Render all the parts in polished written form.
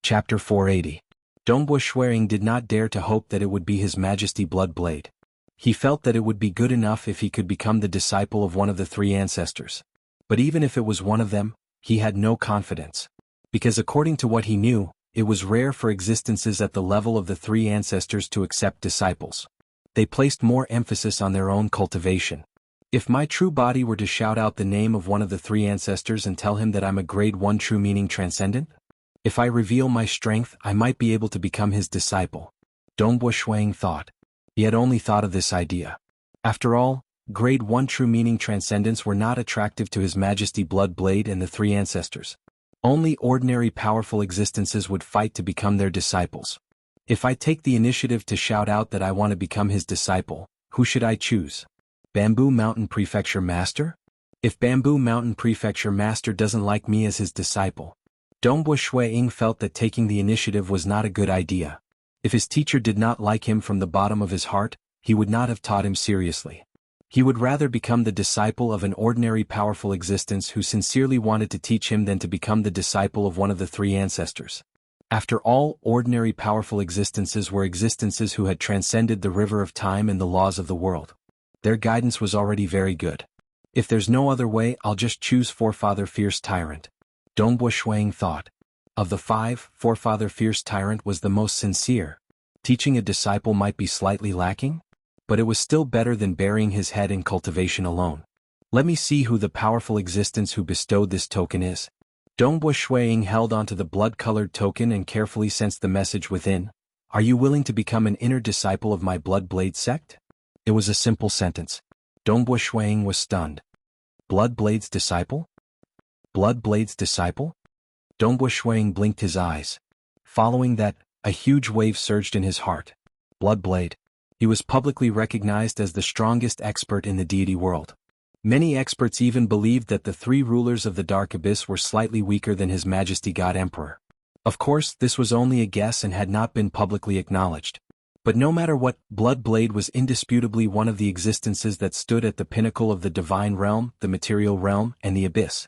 Chapter 480. Dongbo Shuang did not dare to hope that it would be His Majesty Blood Blade. He felt that it would be good enough if he could become the disciple of one of the three ancestors. But even if it was one of them, he had no confidence. Because according to what he knew, it was rare for existences at the level of the three ancestors to accept disciples. They placed more emphasis on their own cultivation. If my true body were to shout out the name of one of the three ancestors and tell him that I'm a grade 1 true meaning transcendent? If I reveal my strength, I might be able to become his disciple. Dongbo Shuang thought. He had only thought of this idea. After all, grade 1 true meaning transcendents were not attractive to His Majesty Blood Blade and the three ancestors. Only ordinary powerful existences would fight to become their disciples. If I take the initiative to shout out that I want to become his disciple, who should I choose? Bamboo Mountain Prefecture Master? If Bamboo Mountain Prefecture Master doesn't like me as his disciple, Dongbo Shuang felt that taking the initiative was not a good idea. If his teacher did not like him from the bottom of his heart, he would not have taught him seriously. He would rather become the disciple of an ordinary powerful existence who sincerely wanted to teach him than to become the disciple of one of the three ancestors. After all, ordinary powerful existences were existences who had transcended the river of time and the laws of the world. Their guidance was already very good. If there's no other way, I'll just choose Forefather Fierce Tyrant. Dongbo Shuang thought. Of the five, Forefather Fierce Tyrant was the most sincere. Teaching a disciple might be slightly lacking, but it was still better than burying his head in cultivation alone. Let me see who the powerful existence who bestowed this token is. Dongbo Shuang held onto the blood-colored token and carefully sensed the message within. Are you willing to become an inner disciple of my Blood Blade sect? It was a simple sentence. Dongbo Shuang was stunned. Blood Blade's disciple? Blood Blade's disciple? Dongbo Shuang blinked his eyes. Following that, a huge wave surged in his heart. Blood Blade. He was publicly recognized as the strongest expert in the deity world. Many experts even believed that the three rulers of the Dark Abyss were slightly weaker than His Majesty God Emperor. Of course, this was only a guess and had not been publicly acknowledged. But no matter what, Blood Blade was indisputably one of the existences that stood at the pinnacle of the divine realm, the material realm, and the abyss.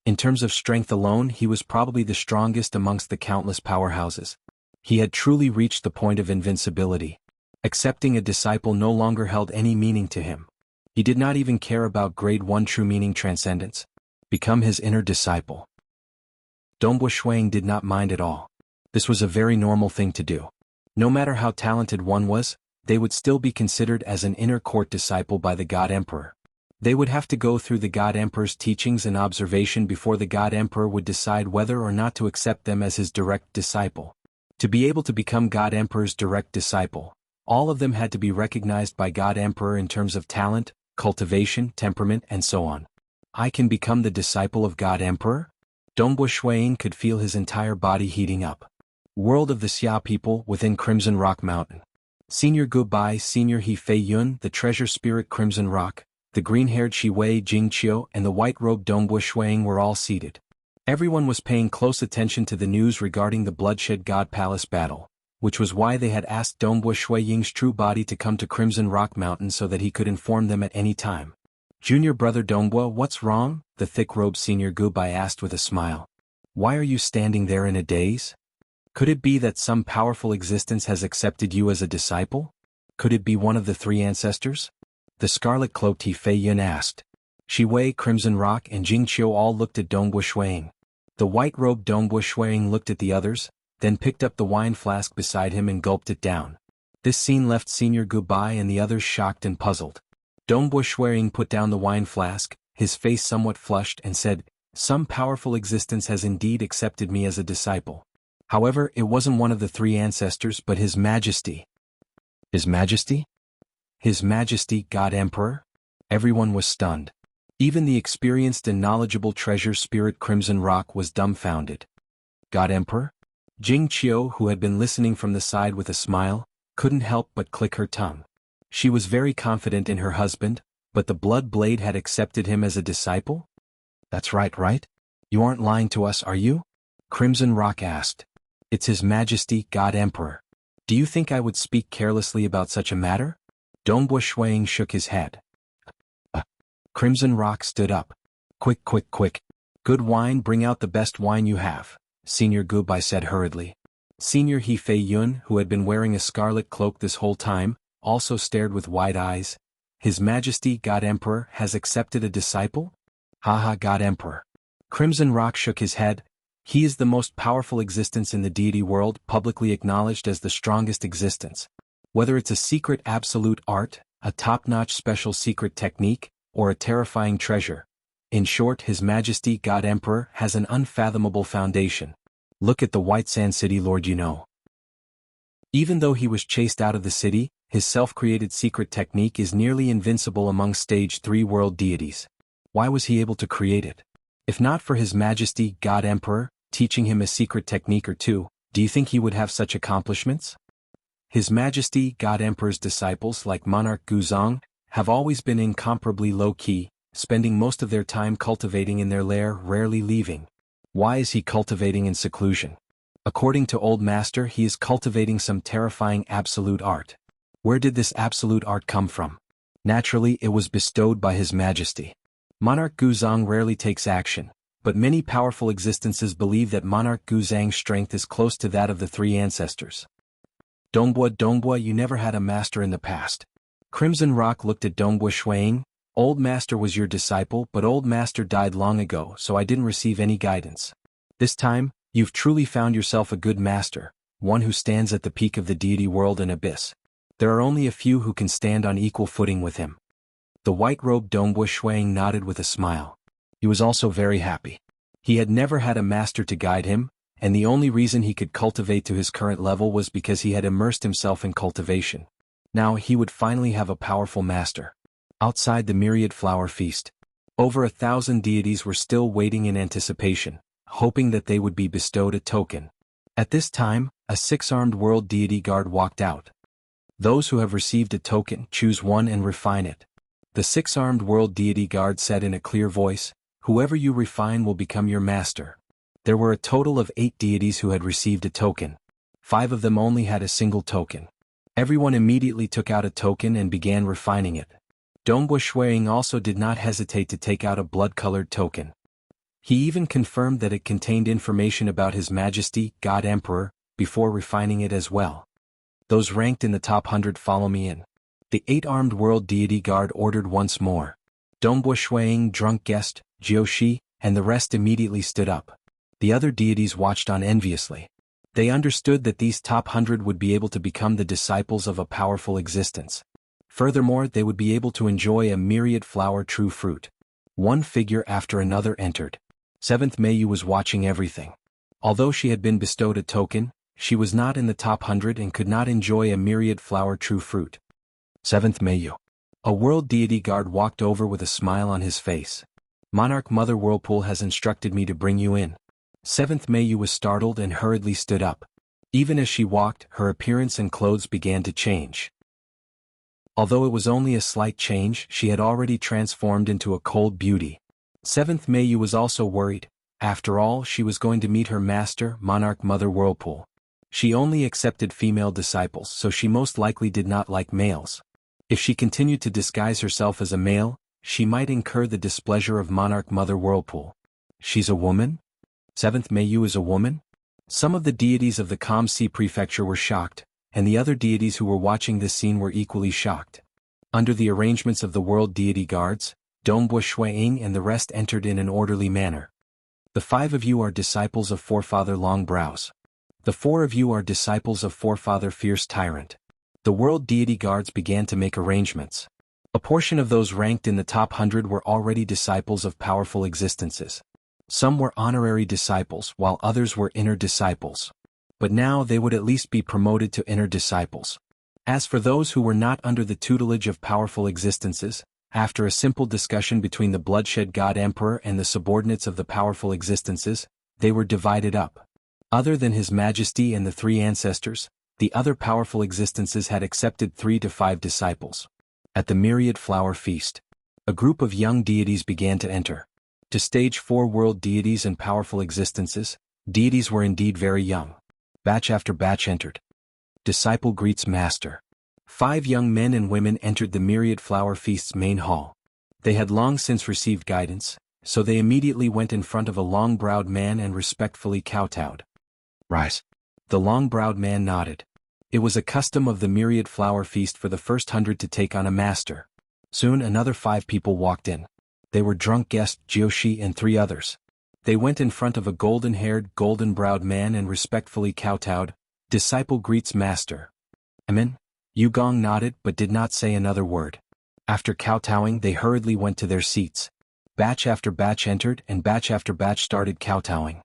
In terms of strength alone, he was probably the strongest amongst the countless powerhouses. He had truly reached the point of invincibility. Accepting a disciple no longer held any meaning to him. He did not even care about grade 1 true meaning transcendence. Become his inner disciple. Dongbo Shuang did not mind at all. This was a very normal thing to do. No matter how talented one was, they would still be considered as an inner court disciple by the God Emperor. They would have to go through the God Emperor's teachings and observation before the God Emperor would decide whether or not to accept them as his direct disciple. To be able to become God Emperor's direct disciple, all of them had to be recognized by God Emperor in terms of talent, cultivation, temperament, and so on. I can become the disciple of God Emperor? Dongbo Shuang could feel his entire body heating up. World of the Xia people within Crimson Rock Mountain. Senior Goodbye Senior He Fei Yun, the treasure spirit Crimson Rock, the green-haired Shi Wei Jingqiu and the white-robed Dongbo Shuang were all seated. Everyone was paying close attention to the news regarding the Bloodshed God Palace battle, which was why they had asked Dongbo Shuang's true body to come to Crimson Rock Mountain so that he could inform them at any time. Junior brother Dongbo, what's wrong? The thick-robed Senior Goodbye asked with a smile. Why are you standing there in a daze? Could it be that some powerful existence has accepted you as a disciple? Could it be one of the three ancestors? The scarlet-cloaked He Fei Yun asked. Shi Wei, Crimson Rock, and Jingqiu all looked at Dongbo Shuang. The white-robed Dongbo Shuang looked at the others, then picked up the wine flask beside him and gulped it down. This scene left Senior Goodbye and the others shocked and puzzled. Dongbo Shuang put down the wine flask, his face somewhat flushed, and said, Some powerful existence has indeed accepted me as a disciple. However, it wasn't one of the three ancestors but His Majesty. His Majesty? His Majesty God Emperor? Everyone was stunned. Even the experienced and knowledgeable treasure spirit Crimson Rock was dumbfounded. God Emperor? Jingqiu, who had been listening from the side with a smile, couldn't help but click her tongue. She was very confident in her husband, but the Blood Blade had accepted him as a disciple? That's right? You aren't lying to us, are you? Crimson Rock asked. It's His Majesty God Emperor. Do you think I would speak carelessly about such a matter? Dongbo Shuang shook his head. Crimson Rock stood up. Quick. Good wine, bring out the best wine you have, Senior Goodbye said hurriedly. Senior He Fei Yun, who had been wearing a scarlet cloak this whole time, also stared with wide eyes. His Majesty God Emperor has accepted a disciple? Haha, God Emperor. Crimson Rock shook his head. He is the most powerful existence in the deity world, publicly acknowledged as the strongest existence. Whether it's a secret absolute art, a top-notch special secret technique, or a terrifying treasure. In short, His Majesty God Emperor has an unfathomable foundation. Look at the White Sand City Lord you know. Even though he was chased out of the city, his self-created secret technique is nearly invincible among Stage 3 world deities. Why was he able to create it? If not for His Majesty God Emperor teaching him a secret technique or two, do you think he would have such accomplishments? His Majesty God Emperor's disciples like Monarch Guzong have always been incomparably low-key, spending most of their time cultivating in their lair, rarely leaving. Why is he cultivating in seclusion? According to Old Master, he is cultivating some terrifying absolute art. Where did this absolute art come from? Naturally, it was bestowed by His Majesty. Monarch Guzong rarely takes action, but many powerful existences believe that Monarch Guzang's strength is close to that of the three ancestors. Dongbua, you never had a master in the past. Crimson Rock looked at Dongbua Shuang. Old Master was your disciple, but Old Master died long ago, so I didn't receive any guidance. This time, you've truly found yourself a good master, one who stands at the peak of the deity world and abyss. There are only a few who can stand on equal footing with him. The white-robed Dongbua Shuang nodded with a smile. He was also very happy. He had never had a master to guide him, and the only reason he could cultivate to his current level was because he had immersed himself in cultivation. Now he would finally have a powerful master. Outside the myriad flower feast, over 1,000 deities were still waiting in anticipation, hoping that they would be bestowed a token. At this time, a 6-armed world deity guard walked out. Those who have received a token, choose one and refine it. The 6-armed world deity guard said in a clear voice, whoever you refine will become your master. There were a total of 8 deities who had received a token. 5 of them only had a single token. Everyone immediately took out a token and began refining it. Dongbua Shuang also did not hesitate to take out a blood-colored token. He even confirmed that it contained information about His Majesty God Emperor, before refining it as well. Those ranked in the top 100 follow me in. The 8-armed world deity guard ordered once more. Dongbua Shuang, drunk guest, Jiaoshi, and the rest immediately stood up. The other deities watched on enviously. They understood that these top 100 would be able to become the disciples of a powerful existence. Furthermore, they would be able to enjoy a myriad flower true fruit. One figure after another entered. 7th Meiyu was watching everything. Although she had been bestowed a token, she was not in the top 100 and could not enjoy a myriad flower true fruit. 7th Meiyu. A world deity guard walked over with a smile on his face. Monarch Mother Whirlpool has instructed me to bring you in. 7th Meiyu was startled and hurriedly stood up. Even as she walked, her appearance and clothes began to change. Although it was only a slight change, she had already transformed into a cold beauty. 7th Meiyu was also worried. After all, she was going to meet her master, Monarch Mother Whirlpool. She only accepted female disciples, so she most likely did not like males. If she continued to disguise herself as a male, she might incur the displeasure of Monarch Mother Whirlpool. She's a woman? 7th Meiyu is a woman? Some of the deities of the Kamsi prefecture were shocked, and the other deities who were watching this scene were equally shocked. Under the arrangements of the world deity guards, Dongbua Shuang and the rest entered in an orderly manner. The 5 of you are disciples of Forefather Long Brows. The 4 of you are disciples of Forefather Fierce Tyrant. The world deity guards began to make arrangements. A portion of those ranked in the top 100 were already disciples of powerful existences. Some were honorary disciples while others were inner disciples. But now they would at least be promoted to inner disciples. As for those who were not under the tutelage of powerful existences, after a simple discussion between the bloodshed god emperor and the subordinates of the powerful existences, they were divided up. Other than His Majesty and the 3 ancestors, the other powerful existences had accepted 3 to 5 disciples. At the myriad flower feast, a group of young deities began to enter. To stage 4 world deities and powerful existences, deities were indeed very young. Batch after batch entered. Disciple greets master. 5 young men and women entered the myriad flower feast's main hall. They had long since received guidance, so they immediately went in front of a long-browed man and respectfully kowtowed. Rise. The long-browed man nodded. It was a custom of the myriad flower feast for the first 100 to take on a master. Soon another 5 people walked in. They were drunk guests Jianghu and 3 others. They went in front of a golden-haired, golden-browed man and respectfully kowtowed. Disciple greets master. Amen? Yugong nodded but did not say another word. After kowtowing they hurriedly went to their seats. Batch after batch entered and batch after batch started kowtowing.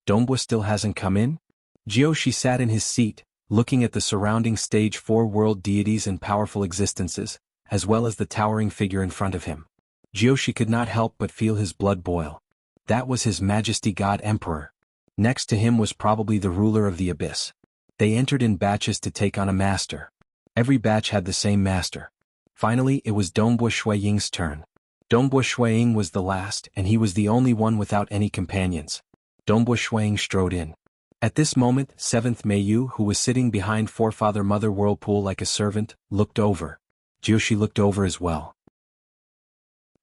Dongbua still hasn't come in? Jianghu sat in his seat, looking at the surrounding stage 4 world deities and powerful existences, as well as the towering figure in front of him. Jianghu could not help but feel his blood boil. That was His Majesty God Emperor. Next to him was probably the ruler of the abyss. They entered in batches to take on a master. Every batch had the same master. Finally it was Dongbua Ying's turn. Dongbua Ying was the last and he was the only one without any companions. Dongbua Ying strode in. At this moment 7th Meiyu, who was sitting behind Forefather Mother Whirlpool like a servant, looked over. Jianghu looked over as well.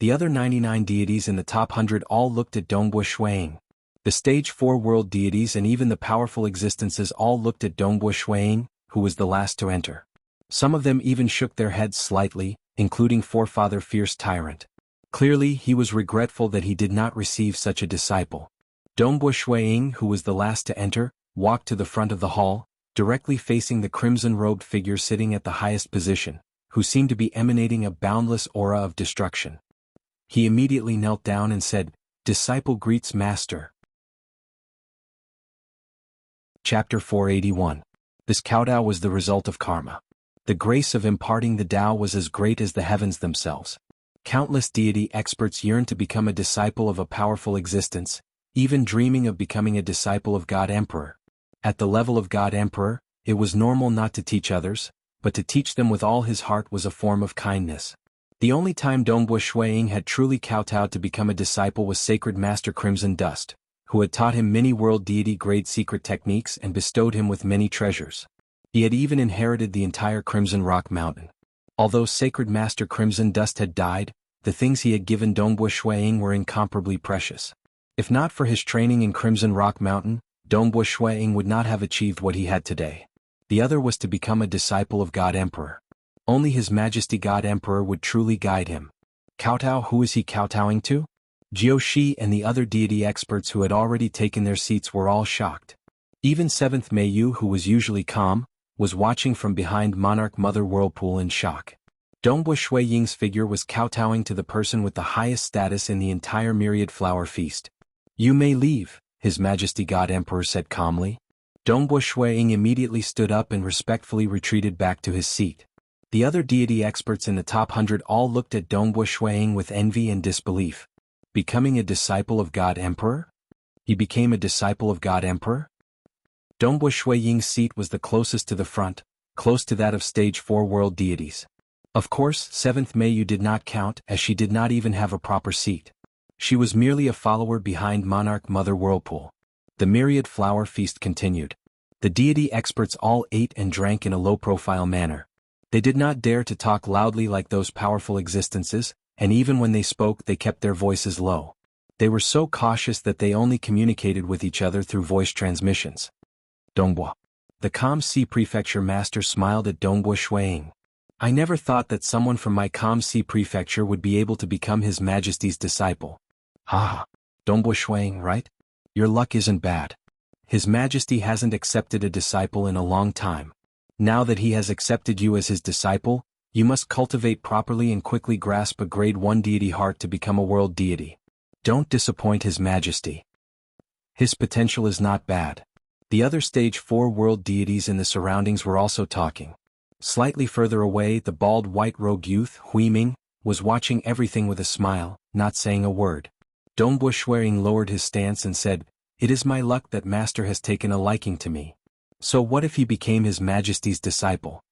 The other 99 deities in the top 100 all looked at Dongbua Ying. The stage 4 world deities and even the powerful existences all looked at Dongbua Ying, who was the last to enter. Some of them even shook their heads slightly, including Forefather Fierce Tyrant. Clearly he was regretful that he did not receive such a disciple. Dongbua Ying, who was the last to enter, walked to the front of the hall, directly facing the crimson-robed figure sitting at the highest position, who seemed to be emanating a boundless aura of destruction. He immediately knelt down and said, "Disciple greets Master." Chapter 481. This kowtow was the result of karma. The grace of imparting the Tao was as great as the heavens themselves. Countless deity experts yearned to become a disciple of a powerful existence, even dreaming of becoming a disciple of God Emperor. At the level of God Emperor, it was normal not to teach others, but to teach them with all his heart was a form of kindness. The only time Dongbua Ying had truly kowtowed to become a disciple was Sacred Master Crimson Dust, who had taught him many world deity-grade secret techniques and bestowed him with many treasures. He had even inherited the entire Crimson Rock Mountain. Although Sacred Master Crimson Dust had died, the things he had given Dongbua Ying were incomparably precious. If not for his training in Crimson Rock Mountain, Dongbua Ying would not have achieved what he had today. The other was to become a disciple of God Emperor. Only His Majesty God Emperor would truly guide him. Kowtow, who is he kowtowing to? Jianghu and the other deity experts who had already taken their seats were all shocked. Even 7th Meiyu, who was usually calm, was watching from behind Monarch Mother Whirlpool in shock. Dongbua Ying's figure was kowtowing to the person with the highest status in the entire myriad flower feast. "You may leave," His Majesty God Emperor said calmly. Dongbua Ying immediately stood up and respectfully retreated back to his seat. The other deity experts in the top 100 all looked at Dongbua Ying with envy and disbelief. Becoming a disciple of God Emperor? He became a disciple of God Emperor? Dongbua Ying's seat was the closest to the front, close to that of stage 4 world deities. Of course, 7th Meiyu did not count as she did not even have a proper seat. She was merely a follower behind Monarch Mother Whirlpool. The myriad flower feast continued. The deity experts all ate and drank in a low-profile manner. They did not dare to talk loudly like those powerful existences, and even when they spoke they kept their voices low. They were so cautious that they only communicated with each other through voice transmissions. Dongbua. The Kamsi Prefecture Master smiled at Dongbua Ying. "I never thought that someone from my Kamsi Prefecture would be able to become His Majesty's disciple." "Ha! Dongbua Ying, right? Your luck isn't bad. His Majesty hasn't accepted a disciple in a long time. Now that he has accepted you as his disciple, you must cultivate properly and quickly grasp a grade 1 deity heart to become a world deity. Don't disappoint His Majesty. His potential is not bad." The other stage 4 world deities in the surroundings were also talking. Slightly further away the bald white-robed youth, Huiming, was watching everything with a smile, not saying a word. Dongbua Ying lowered his stance and said, "It is my luck that Master has taken a liking to me. So what if he became His Majesty's disciple?"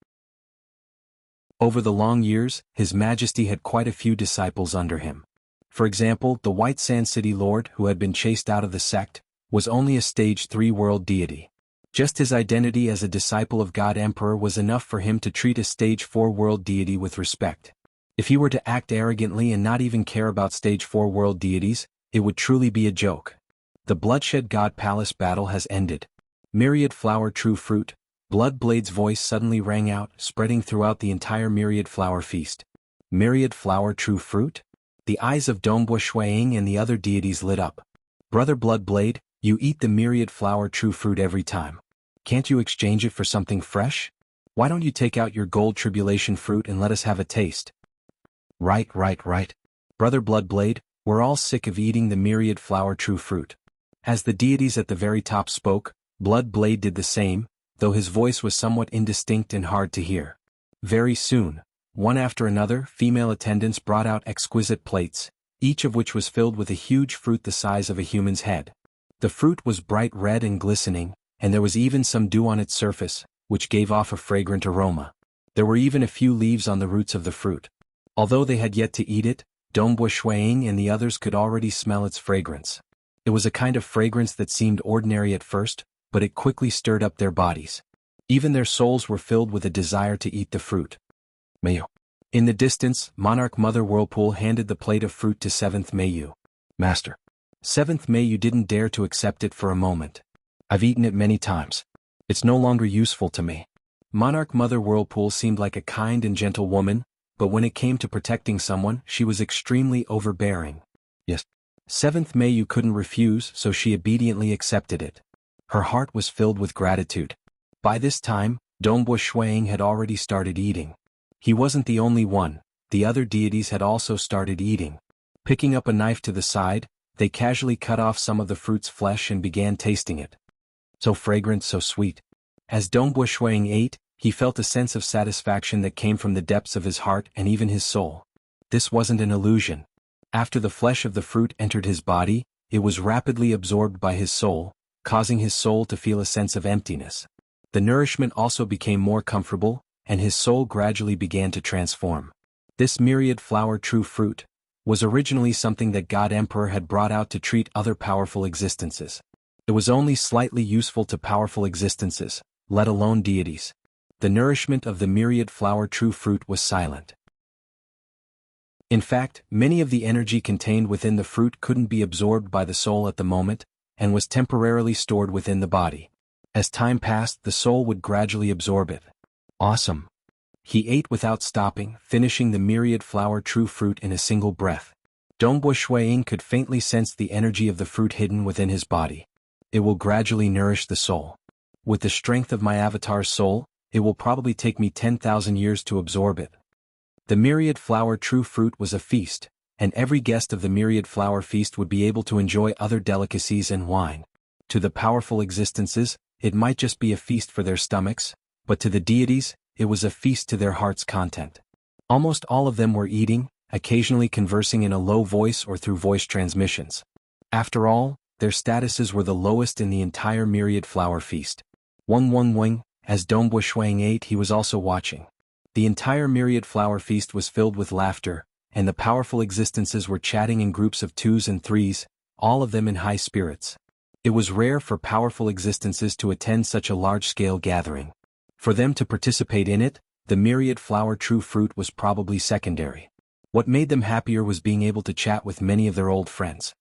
Over the long years, His Majesty had quite a few disciples under him. For example, the White Sand City Lord, who had been chased out of the sect, was only a stage 3 world deity. Just his identity as a disciple of God Emperor was enough for him to treat a stage 4 world deity with respect. If he were to act arrogantly and not even care about stage 4 world deities, it would truly be a joke. The Bloodshed God Palace battle has ended. Myriad flower true fruit. Bloodblade's voice suddenly rang out, spreading throughout the entire myriad flower feast. Myriad flower true fruit? The eyes of Dongbua Shuiying and the other deities lit up. Brother Bloodblade, you eat the myriad flower true fruit every time. Can't you exchange it for something fresh? Why don't you take out your gold tribulation fruit and let us have a taste? Right. Brother Bloodblade, we're all sick of eating the myriad flower true fruit. As the deities at the very top spoke, Bloodblade did the same, though his voice was somewhat indistinct and hard to hear. Very soon, one after another, female attendants brought out exquisite plates, each of which was filled with a huge fruit the size of a human's head. The fruit was bright red and glistening, and there was even some dew on its surface, which gave off a fragrant aroma. There were even a few leaves on the roots of the fruit. Although they had yet to eat it, Dongbua Shuiying and the others could already smell its fragrance. It was a kind of fragrance that seemed ordinary at first, but it quickly stirred up their bodies. Even their souls were filled with a desire to eat the fruit. Mayu. In the distance, Monarch Mother Whirlpool handed the plate of fruit to 7th Mayu. Master. 7th Mayu didn't dare to accept it for a moment. I've eaten it many times. It's no longer useful to me. Monarch Mother Whirlpool seemed like a kind and gentle woman, but when it came to protecting someone, she was extremely overbearing. Yes. 7th Mayu couldn't refuse, so she obediently accepted it. Her heart was filled with gratitude. By this time, Dongbua Shuiying had already started eating. He wasn't the only one, the other deities had also started eating. Picking up a knife to the side, they casually cut off some of the fruit's flesh and began tasting it. So fragrant, so sweet. As Dongbua Shuiying ate, he felt a sense of satisfaction that came from the depths of his heart and even his soul. This wasn't an illusion. After the flesh of the fruit entered his body, it was rapidly absorbed by his soul, causing his soul to feel a sense of emptiness. The nourishment also became more comfortable, and his soul gradually began to transform. This myriad flower true fruit was originally something that God Emperor had brought out to treat other powerful existences. It was only slightly useful to powerful existences, let alone deities. The nourishment of the myriad flower true fruit was silent. In fact, many of the energy contained within the fruit couldn't be absorbed by the soul at the moment, and was temporarily stored within the body. As time passed, the soul would gradually absorb it. Awesome. He ate without stopping, finishing the myriad flower true fruit in a single breath. Dongbua Shuiying could faintly sense the energy of the fruit hidden within his body. It will gradually nourish the soul. With the strength of my avatar's soul, it will probably take me 10,000 years to absorb it. The myriad flower true fruit was a feast, and every guest of the myriad flower feast would be able to enjoy other delicacies and wine. To the powerful existences, it might just be a feast for their stomachs, but to the deities, it was a feast to their heart's content. Almost all of them were eating, occasionally conversing in a low voice or through voice transmissions. After all, their statuses were the lowest in the entire myriad flower feast. Wing, as Dongbua Shuiying ate, he was also watching. The entire myriad flower feast was filled with laughter, and the powerful existences were chatting in groups of 2s and 3s, all of them in high spirits. It was rare for powerful existences to attend such a large-scale gathering. For them to participate in it, the myriad flower true fruit was probably secondary. What made them happier was being able to chat with many of their old friends.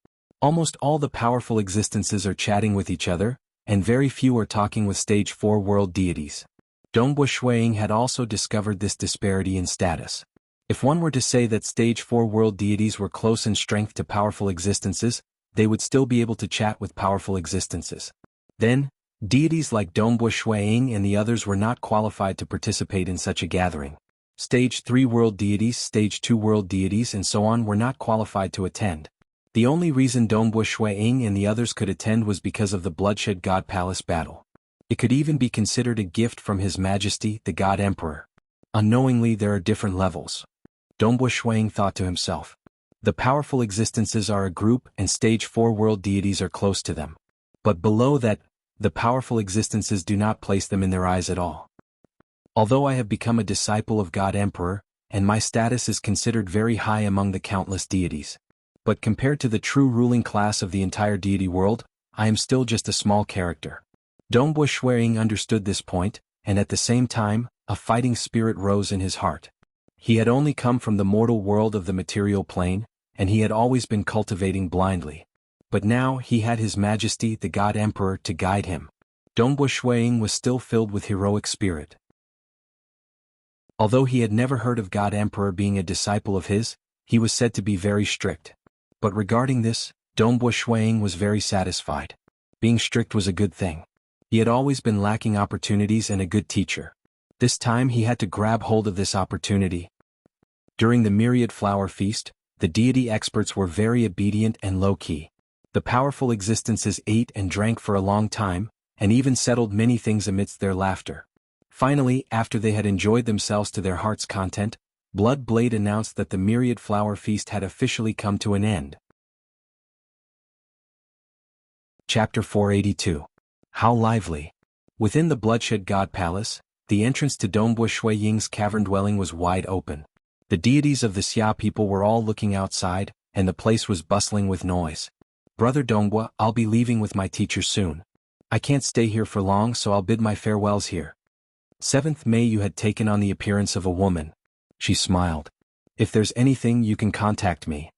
Almost all the powerful existences are chatting with each other, and very few are talking with stage 4 world deities. Dongbua Shuiying had also discovered this disparity in status. If one were to say that stage 4 world deities were close in strength to powerful existences, they would still be able to chat with powerful existences. Then, deities like Dongbua Shuiying and the others were not qualified to participate in such a gathering. Stage 3 world deities, stage 2 world deities and so on were not qualified to attend. The only reason Dongbua Shuiying and the others could attend was because of the Bloodshed God Palace battle. It could even be considered a gift from His Majesty, the God Emperor. Unknowingly, there are different levels. Dongbua Shuiying thought to himself. The powerful existences are a group and stage 4 world deities are close to them. But below that, the powerful existences do not place them in their eyes at all. Although I have become a disciple of God Emperor, and my status is considered very high among the countless deities. But compared to the true ruling class of the entire deity world, I am still just a small character. Dongbua Shuiying understood this point, and at the same time, a fighting spirit rose in his heart. He had only come from the mortal world of the material plane, and he had always been cultivating blindly. But now he had His Majesty the God Emperor to guide him. Dongbo Shuiying was still filled with heroic spirit. Although he had never heard of God Emperor being a disciple of his, he was said to be very strict. But regarding this, Dongbo Shuiying was very satisfied. Being strict was a good thing. He had always been lacking opportunities and a good teacher. This time he had to grab hold of this opportunity. During the Myriad Flower Feast, the deity experts were very obedient and low-key. The powerful existences ate and drank for a long time, and even settled many things amidst their laughter. Finally, after they had enjoyed themselves to their heart's content, Blood Blade announced that the Myriad Flower Feast had officially come to an end. Chapter 482. How lively! Within the Bloodshed God Palace, the entrance to Dongbo Shuiying's cavern dwelling was wide open. The deities of the Xia people were all looking outside, and the place was bustling with noise. Brother Dongbo, I'll be leaving with my teacher soon. I can't stay here for long, so I'll bid my farewells here. 7th May you had taken on the appearance of a woman. She smiled. If there's anything you can contact me.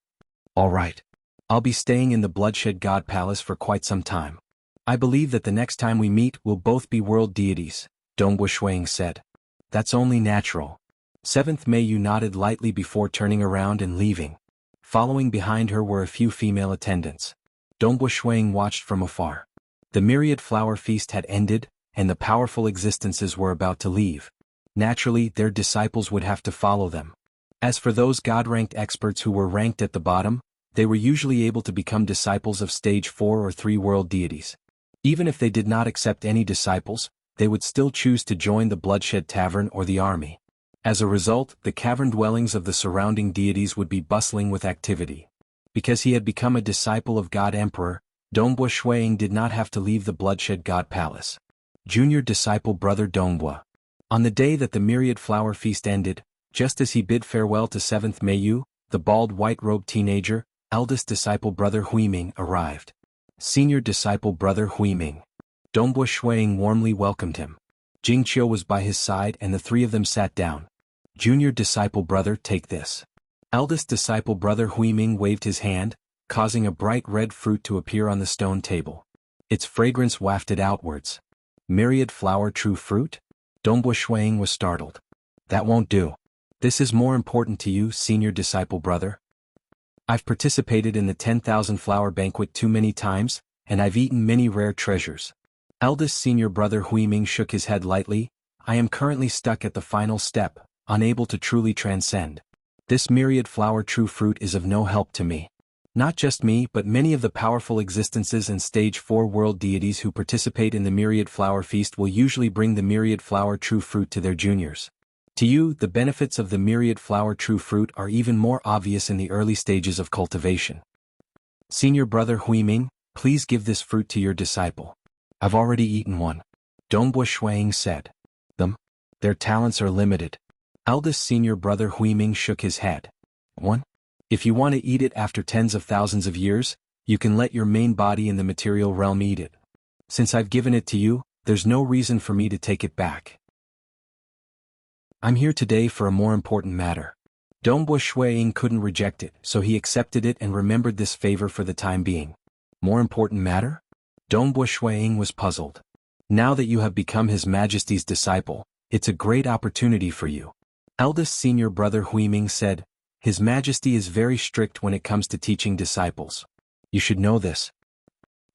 All right. I'll be staying in the Bloodshed God Palace for quite some time. I believe that the next time we meet we'll both be world deities, Dongbo Shuiying said. That's only natural. 7th May you nodded lightly before turning around and leaving. Following behind her were a few female attendants. Dongbo Shuiying watched from afar. The Myriad Flower Feast had ended, and the powerful existences were about to leave. Naturally, their disciples would have to follow them. As for those God-ranked experts who were ranked at the bottom, they were usually able to become disciples of stage 4 or 3 world deities. Even if they did not accept any disciples, they would still choose to join the Bloodshed Tavern or the army. As a result, the cavern dwellings of the surrounding deities would be bustling with activity. Because he had become a disciple of God Emperor, Dongbo Shuiying did not have to leave the Bloodshed God Palace. Junior disciple Brother Dongbo. On the day that the Myriad Flower Feast ended, just as he bid farewell to 7th Mayu, the bald white-robed teenager, eldest disciple Brother Huiming arrived. Senior disciple Brother Huiming. Dongbo Shuiying warmly welcomed him. Jingqiu was by his side and the three of them sat down. Junior disciple Brother, take this. Eldest disciple Brother Huiming waved his hand, causing a bright red fruit to appear on the stone table. Its fragrance wafted outwards. Myriad flower true fruit? Dongbo Shuiying was startled. That won't do. This is more important to you, senior disciple Brother. I've participated in the 10,000 flower banquet too many times, and I've eaten many rare treasures. Eldest senior Brother Huiming shook his head lightly. I am currently stuck at the final step, unable to truly transcend. This myriad flower true fruit is of no help to me. Not just me, but many of the powerful existences and stage 4 world deities who participate in the myriad flower feast will usually bring the myriad flower true fruit to their juniors. To you, the benefits of the myriad flower true fruit are even more obvious in the early stages of cultivation. Senior Brother Huiming, please give this fruit to your disciple. I've already eaten one. Dongbo Shuiying said. Their talents are limited. Eldest senior Brother Huiming shook his head. One? If you want to eat it after tens of thousands of years, you can let your main body in the material realm eat it. Since I've given it to you, there's no reason for me to take it back. I'm here today for a more important matter. Dongbo Shuiying couldn't reject it, so he accepted it and remembered this favor for the time being. More important matter? Dongbo Shuiying was puzzled. Now that you have become His Majesty's disciple, it's a great opportunity for you. Eldest senior Brother Huiming said, His Majesty is very strict when it comes to teaching disciples. You should know this.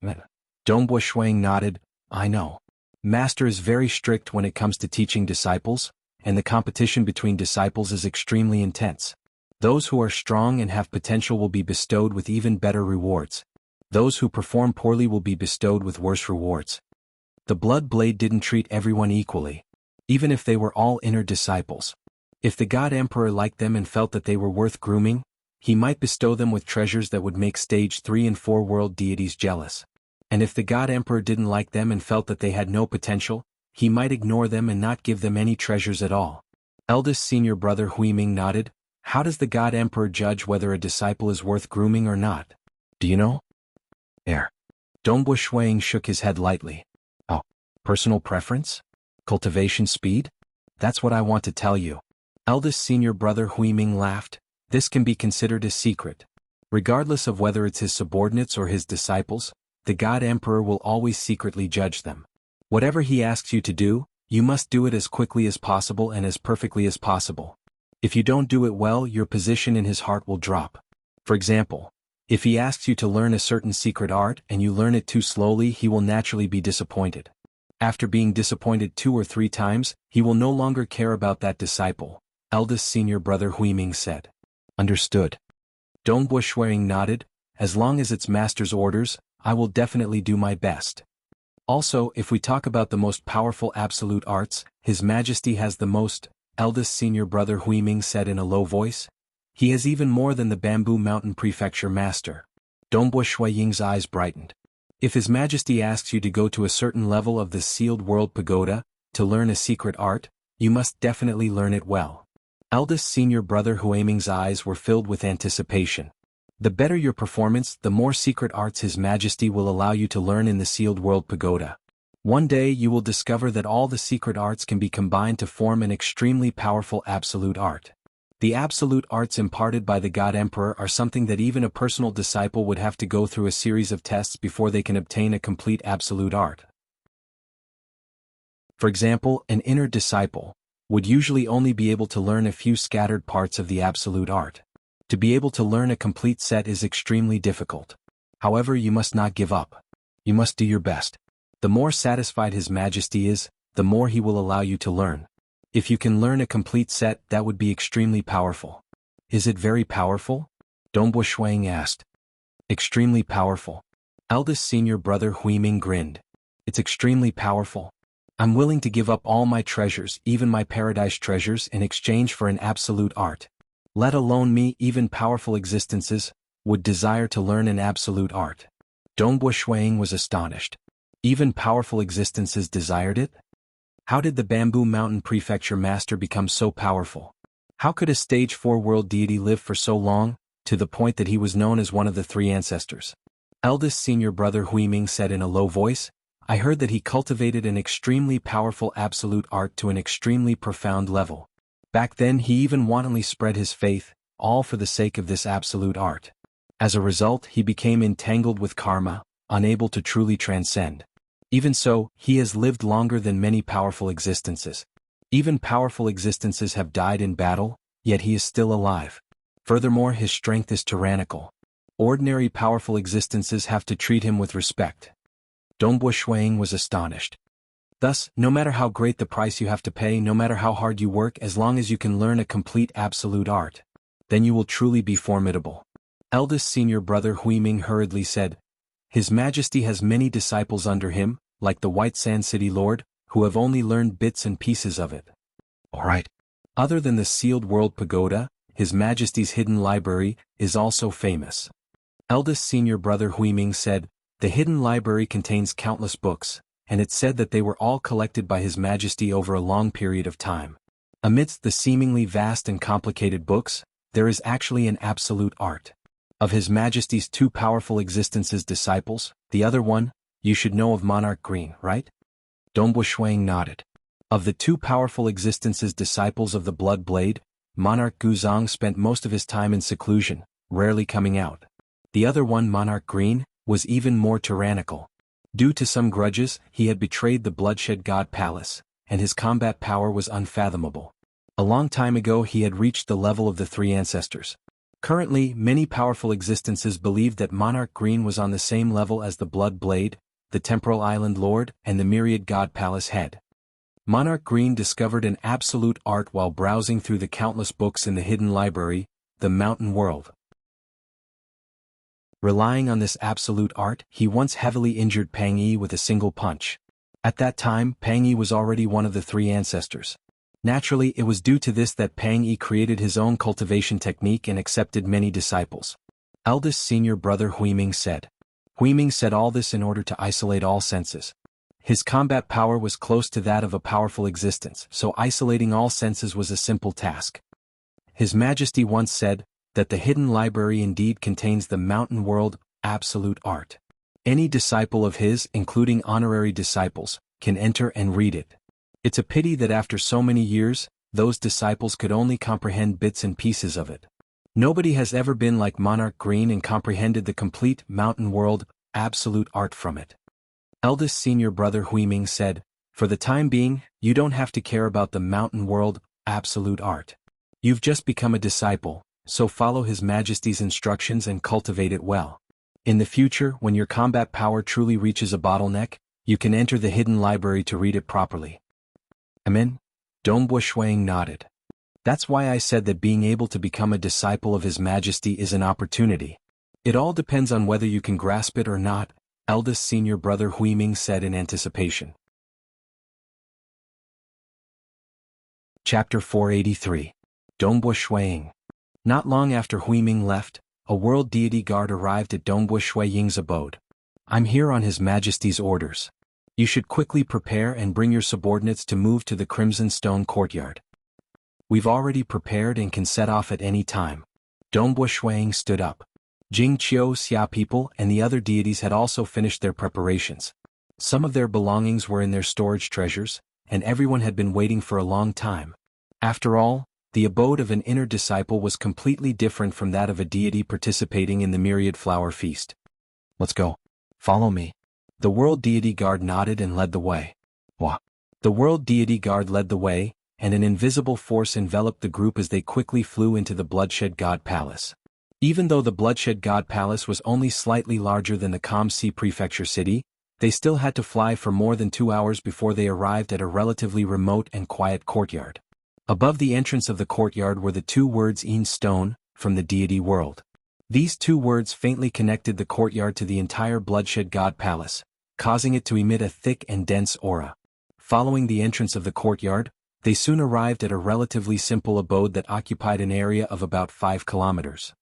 Dongbo Shuiying nodded. I know. Master is very strict when it comes to teaching disciples, and the competition between disciples is extremely intense. Those who are strong and have potential will be bestowed with even better rewards. Those who perform poorly will be bestowed with worse rewards. The Blood Blade didn't treat everyone equally, even if they were all inner disciples. If the God Emperor liked them and felt that they were worth grooming, he might bestow them with treasures that would make stage 3 and 4 world deities jealous. And if the God Emperor didn't like them and felt that they had no potential, he might ignore them and not give them any treasures at all. Eldest senior Brother Huiming nodded. How does the God Emperor judge whether a disciple is worth grooming or not? Do you know? Dongbo Shuiying shook his head lightly. Oh, personal preference? Cultivation speed? That's what I want to tell you. Eldest senior Brother Huiming laughed. This can be considered a secret. Regardless of whether it's his subordinates or his disciples, the God Emperor will always secretly judge them. Whatever he asks you to do, you must do it as quickly as possible and as perfectly as possible. If you don't do it well, your position in his heart will drop. For example, if he asks you to learn a certain secret art and you learn it too slowly, he will naturally be disappointed. After being disappointed 2 or 3 times, he will no longer care about that disciple, eldest senior brother Huiming said. Understood. Dongbo Shuang nodded. As long as it's master's orders, I will definitely do my best. Also, if we talk about the most powerful absolute arts, His Majesty has the most, eldest senior brother Huiming said in a low voice. He has even more than the Bamboo Mountain Prefecture master. Dongbo Shuaying's eyes brightened. If His Majesty asks you to go to a certain level of the sealed world pagoda, to learn a secret art, you must definitely learn it well. Eldest senior brother Huiming's eyes were filled with anticipation. The better your performance, the more secret arts His Majesty will allow you to learn in the sealed world pagoda. One day you will discover that all the secret arts can be combined to form an extremely powerful absolute art. The absolute arts imparted by the God Emperor are something that even a personal disciple would have to go through a series of tests before they can obtain a complete absolute art. For example, an inner disciple would usually only be able to learn a few scattered parts of the absolute art. To be able to learn a complete set is extremely difficult. However, you must not give up. You must do your best. The more satisfied His Majesty is, the more he will allow you to learn. If you can learn a complete set, that would be extremely powerful. Is it very powerful? Dongbo Shuang asked. Extremely powerful. Eldest senior brother Huiming grinned. It's extremely powerful. I'm willing to give up all my treasures, even my paradise treasures, in exchange for an absolute art. Let alone me, even powerful existences would desire to learn an absolute art. Dongbo Shuang was astonished. Even powerful existences desired it? How did the Bamboo Mountain Prefecture master become so powerful? How could a stage 4 world deity live for so long, to the point that he was known as one of the 3 ancestors? Eldest senior brother Huiming said in a low voice, I heard that he cultivated an extremely powerful absolute art to an extremely profound level. Back then he even wantonly spread his faith, all for the sake of this absolute art. As a result, he became entangled with karma, unable to truly transcend. Even so, he has lived longer than many powerful existences. Even powerful existences have died in battle, yet he is still alive. Furthermore, his strength is tyrannical. Ordinary powerful existences have to treat him with respect. Dongbo Shuang was astonished. Thus, no matter how great the price you have to pay, no matter how hard you work, as long as you can learn a complete absolute art, then you will truly be formidable. Eldest senior brother Huiming hurriedly said, His Majesty has many disciples under him, like the White Sand City Lord, who have only learned bits and pieces of it. Alright. Other than the sealed world pagoda, His Majesty's hidden library is also famous. Eldest senior brother Huiming said, the hidden library contains countless books, and it's said that they were all collected by His Majesty over a long period of time. Amidst the seemingly vast and complicated books, there is actually an absolute art. Of His Majesty's 2 powerful existences disciples, the other one, you should know of Monarch Green, right? Dongbo Shuang nodded. Of the 2 powerful existences disciples of the Blood Blade, Monarch Guzong spent most of his time in seclusion, rarely coming out. The other one, Monarch Green, was even more tyrannical. Due to some grudges, he had betrayed the Bloodshed God Palace, and his combat power was unfathomable. A long time ago he had reached the level of the 3 ancestors. Currently, many powerful existences believed that Monarch Green was on the same level as the Blood Blade, the Temporal Island Lord, and the Myriad God Palace Head. Monarch Green discovered an absolute art while browsing through the countless books in the hidden library, the Mountain World. Relying on this absolute art, he once heavily injured Pang Yi with a single punch. At that time, Pang Yi was already one of the 3 ancestors. Naturally, it was due to this that Pang Yi created his own cultivation technique and accepted many disciples. Eldest senior brother Huiming said. Huiming said all this in order to isolate all senses. His combat power was close to that of a powerful existence, so isolating all senses was a simple task. His Majesty once said that the hidden library indeed contains the Mountain World absolute art. Any disciple of his, including honorary disciples, can enter and read it. It's a pity that after so many years, those disciples could only comprehend bits and pieces of it. Nobody has ever been like Monarch Green and comprehended the complete Mountain World absolute art from it. Eldest senior brother Huiming said, "For the time being, you don't have to care about the mountain world, absolute art. You've just become a disciple, so follow His Majesty's instructions and cultivate it well. In the future, when your combat power truly reaches a bottleneck, you can enter the hidden library to read it properly." Amen? Dongbo Shuang nodded. "That's why I said that being able to become a disciple of His Majesty is an opportunity. It all depends on whether you can grasp it or not," eldest senior brother Huiming said in anticipation. Chapter 483. Dongbo Shuang. Not long after Huiming left, a world deity guard arrived at Dongbo Shuaying's abode. "I'm here on His Majesty's orders. You should quickly prepare and bring your subordinates to move to the Crimson Stone Courtyard. We've already prepared and can set off at any time." Dongbo Shuang stood up. Jing Qiu Xia people and the other deities had also finished their preparations. Some of their belongings were in their storage treasures, and everyone had been waiting for a long time. After all, the abode of an inner disciple was completely different from that of a deity participating in the myriad flower feast. "Let's go. Follow me." The world deity guard nodded and led the way. Wah! The world deity guard led the way, and an invisible force enveloped the group as they quickly flew into the Bloodshed God Palace. Even though the Bloodshed God Palace was only slightly larger than the Kamsi Prefecture city, they still had to fly for more than 2 hours before they arrived at a relatively remote and quiet courtyard. Above the entrance of the courtyard were the 2 words "Yin Stone," from the deity world. These 2 words faintly connected the courtyard to the entire Bloodshed God Palace, causing it to emit a thick and dense aura. Following the entrance of the courtyard, they soon arrived at a relatively simple abode that occupied an area of about 5 kilometers.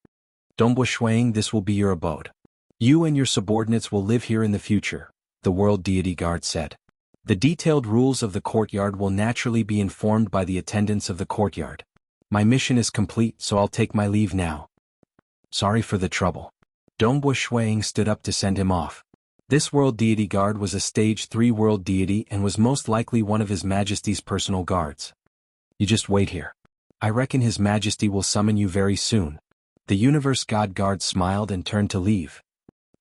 "Dongbo Shuang, this will be your abode. You and your subordinates will live here in the future," the world deity guard said. "The detailed rules of the courtyard will naturally be informed by the attendants of the courtyard. My mission is complete, so I'll take my leave now." "Sorry for the trouble." Dongbo Shuang stood up to send him off. This world deity guard was a stage 3 world deity and was most likely one of His Majesty's personal guards. "You just wait here. I reckon His Majesty will summon you very soon." The Universe God Guard smiled and turned to leave.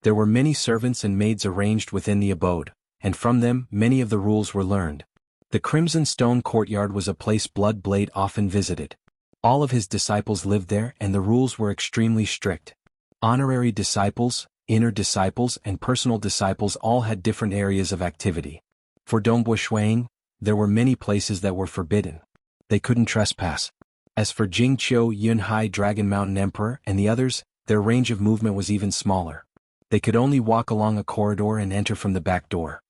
There were many servants and maids arranged within the abode, and from them many of the rules were learned. The Crimson Stone Courtyard was a place Blood Blade often visited. All of his disciples lived there and the rules were extremely strict. Honorary disciples, inner disciples and personal disciples all had different areas of activity. For Dongbo Shuang, there were many places that were forbidden. They couldn't trespass. As for Jing Qiu Yunhai Dragon Mountain Emperor and the others, their range of movement was even smaller. They could only walk along a corridor and enter from the back door.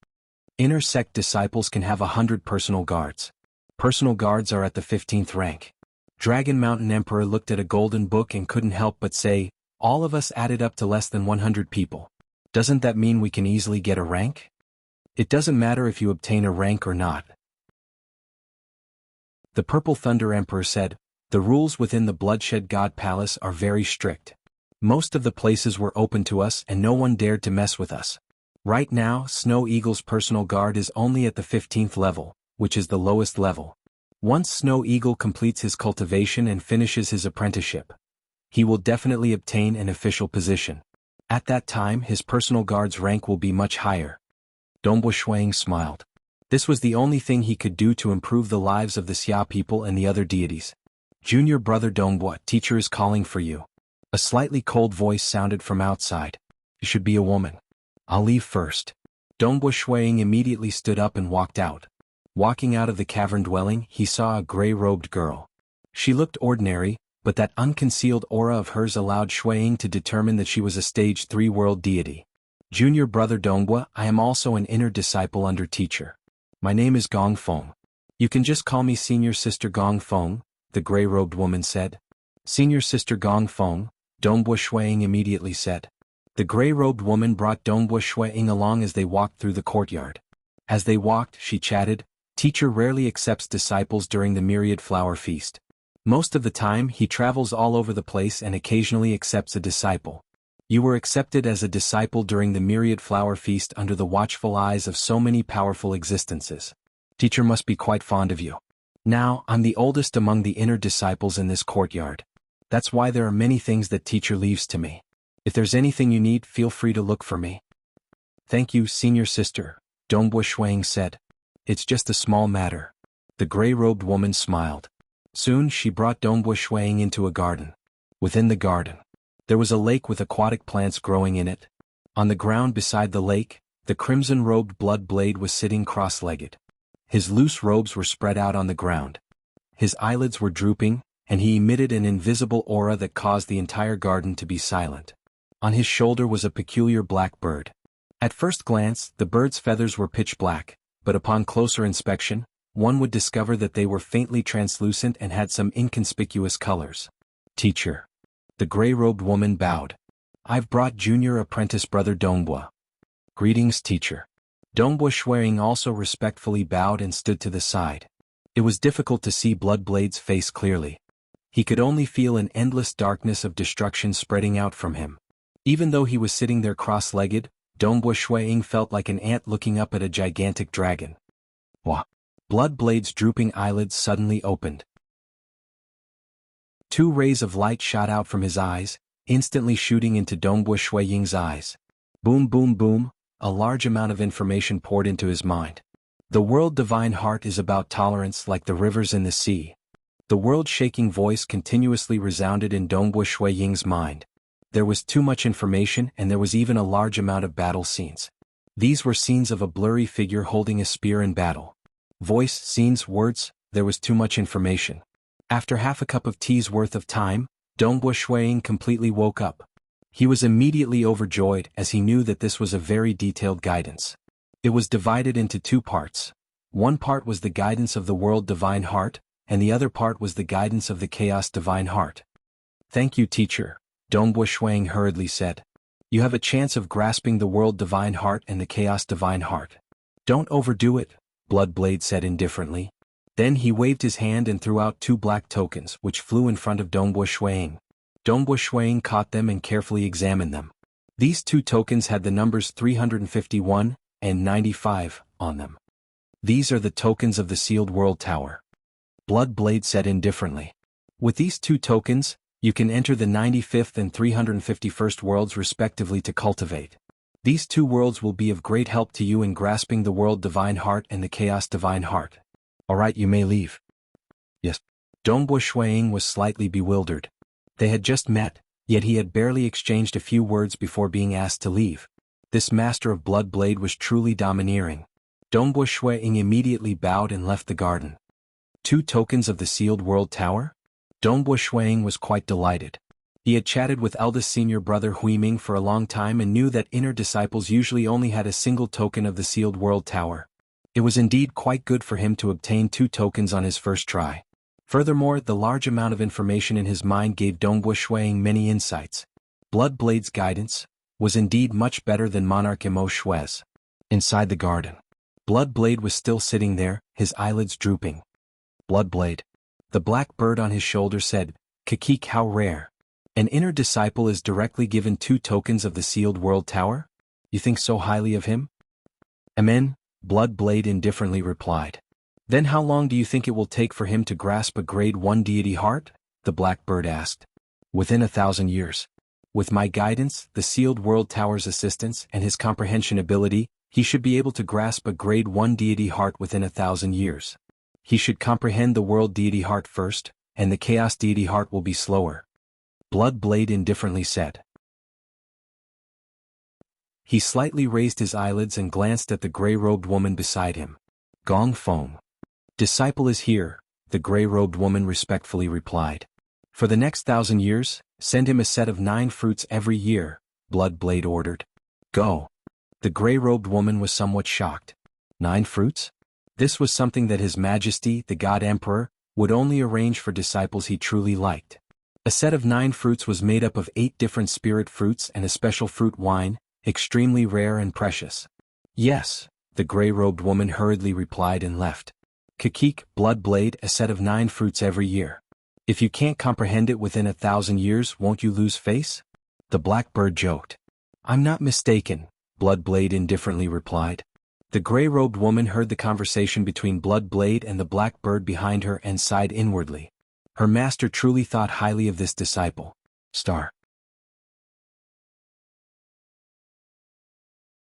Inner sect disciples can have 100 personal guards. Personal guards are at the 15th rank. Dragon Mountain Emperor looked at a golden book and couldn't help but say, "All of us added up to less than 100 people. Doesn't that mean we can easily get a rank?" "It doesn't matter if you obtain a rank or not." The Purple Thunder Emperor said, "The rules within the Bloodshed God Palace are very strict. Most of the places were open to us and no one dared to mess with us. Right now, Snow Eagle's personal guard is only at the 15th level, which is the lowest level. Once Snow Eagle completes his cultivation and finishes his apprenticeship, he will definitely obtain an official position. At that time his personal guard's rank will be much higher." Dongbo Shuang smiled. This was the only thing he could do to improve the lives of the Xia people and the other deities. "Junior brother Dongbo, teacher is calling for you." A slightly cold voice sounded from outside. "You should be a woman. I'll leave first." Dongbo Shuang immediately stood up and walked out. Walking out of the cavern dwelling, he saw a gray-robed girl. She looked ordinary, but that unconcealed aura of hers allowed Shuang to determine that she was a stage 3 world deity. "Junior brother Dongbo, I am also an inner disciple under teacher. My name is Gong Feng. You can just call me Senior Sister Gong Feng," the gray-robed woman said. "Senior Sister Gong Feng," Dongbo Shuang immediately said. The gray-robed woman brought Dongbo Shuang along as they walked through the courtyard. As they walked, she chatted, "Teacher rarely accepts disciples during the Myriad Flower Feast. Most of the time he travels all over the place and occasionally accepts a disciple. You were accepted as a disciple during the Myriad Flower Feast under the watchful eyes of so many powerful existences. Teacher must be quite fond of you. Now, I'm the oldest among the inner disciples in this courtyard. That's why there are many things that teacher leaves to me. If there's anything you need, feel free to look for me." Thank you, senior sister, Dongbo Shuang said. It's just a small matter. The gray-robed woman smiled. Soon she brought Dongbo Shuang into a garden. Within the garden, there was a lake with aquatic plants growing in it. On the ground beside the lake, the crimson-robed blood blade was sitting cross-legged. His loose robes were spread out on the ground. His eyelids were drooping, and he emitted an invisible aura that caused the entire garden to be silent. On his shoulder was a peculiar black bird. At first glance, the bird's feathers were pitch black, but upon closer inspection, one would discover that they were faintly translucent and had some inconspicuous colors. Teacher. The gray-robed woman bowed. I've brought junior apprentice brother Dongbo. Greetings, teacher. Dongbo Shuang also respectfully bowed and stood to the side. It was difficult to see Bloodblade's face clearly. He could only feel an endless darkness of destruction spreading out from him. Even though he was sitting there cross-legged, Dongbo Shuang felt like an ant looking up at a gigantic dragon. Wah! Bloodblade's drooping eyelids suddenly opened. Two rays of light shot out from his eyes, instantly shooting into Dongbo Shuang's eyes. Boom boom boom, a large amount of information poured into his mind. The world divine heart is about tolerance like the rivers in the sea. The world-shaking voice continuously resounded in Dongbo Shuang's mind. There was too much information and there was even a large amount of battle scenes. These were scenes of a blurry figure holding a spear in battle. Voice, scenes, words, there was too much information. After half a cup of tea's worth of time, Dongbo Shuang completely woke up. He was immediately overjoyed as he knew that this was a very detailed guidance. It was divided into two parts. One part was the guidance of the world divine heart, and the other part was the guidance of the chaos divine heart. Thank you, teacher, Dongbo Shuang hurriedly said. You have a chance of grasping the world divine heart and the chaos divine heart. Don't overdo it, Bloodblade said indifferently. Then he waved his hand and threw out two black tokens which flew in front of Dongbo Shuang. Dongbo Shuang caught them and carefully examined them. These two tokens had the numbers 351 and 95 on them. These are the tokens of the sealed world tower. Bloodblade said indifferently. With these two tokens, you can enter the 95th and 351st worlds respectively to cultivate. These two worlds will be of great help to you in grasping the world divine heart and the chaos divine heart. Alright, you may leave. Yes. Dongbo Shuang was slightly bewildered. They had just met, yet he had barely exchanged a few words before being asked to leave. This master of Bloodblade was truly domineering. Dongbo Shuang immediately bowed and left the garden. Two tokens of the sealed world tower? Dongbo Shuang was quite delighted. He had chatted with eldest senior brother Huiming for a long time and knew that inner disciples usually only had a single token of the sealed world tower. It was indeed quite good for him to obtain two tokens on his first try. Furthermore, the large amount of information in his mind gave Dongbo Shuang many insights. Bloodblade's guidance was indeed much better than Monarch Imo Shue's. Inside the garden, Bloodblade was still sitting there, his eyelids drooping. Bloodblade. The black bird on his shoulder said, Kakik, how rare. An inner disciple is directly given two tokens of the sealed world tower? You think so highly of him? Amen, Bloodblade indifferently replied. Then how long do you think it will take for him to grasp a grade 1 deity heart? The black bird asked. Within 1,000 years. With my guidance, the sealed world tower's assistance, and his comprehension ability, he should be able to grasp a grade 1 deity heart within 1,000 years. He should comprehend the world deity heart first, and the chaos deity heart will be slower. Bloodblade indifferently said. He slightly raised his eyelids and glanced at the gray-robed woman beside him. Gong Feng. Disciple is here, the gray-robed woman respectfully replied. For the next 1,000 years, send him a set of 9 fruits every year, Bloodblade ordered. Go. The gray-robed woman was somewhat shocked. 9 fruits? This was something that His Majesty, the God Emperor, would only arrange for disciples he truly liked. A set of 9 fruits was made up of 8 different spirit fruits and a special fruit wine, extremely rare and precious. Yes, the gray-robed woman hurriedly replied and left. Kakik, Bloodblade, a set of 9 fruits every year. If you can't comprehend it within 1,000 years, won't you lose face? The blackbird joked. I'm not mistaken, Bloodblade indifferently replied. The gray-robed woman heard the conversation between Bloodblade and the blackbird behind her and sighed inwardly. Her master truly thought highly of this disciple. Star.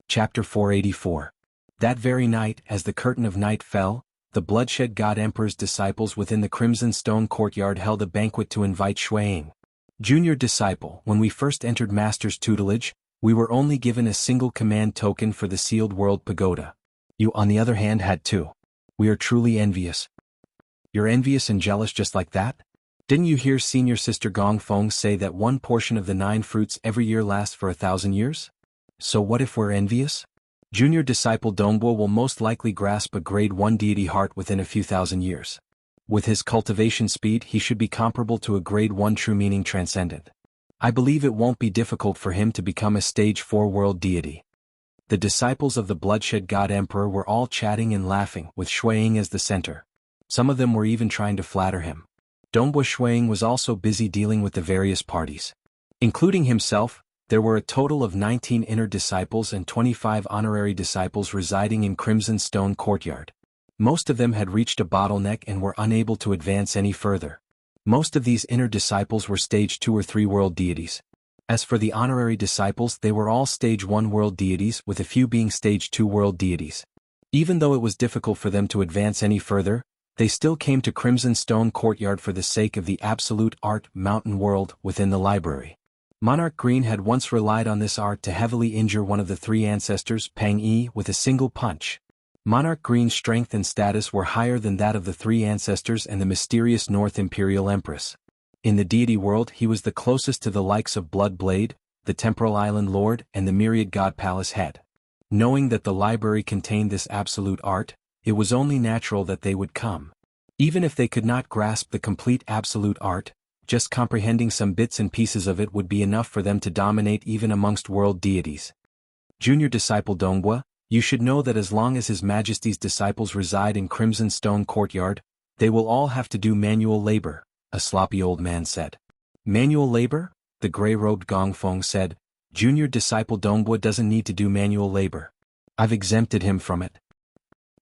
Chapter 484. That very night, as the curtain of night fell, the Bloodshed God Emperor's disciples within the Crimson Stone courtyard held a banquet to invite Ying, junior disciple. When we first entered Master's tutelage, we were only given a single command token for the Sealed World Pagoda. You, on the other hand, had two. We are truly envious. You're envious and jealous just like that? Didn't you hear Senior Sister Gong Feng say that one portion of the 9 fruits every year lasts for 1,000 years? So what if we're envious? Junior disciple Dongbo will most likely grasp a grade 1 deity heart within a few thousand years. With his cultivation speed, he should be comparable to a grade 1 true meaning transcendent. I believe it won't be difficult for him to become a stage 4 world deity. The disciples of the Bloodshed God Emperor were all chatting and laughing, with Ying as the center. Some of them were even trying to flatter him. Dongbo Ying was also busy dealing with the various parties. Including himself, there were a total of 19 inner disciples and 25 honorary disciples residing in Crimson Stone Courtyard. Most of them had reached a bottleneck and were unable to advance any further. Most of these inner disciples were stage 2 or 3 world deities. As for the honorary disciples, they were all stage 1 world deities, with a few being stage 2 world deities. Even though it was difficult for them to advance any further, they still came to Crimson Stone Courtyard for the sake of the absolute art mountain world within the library. Monarch Green had once relied on this art to heavily injure one of the 3 ancestors, Pang Yi, with a single punch. Monarch Green's strength and status were higher than that of the 3 ancestors and the mysterious North Imperial Empress. In the deity world, he was the closest to the likes of Blood Blade, the Temporal Island Lord, and the Myriad God Palace Head. Knowing that the library contained this absolute art, it was only natural that they would come. Even if they could not grasp the complete absolute art, just comprehending some bits and pieces of it would be enough for them to dominate even amongst world deities. Junior disciple Donghua, you should know that as long as His Majesty's disciples reside in Crimson Stone Courtyard, they will all have to do manual labor, a sloppy old man said. Manual labor? The gray-robed Gong Feng said. Junior disciple Donghua doesn't need to do manual labor. I've exempted him from it.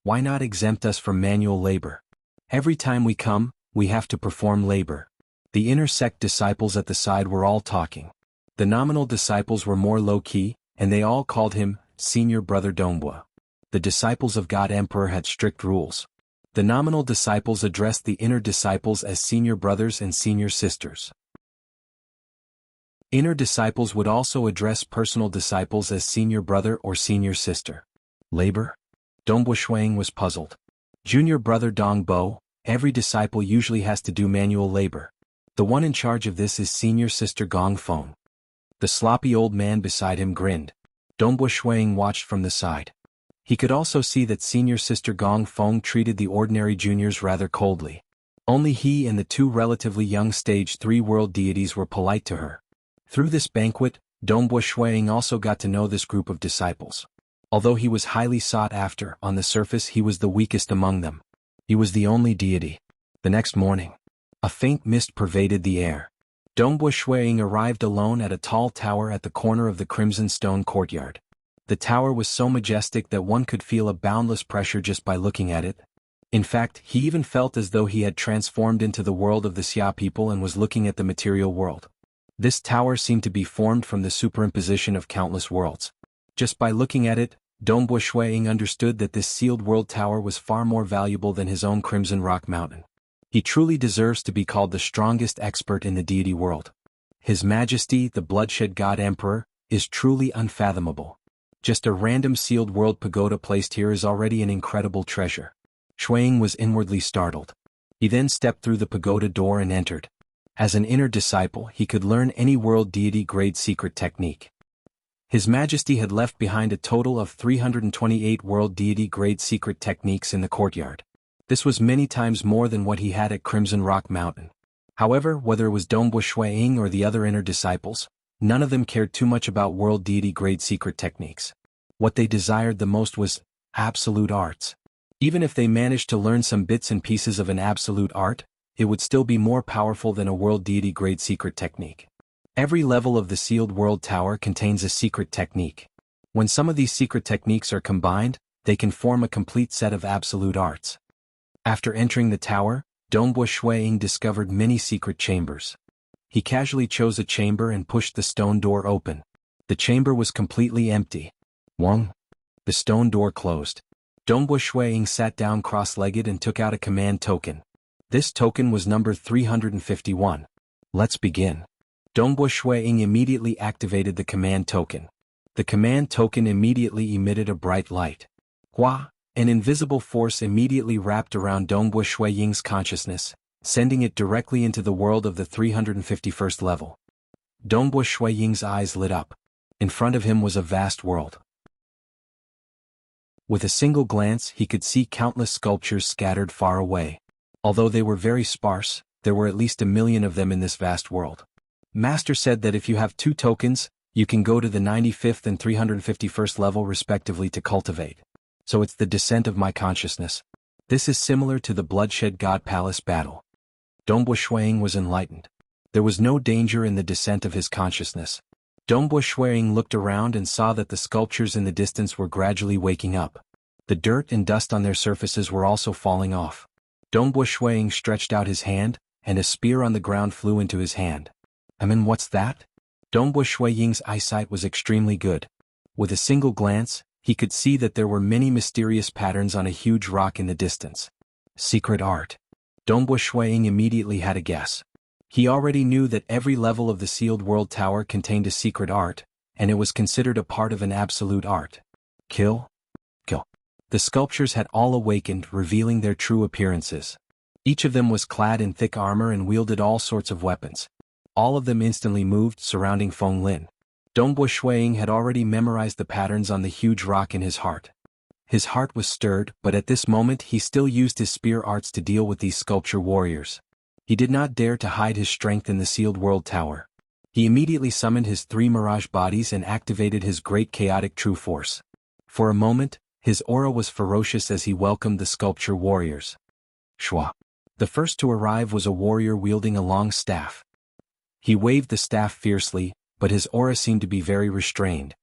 Why not exempt us from manual labor? Every time we come, we have to perform labor. The inner sect disciples at the side were all talking. The nominal disciples were more low-key, and they all called him Senior Brother Donghua. The disciples of God Emperor had strict rules. The nominal disciples addressed the inner disciples as senior brothers and senior sisters. Inner disciples would also address personal disciples as senior brother or senior sister. Labor? Donghua Shuang was puzzled. Junior brother Dongbo, every disciple usually has to do manual labor. The one in charge of this is senior sister Gong Feng. The sloppy old man beside him grinned. Donghua Shuang watched from the side. He could also see that senior sister Gong Feng treated the ordinary juniors rather coldly. Only he and the 2 relatively young stage 3 world deities were polite to her. Through this banquet, Donghua Shuang also got to know this group of disciples. Although he was highly sought after, on the surface he was the weakest among them. He was the only deity. The next morning, a faint mist pervaded the air. Donghua Shuang arrived alone at a tall tower at the corner of the Crimson Stone Courtyard. The tower was so majestic that one could feel a boundless pressure just by looking at it. In fact, he even felt as though he had transformed into the world of the Xia people and was looking at the material world. This tower seemed to be formed from the superimposition of countless worlds. Just by looking at it, Donghua Shuang understood that this sealed world tower was far more valuable than his own Crimson Rock Mountain. He truly deserves to be called the strongest expert in the deity world. His Majesty, the Bloodshed God Emperor, is truly unfathomable. Just a random sealed world pagoda placed here is already an incredible treasure. Shuang was inwardly startled. He then stepped through the pagoda door and entered. As an inner disciple, he could learn any world deity grade secret technique. His Majesty had left behind a total of 328 world deity grade secret techniques in the courtyard. This was many times more than what he had at Crimson Rock Mountain. However, whether it was Donghua Shuang or the other inner disciples, none of them cared too much about world deity grade secret techniques. What they desired the most was absolute arts. Even if they managed to learn some bits and pieces of an absolute art, it would still be more powerful than a world deity grade secret technique. Every level of the sealed world tower contains a secret technique. When some of these secret techniques are combined, they can form a complete set of absolute arts. After entering the tower, Donghua Shuang discovered many secret chambers. He casually chose a chamber and pushed the stone door open. The chamber was completely empty. Wang. The stone door closed. Dongbo Shuiying sat down cross-legged and took out a command token. This token was number 351. Let's begin. Dongbo Shuiying immediately activated the command token. The command token immediately emitted a bright light. Hua, an invisible force immediately wrapped around Dongbo Shuiying's consciousness, sending it directly into the world of the 351st level. Dongbo Shuiying's eyes lit up. In front of him was a vast world. With a single glance he could see countless sculptures scattered far away. Although they were very sparse, there were at least 1,000,000 of them in this vast world. Master said that if you have 2 tokens, you can go to the 95th and 351st level respectively to cultivate. So it's the descent of my consciousness. This is similar to the Bloodshed God Palace battle. Dongbo Shuiying was enlightened. There was no danger in the descent of his consciousness. Dongbo Shuiying looked around and saw that the sculptures in the distance were gradually waking up. The dirt and dust on their surfaces were also falling off. Dongbo Shuiying stretched out his hand, and a spear on the ground flew into his hand. What's that? Dongbo Shuiying's eyesight was extremely good. With a single glance, he could see that there were many mysterious patterns on a huge rock in the distance. Secret art. Dongbo Shuiying immediately had a guess. He already knew that every level of the sealed world tower contained a secret art, and it was considered a part of an absolute art. Kill. The sculptures had all awakened, revealing their true appearances. Each of them was clad in thick armor and wielded all sorts of weapons. All of them instantly moved, surrounding Feng Lin. Dongbo Shuiying had already memorized the patterns on the huge rock in his heart. His heart was stirred, but at this moment he still used his spear arts to deal with these sculpture warriors. He did not dare to hide his strength in the sealed world tower. He immediately summoned his 3 mirage bodies and activated his great chaotic true force. For a moment, his aura was ferocious as he welcomed the sculpture warriors. Shua. The first to arrive was a warrior wielding a long staff. He waved the staff fiercely, but his aura seemed to be very restrained.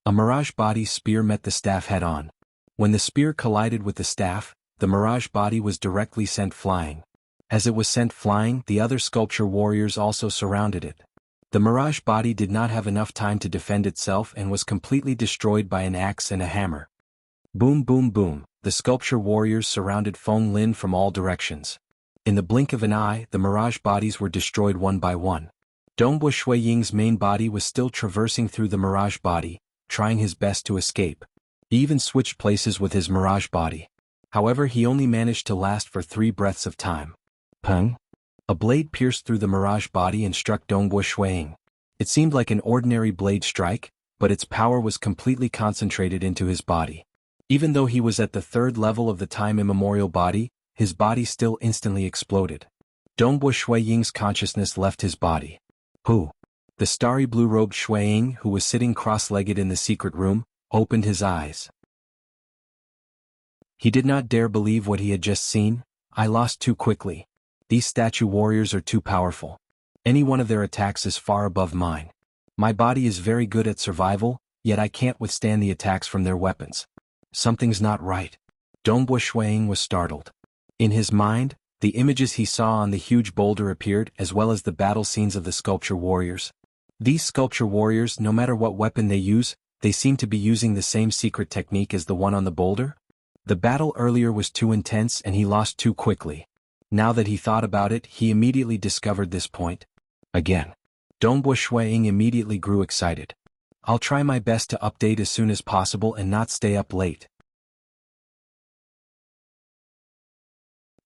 A mirage body spear met the staff head-on. When the spear collided with the staff, the mirage body was directly sent flying. As it was sent flying, the other sculpture warriors also surrounded it. The mirage body did not have enough time to defend itself and was completely destroyed by an axe and a hammer. Boom boom boom, the sculpture warriors surrounded Feng Lin from all directions. In the blink of an eye, the mirage bodies were destroyed one by one. Dongbo Shuiying's main body was still traversing through the mirage body, trying his best to escape. He even switched places with his mirage body. However, he only managed to last for 3 breaths of time. Peng? A blade pierced through the mirage body and struck Dongbo Shuiying. It seemed like an ordinary blade strike, but its power was completely concentrated into his body. Even though he was at the 3rd level of the time immemorial body, his body still instantly exploded. Dongbo Shuiying's consciousness left his body. Who? The starry blue-robed Shuiying, who was sitting cross-legged in the secret room, opened his eyes. He did not dare believe what he had just seen. I lost too quickly. These statue warriors are too powerful. Any one of their attacks is far above mine. My body is very good at survival, yet I can't withstand the attacks from their weapons. Something's not right. Dongbo Shuiying was startled. In his mind, the images he saw on the huge boulder appeared, as well as the battle scenes of the sculpture warriors. These sculpture warriors, no matter what weapon they use, they seem to be using the same secret technique as the one on the boulder. The battle earlier was too intense and he lost too quickly. Now that he thought about it, he immediately discovered this point. Again. Dongbo Shuiying immediately grew excited. I'll try my best to update as soon as possible and not stay up late.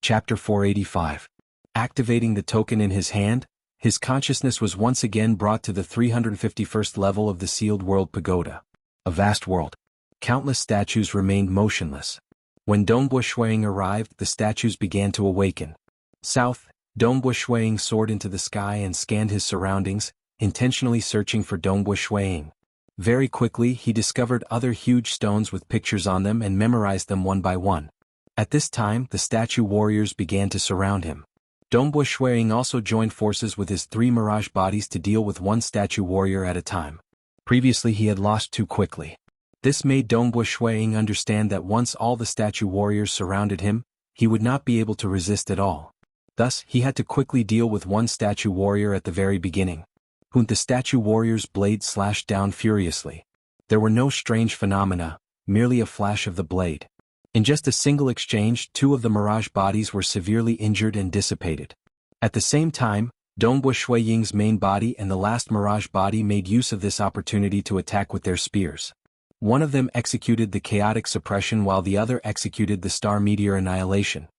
Chapter 485. Activating the token in his hand, his consciousness was once again brought to the 351st level of the sealed world pagoda. A vast world. Countless statues remained motionless. When Dongbo Shuiying arrived, the statues began to awaken. South, Dongbo Shuiying soared into the sky and scanned his surroundings, intentionally searching for Dongbo Shuiying. Very quickly he discovered other huge stones with pictures on them and memorized them one by one. At this time, the statue warriors began to surround him. Dongbo Shuiying also joined forces with his 3 mirage bodies to deal with one statue warrior at a time. Previously he had lost too quickly. This made Dongbo Shuiying understand that once all the statue warriors surrounded him, he would not be able to resist at all. Thus, he had to quickly deal with one statue warrior at the very beginning. The statue warrior's blade slashed down furiously. There were no strange phenomena, merely a flash of the blade. In just a single exchange, 2 of the mirage bodies were severely injured and dissipated. At the same time, Dongbo Shui Ying's main body and the last mirage body made use of this opportunity to attack with their spears. One of them executed the chaotic suppression while the other executed the star meteor annihilation.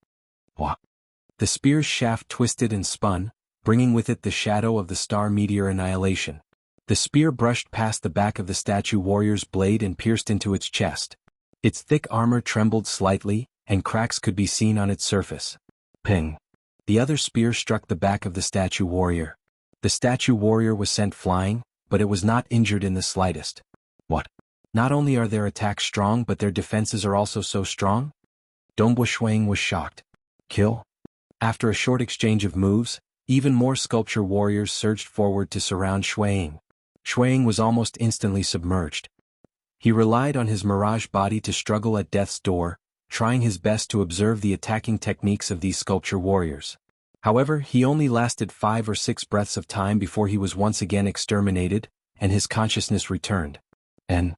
Wah! The spear's shaft twisted and spun, bringing with it the shadow of the star meteor annihilation. The spear brushed past the back of the statue warrior's blade and pierced into its chest. Its thick armor trembled slightly, and cracks could be seen on its surface. Ping! The other spear struck the back of the statue warrior. The statue warrior was sent flying, but it was not injured in the slightest. What? Not only are their attacks strong but their defenses are also so strong? Dongbo Shuang was shocked. Kill? After a short exchange of moves, even more sculpture warriors surged forward to surround Shuang. Shuang was almost instantly submerged. He relied on his mirage body to struggle at death's door, trying his best to observe the attacking techniques of these sculpture warriors. However, he only lasted 5 or 6 breaths of time before he was once again exterminated, and his consciousness returned. And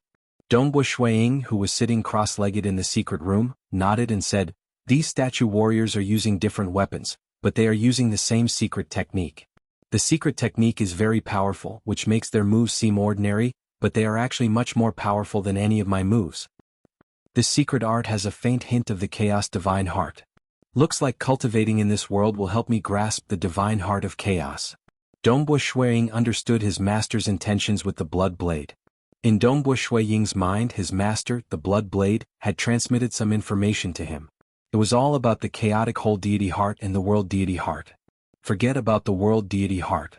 Dongbo Shuang, who was sitting cross-legged in the secret room, nodded and said, "These statue warriors are using different weapons, but they are using the same secret technique. The secret technique is very powerful, which makes their moves seem ordinary, but they are actually much more powerful than any of my moves. This secret art has a faint hint of the chaos divine heart. Looks like cultivating in this world will help me grasp the divine heart of chaos." Dongbo Shuang understood his master's intentions with the blood blade. In Dongbo Shui Ying's mind, his master, the blood blade, had transmitted some information to him. It was all about the chaotic whole deity heart and the world deity heart. Forget about the world deity heart.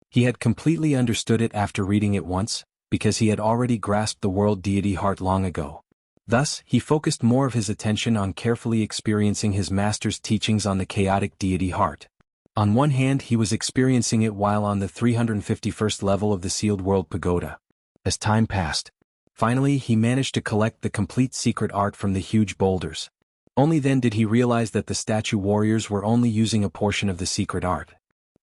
He had completely understood it after reading it once, because he had already grasped the world deity heart long ago. Thus, he focused more of his attention on carefully experiencing his master's teachings on the chaotic deity heart. On one hand, he was experiencing it while on the 351st level of the sealed world pagoda. As time passed, finally he managed to collect the complete secret art from the huge boulders. Only then did he realize that the statue warriors were only using a portion of the secret art.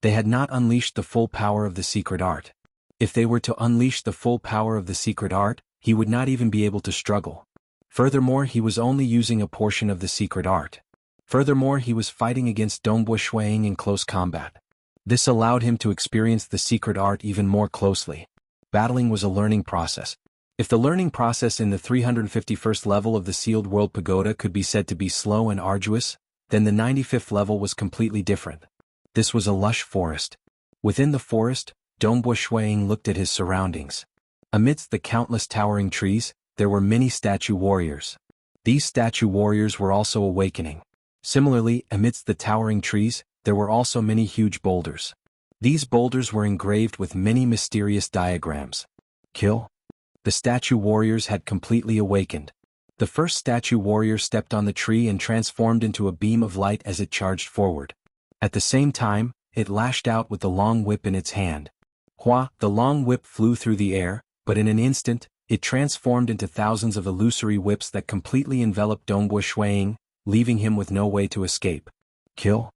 They had not unleashed the full power of the secret art. If they were to unleash the full power of the secret art, he would not even be able to struggle. Furthermore, he was only using a portion of the secret art. Furthermore, he was fighting against Dongbo Shuang in close combat. This allowed him to experience the secret art even more closely. Battling was a learning process. If the learning process in the 351st level of the sealed world pagoda could be said to be slow and arduous, then the 95th level was completely different. This was a lush forest. Within the forest, Dongbo Shuang looked at his surroundings. Amidst the countless towering trees, there were many statue warriors. These statue warriors were also awakening. Similarly, amidst the towering trees, there were also many huge boulders. These boulders were engraved with many mysterious diagrams. Kill? The statue warriors had completely awakened. The first statue warrior stepped on the tree and transformed into a beam of light as it charged forward. At the same time, it lashed out with the long whip in its hand. Hua! The long whip flew through the air, but in an instant, it transformed into thousands of illusory whips that completely enveloped Dongbo Shuang, leaving him with no way to escape. Kill?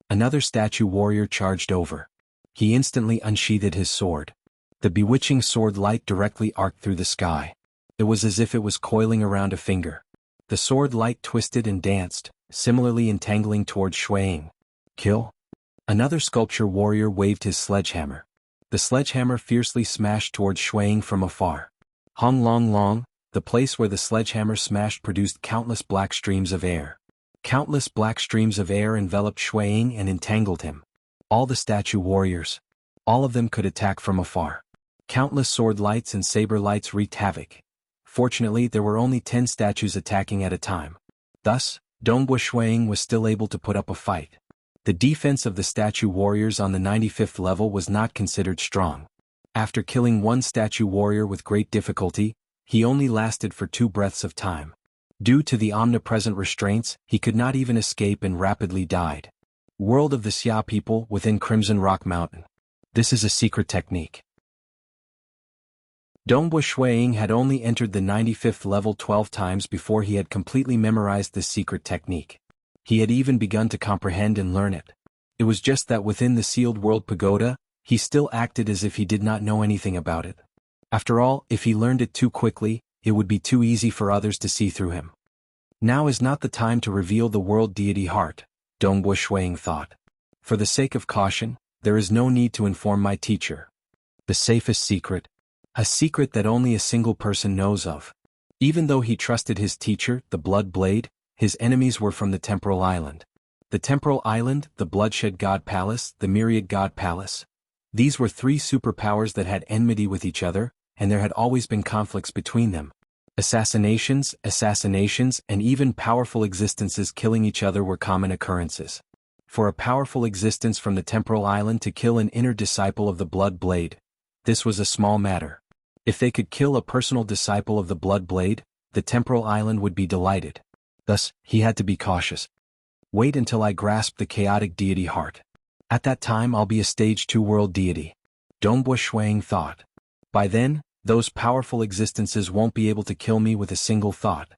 Another statue warrior charged over. He instantly unsheathed his sword. The bewitching sword light directly arced through the sky. It was as if it was coiling around a finger. The sword light twisted and danced, similarly entangling towards Shuang. Kill? Another sculpture warrior waved his sledgehammer. The sledgehammer fiercely smashed towards Shuang from afar. Hong Long Long, the place where the sledgehammer smashed produced countless black streams of air. Countless black streams of air enveloped Shuang and entangled him. All the statue warriors. All of them could attack from afar. Countless sword lights and saber lights wreaked havoc. Fortunately, there were only 10 statues attacking at a time. Thus, Dongbo Shuang was still able to put up a fight. The defense of the statue warriors on the 95th level was not considered strong. After killing one statue warrior with great difficulty, he only lasted for 2 breaths of time. Due to the omnipresent restraints, he could not even escape and rapidly died. World of the Xia people within Crimson Rock Mountain. This is a secret technique. Dongbo Shuang had only entered the 95th level 12 times before he had completely memorized this secret technique. He had even begun to comprehend and learn it. It was just that within the sealed world pagoda, he still acted as if he did not know anything about it. After all, if he learned it too quickly, it would be too easy for others to see through him. Now is not the time to reveal the world deity heart, Dongbo Shuang thought. For the sake of caution, there is no need to inform my teacher. The safest secret. A secret that only a single person knows of. Even though he trusted his teacher, the Blood Blade, his enemies were from the Temporal Island. The Temporal Island, the Bloodshed God Palace, the Myriad God Palace. These were three superpowers that had enmity with each other, and there had always been conflicts between them. Assassinations, and even powerful existences killing each other were common occurrences. For a powerful existence from the Temporal Island to kill an inner disciple of the Blood Blade, this was a small matter. If they could kill a personal disciple of the Blood Blade, the Temporal Island would be delighted. Thus, he had to be cautious. Wait until I grasp the chaotic deity heart. At that time I'll be a stage 2 world deity. Dongbo Shuang thought. By then, those powerful existences won't be able to kill me with a single thought.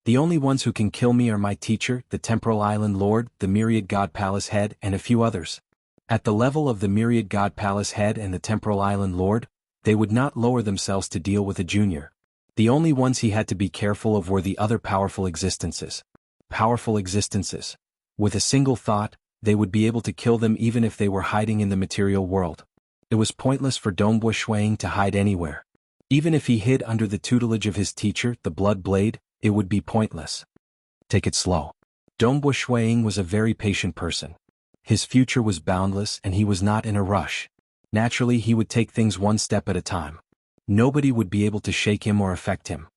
The only ones who can kill me are my teacher, the Temporal Island Lord, the Myriad God Palace Head, and a few others. At the level of the Myriad God Palace Head and the Temporal Island Lord, they would not lower themselves to deal with a junior. The only ones he had to be careful of were the other powerful existences. Powerful existences. With a single thought, they would be able to kill them even if they were hiding in the material world. It was pointless for Dongbo Shuang to hide anywhere. Even if he hid under the tutelage of his teacher, the Blood Blade, it would be pointless. Take it slow. Dongbo Shuang was a very patient person. His future was boundless and he was not in a rush. Naturally, he would take things one step at a time. Nobody would be able to shake him or affect him.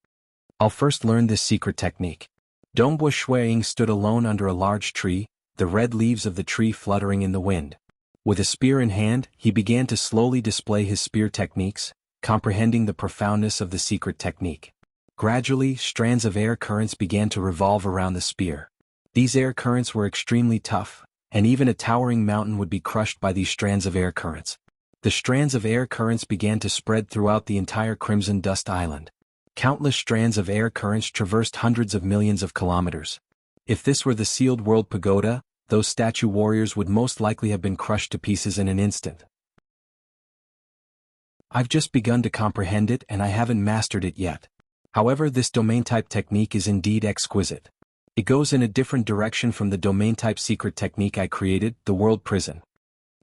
I'll first learn this secret technique. Dongbo Shuang stood alone under a large tree, the red leaves of the tree fluttering in the wind. With a spear in hand, he began to slowly display his spear techniques, comprehending the profoundness of the secret technique. Gradually, strands of air currents began to revolve around the spear. These air currents were extremely tough, and even a towering mountain would be crushed by these strands of air currents. The strands of air currents began to spread throughout the entire Crimson Dust Island. Countless strands of air currents traversed hundreds of millions of kilometers. If this were the sealed world pagoda, those statue warriors would most likely have been crushed to pieces in an instant. I've just begun to comprehend it and I haven't mastered it yet. However, this domain-type technique is indeed exquisite. It goes in a different direction from the domain-type secret technique I created, the world prison.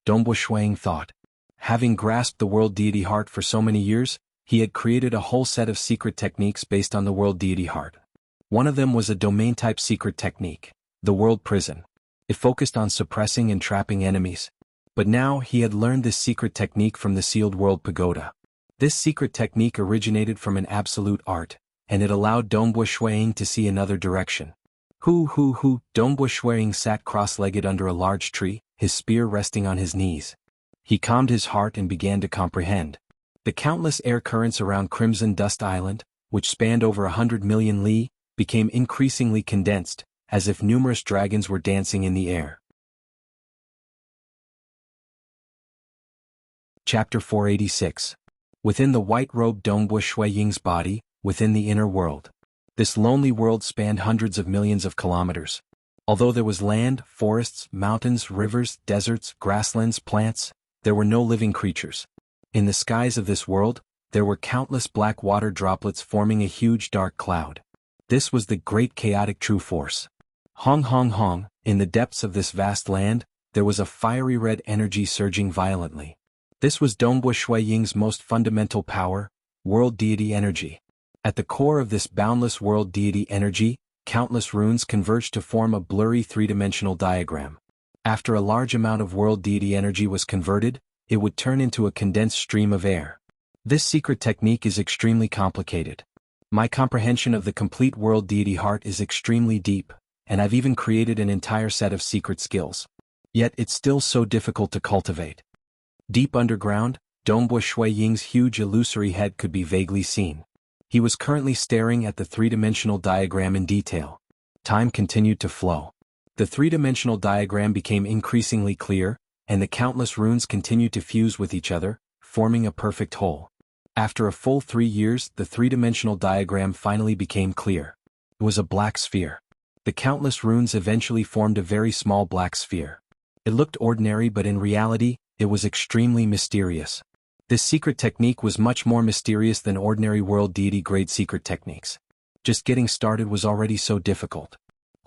Dongbo Shuang thought. Having grasped the world deity heart for so many years, he had created a whole set of secret techniques based on the world deity heart. One of them was a domain-type secret technique, the world prison. It focused on suppressing and trapping enemies. But now he had learned this secret technique from the sealed world pagoda. This secret technique originated from an absolute art, and it allowed Dongbo Shuang to see another direction. Dongbo Shuang sat cross-legged under a large tree, his spear resting on his knees. He calmed his heart and began to comprehend. The countless air currents around Crimson Dust Island, which spanned over 100 million li, became increasingly condensed, as if numerous dragons were dancing in the air. Chapter 486. Within the white-robed Dongbo Shuang's body, within the inner world. This lonely world spanned hundreds of millions of kilometers. Although there was land, forests, mountains, rivers, deserts, grasslands, plants, there were no living creatures. In the skies of this world, there were countless black water droplets forming a huge dark cloud. This was the great chaotic true force. Hong, in the depths of this vast land, there was a fiery red energy surging violently. This was Dongbo Shuang's most fundamental power, world deity energy. At the core of this boundless world deity energy, countless runes converged to form a blurry three-dimensional diagram. After a large amount of world deity energy was converted, it would turn into a condensed stream of air. This secret technique is extremely complicated. My comprehension of the complete world deity heart is extremely deep, and I've even created an entire set of secret skills. Yet it's still so difficult to cultivate. Deep underground, Dongbo Shuang's huge illusory head could be vaguely seen. He was currently staring at the three-dimensional diagram in detail. Time continued to flow. The three-dimensional diagram became increasingly clear, and the countless runes continued to fuse with each other, forming a perfect whole. After a full 3 years, the three-dimensional diagram finally became clear. It was a black sphere. The countless runes eventually formed a very small black sphere. It looked ordinary, but in reality, it was extremely mysterious. This secret technique was much more mysterious than ordinary world deity-grade secret techniques. Just getting started was already so difficult.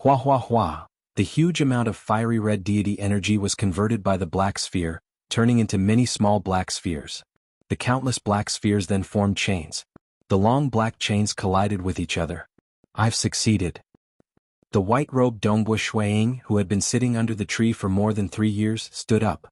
Hua hua hua. The huge amount of fiery red deity energy was converted by the black sphere, turning into many small black spheres. The countless black spheres then formed chains. The long black chains collided with each other. I've succeeded. The white-robed Dongbua Shuiying, who had been sitting under the tree for more than 3 years, stood up.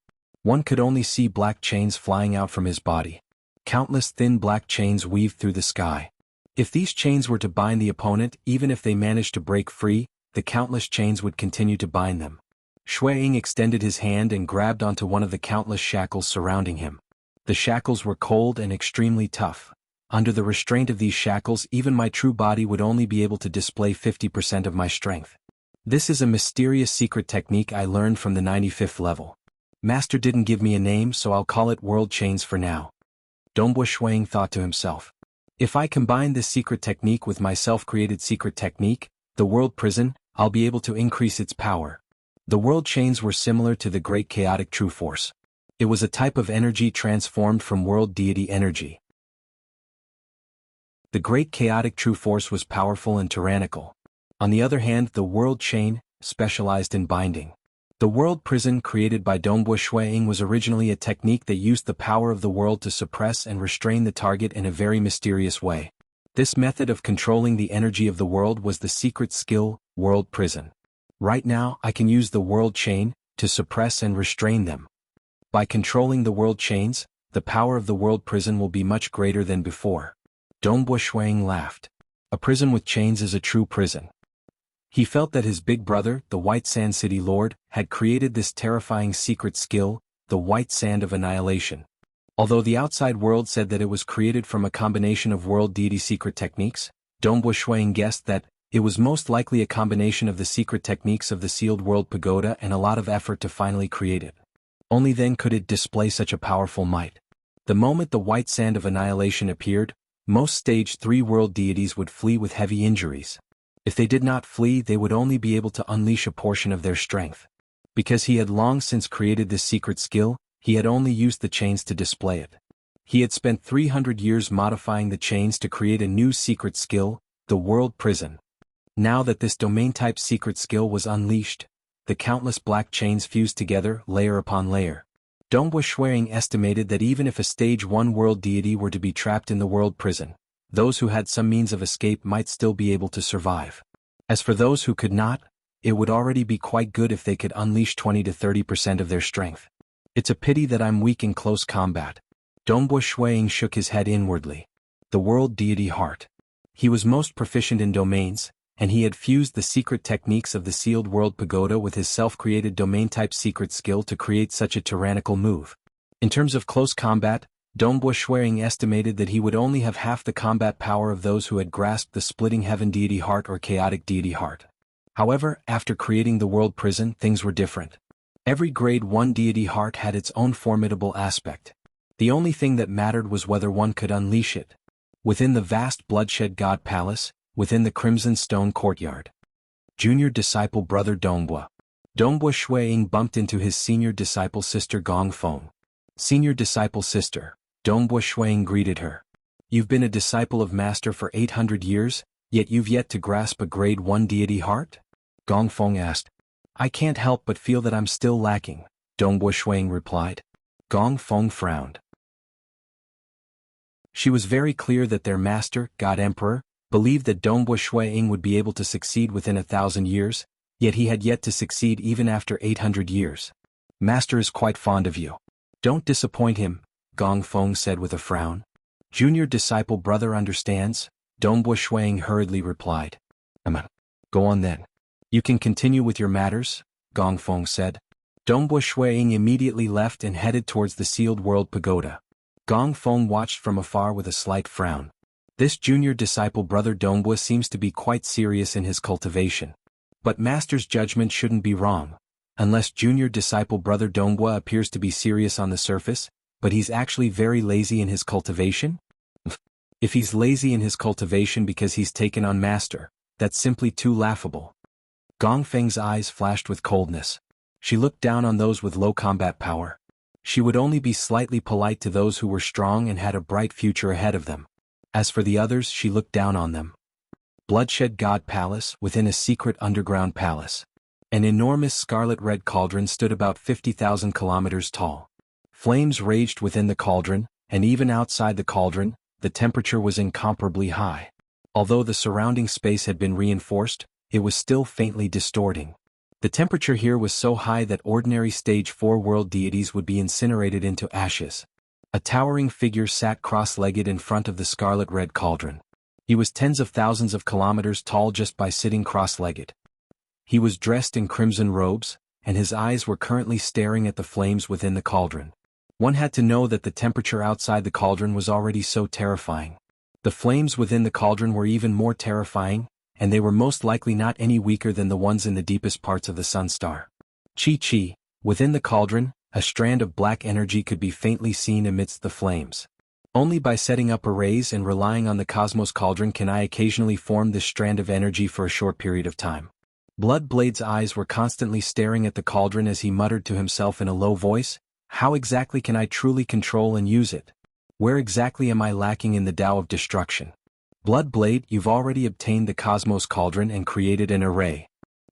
One could only see black chains flying out from his body. Countless thin black chains weaved through the sky. If these chains were to bind the opponent, even if they managed to break free, the countless chains would continue to bind them. Shuiying extended his hand and grabbed onto one of the countless shackles surrounding him. The shackles were cold and extremely tough. Under the restraint of these shackles, even my true body would only be able to display 50% of my strength. This is a mysterious secret technique I learned from the 95th level. Master didn't give me a name, so I'll call it World Chains for now. Dongbua Shuiying thought to himself. If I combine this secret technique with my self-created secret technique, the World Prison, I'll be able to increase its power. The World Chains were similar to the Great Chaotic True Force. It was a type of energy transformed from World Deity energy. The Great Chaotic True Force was powerful and tyrannical. On the other hand, the World Chain specialized in binding. The World Prison created by Dongbua Shuiying was originally a technique that used the power of the world to suppress and restrain the target in a very mysterious way. This method of controlling the energy of the world was the secret skill, World Prison. Right now, I can use the World Chain to suppress and restrain them. By controlling the World Chains, the power of the World Prison will be much greater than before. Dongbua Shuiying laughed. A prison with chains is a true prison. He felt that his big brother, the White Sand City Lord, had created this terrifying secret skill, the White Sand of Annihilation. Although the outside world said that it was created from a combination of world deity secret techniques, Dongbua Shuiying guessed that it was most likely a combination of the secret techniques of the sealed world pagoda and a lot of effort to finally create it. Only then could it display such a powerful might. The moment the White Sand of Annihilation appeared, most Stage 3 world deities would flee with heavy injuries. If they did not flee, they would only be able to unleash a portion of their strength. Because he had long since created this secret skill, he had only used the chains to display it. He had spent 300 years modifying the chains to create a new secret skill, the World Prison. Now that this domain-type secret skill was unleashed, the countless black chains fused together, layer upon layer. Dongbua Shuiying estimated that even if a Stage 1 world deity were to be trapped in the World Prison, those who had some means of escape might still be able to survive. As for those who could not, it would already be quite good if they could unleash 20 to 30% of their strength. It's a pity that I'm weak in close combat. Dongbua Shuiying shook his head inwardly. The world deity heart. He was most proficient in domains, and he had fused the secret techniques of the sealed world pagoda with his self-created domain-type secret skill to create such a tyrannical move. In terms of close combat, Dongbua Shuiying estimated that he would only have half the combat power of those who had grasped the splitting heaven deity heart or chaotic deity heart. However, after creating the world prison, things were different. Every grade 1 deity heart had its own formidable aspect. The only thing that mattered was whether one could unleash it. Within the vast bloodshed god palace, within the crimson stone courtyard. Junior disciple brother Dongbua. Dongbua Shuiying bumped into his senior disciple sister Gongfeng. Senior disciple sister, Dongbua Shuiying greeted her. You've been a disciple of master for 800 years, yet you've yet to grasp a grade 1 deity heart? Gongfeng asked. I can't help but feel that I'm still lacking, Dongbua Shuiying replied. Gongfeng frowned. She was very clear that their master, God Emperor, believed that Dongbua Shuiying would be able to succeed within 1,000 years, yet he had yet to succeed even after 800 years. Master is quite fond of you. Don't disappoint him, Gongfeng said with a frown. Junior disciple brother understands, Dongbua Shuiying hurriedly replied. Go on then. You can continue with your matters, Gongfeng said. Dongbua Shuiying immediately left and headed towards the sealed world pagoda. Gongfeng watched from afar with a slight frown. This junior disciple brother Dongbua seems to be quite serious in his cultivation. But master's judgment shouldn't be wrong. Unless junior disciple brother Dongbua appears to be serious on the surface, but he's actually very lazy in his cultivation? If he's lazy in his cultivation because he's taken on master, that's simply too laughable. Gongfeng's eyes flashed with coldness. She looked down on those with low combat power. She would only be slightly polite to those who were strong and had a bright future ahead of them. As for the others, she looked down on them. Bloodshed God Palace, within a secret underground palace. An enormous scarlet-red cauldron stood about 50,000 kilometers tall. Flames raged within the cauldron, and even outside the cauldron, the temperature was incomparably high. Although the surrounding space had been reinforced, it was still faintly distorting. The temperature here was so high that ordinary Stage 4 world deities would be incinerated into ashes. A towering figure sat cross-legged in front of the scarlet-red cauldron. He was tens of thousands of kilometers tall just by sitting cross-legged. He was dressed in crimson robes, and his eyes were currently staring at the flames within the cauldron. One had to know that the temperature outside the cauldron was already so terrifying. The flames within the cauldron were even more terrifying, and they were most likely not any weaker than the ones in the deepest parts of the sun star. Chi. Within the cauldron, a strand of black energy could be faintly seen amidst the flames. Only by setting up arrays and relying on the cosmos cauldron can I occasionally form this strand of energy for a short period of time. Bloodblade's eyes were constantly staring at the cauldron as he muttered to himself in a low voice, "How exactly can I truly control and use it? Where exactly am I lacking in the Tao of destruction?" Bloodblade, you've already obtained the cosmos cauldron and created an array.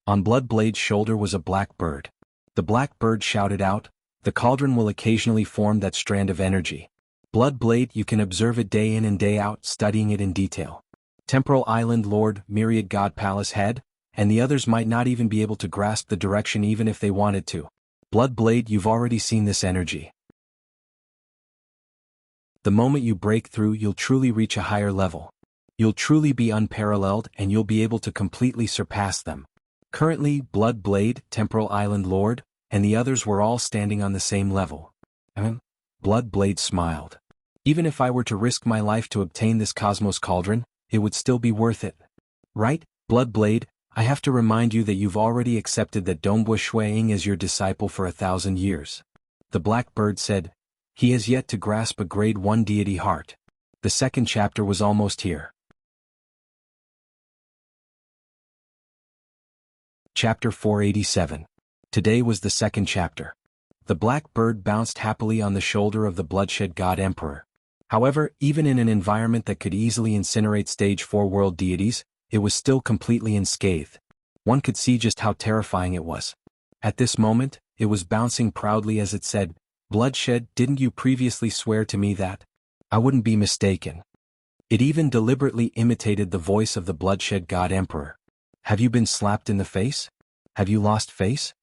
On Bloodblade's shoulder was a black bird. The black bird shouted out, "The cauldron will occasionally form that strand of energy. Bloodblade, you can observe it day in and day out, studying it in detail." Temporal Island Lord, Myriad God Palace Head, and the others might not even be able to grasp the direction even if they wanted to. Bloodblade, you've already seen this energy. The moment you break through, you'll truly reach a higher level. You'll truly be unparalleled and you'll be able to completely surpass them. Currently, Bloodblade, Temporal Island Lord, and the others were all standing on the same level. Bloodblade smiled. Even if I were to risk my life to obtain this cosmos cauldron, it would still be worth it. Right, Bloodblade? I have to remind you that you've already accepted that Dongbua Shuiying is your disciple for 1,000 years. The black bird said, "He has yet to grasp a grade 1 deity heart." The second chapter was almost here. Chapter 487. Today was the second chapter. The black bird bounced happily on the shoulder of the bloodshed god emperor. However, even in an environment that could easily incinerate Stage 4 world deities, it was still completely unscathed. One could see just how terrifying it was. At this moment, it was bouncing proudly as it said, "Bloodshed, didn't you previously swear to me that I wouldn't be mistaken?" It even deliberately imitated the voice of the bloodshed god emperor. "Have you been slapped in the face? Have you lost face?"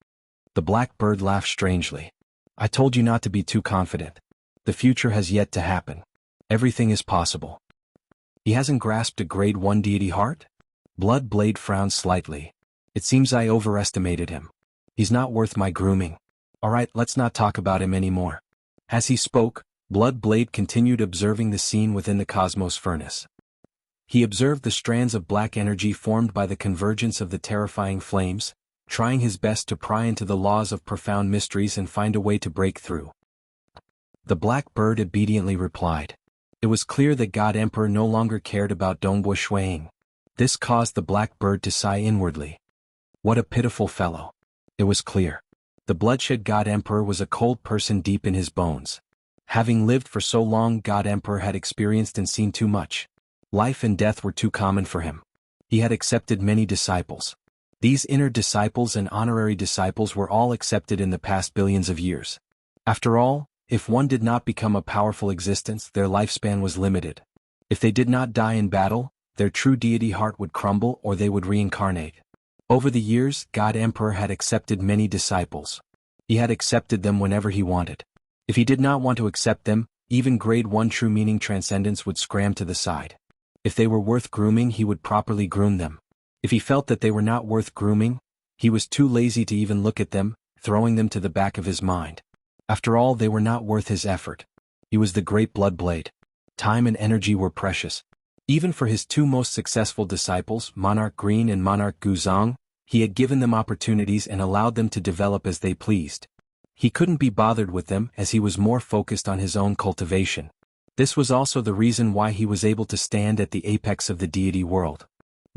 The black bird laughed strangely. "I told you not to be too confident. The future has yet to happen. Everything is possible." He hasn't grasped a grade 1 deity heart? Bloodblade frowned slightly. "It seems I overestimated him. He's not worth my grooming. Alright, let's not talk about him anymore." As he spoke, Bloodblade continued observing the scene within the cosmos furnace. He observed the strands of black energy formed by the convergence of the terrifying flames, trying his best to pry into the laws of profound mysteries and find a way to break through. The black bird obediently replied. It was clear that God Emperor no longer cared about Dongbua Shuiying. This caused the black bird to sigh inwardly. What a pitiful fellow. It was clear. The bloodshed God Emperor was a cold person deep in his bones. Having lived for so long, God Emperor had experienced and seen too much. Life and death were too common for him. He had accepted many disciples. These inner disciples and honorary disciples were all accepted in the past billions of years. After all, if one did not become a powerful existence, their lifespan was limited. If they did not die in battle, their true deity heart would crumble or they would reincarnate. Over the years, God Emperor had accepted many disciples. He had accepted them whenever he wanted. If he did not want to accept them, even grade 1 true meaning transcendence would scram to the side. If they were worth grooming, he would properly groom them. If he felt that they were not worth grooming, he was too lazy to even look at them, throwing them to the back of his mind. After all, they were not worth his effort. He was the great Bloodblade. Time and energy were precious. Even for his two most successful disciples, Monarch Green and Monarch Guzong, he had given them opportunities and allowed them to develop as they pleased. He couldn't be bothered with them as he was more focused on his own cultivation. This was also the reason why he was able to stand at the apex of the deity world.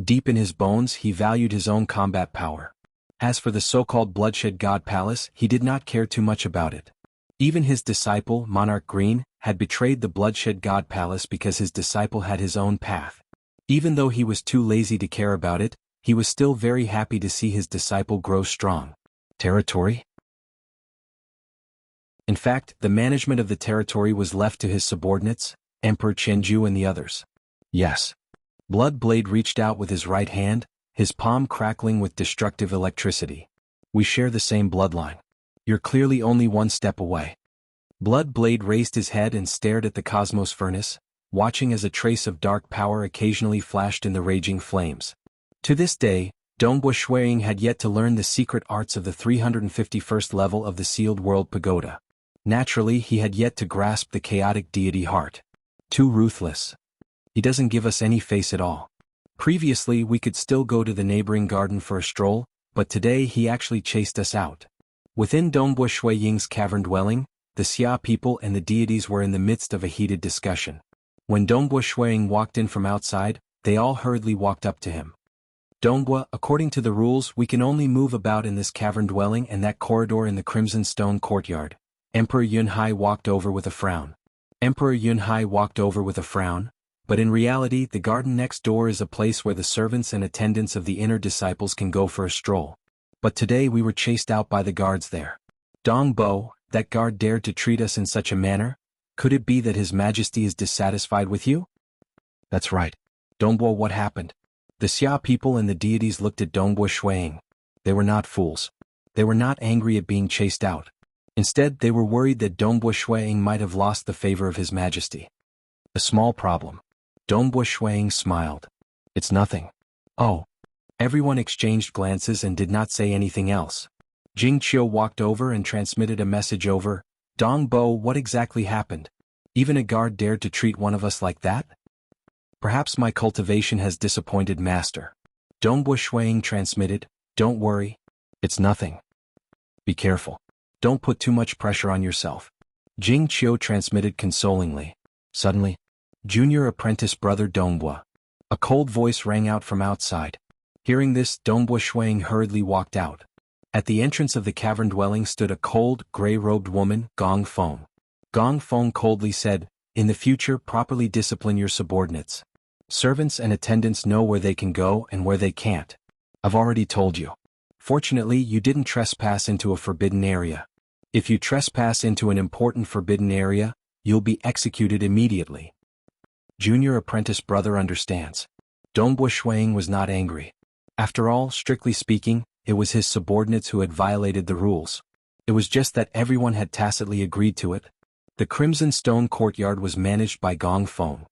Deep in his bones, he valued his own combat power. As for the so-called bloodshed god palace, he did not care too much about it. Even his disciple, Monarch Green, had betrayed the Bloodshed God Palace because his disciple had his own path. Even though he was too lazy to care about it, he was still very happy to see his disciple grow strong. Territory? In fact, the management of the territory was left to his subordinates, Emperor Jianghu and the others. Yes. Blood Blade reached out with his right hand, his palm crackling with destructive electricity. We share the same bloodline. You're clearly only one step away. Blood Blade raised his head and stared at the cosmos furnace, watching as a trace of dark power occasionally flashed in the raging flames. To this day, Dongbua Shuiying had yet to learn the secret arts of the 351st level of the Sealed World Pagoda. Naturally, he had yet to grasp the chaotic deity heart. Too ruthless. He doesn't give us any face at all. Previously we could still go to the neighboring garden for a stroll, but today he actually chased us out. Within Dongbua Shuiying's cavern dwelling, the Xia people and the deities were in the midst of a heated discussion. When Dongbua Shuiying walked in from outside, they all hurriedly walked up to him. Dongbua, according to the rules we can only move about in this cavern dwelling and that corridor in the Crimson Stone Courtyard. Emperor Yunhai walked over with a frown. Emperor Yunhai walked over with a frown, but in reality the garden next door is a place where the servants and attendants of the inner disciples can go for a stroll. But today we were chased out by the guards there. Dongbo, that guard dared to treat us in such a manner? Could it be that His Majesty is dissatisfied with you? That's right. Dongbua, what happened? The Xia people and the deities looked at Dongbua Shuiying. They were not fools. They were not angry at being chased out. Instead, they were worried that Dongbua Shuiying might have lost the favor of His Majesty. A small problem. Dongbua Shuiying smiled. It's nothing. Oh. Everyone exchanged glances and did not say anything else. Jing Qiu walked over and transmitted a message over. Dongbo, what exactly happened? Even a guard dared to treat one of us like that? Perhaps my cultivation has disappointed Master. Dongbua Shuiying transmitted. Don't worry. It's nothing. Be careful. Don't put too much pressure on yourself. Jing Qiu transmitted consolingly. Suddenly, Junior Apprentice Brother Dongbua. A cold voice rang out from outside. Hearing this, Dongbua Shuiying hurriedly walked out. At the entrance of the cavern dwelling stood a cold, gray-robed woman, Gong Feng. Gong Feng coldly said, "In the future, properly discipline your subordinates. Servants and attendants know where they can go and where they can't. I've already told you. Fortunately, you didn't trespass into a forbidden area. If you trespass into an important forbidden area, you'll be executed immediately." Junior Apprentice Brother understands. Dongbua Shuiying was not angry. After all, strictly speaking, it was his subordinates who had violated the rules. It was just that everyone had tacitly agreed to it. The Crimson Stone Courtyard was managed by Gong Feng.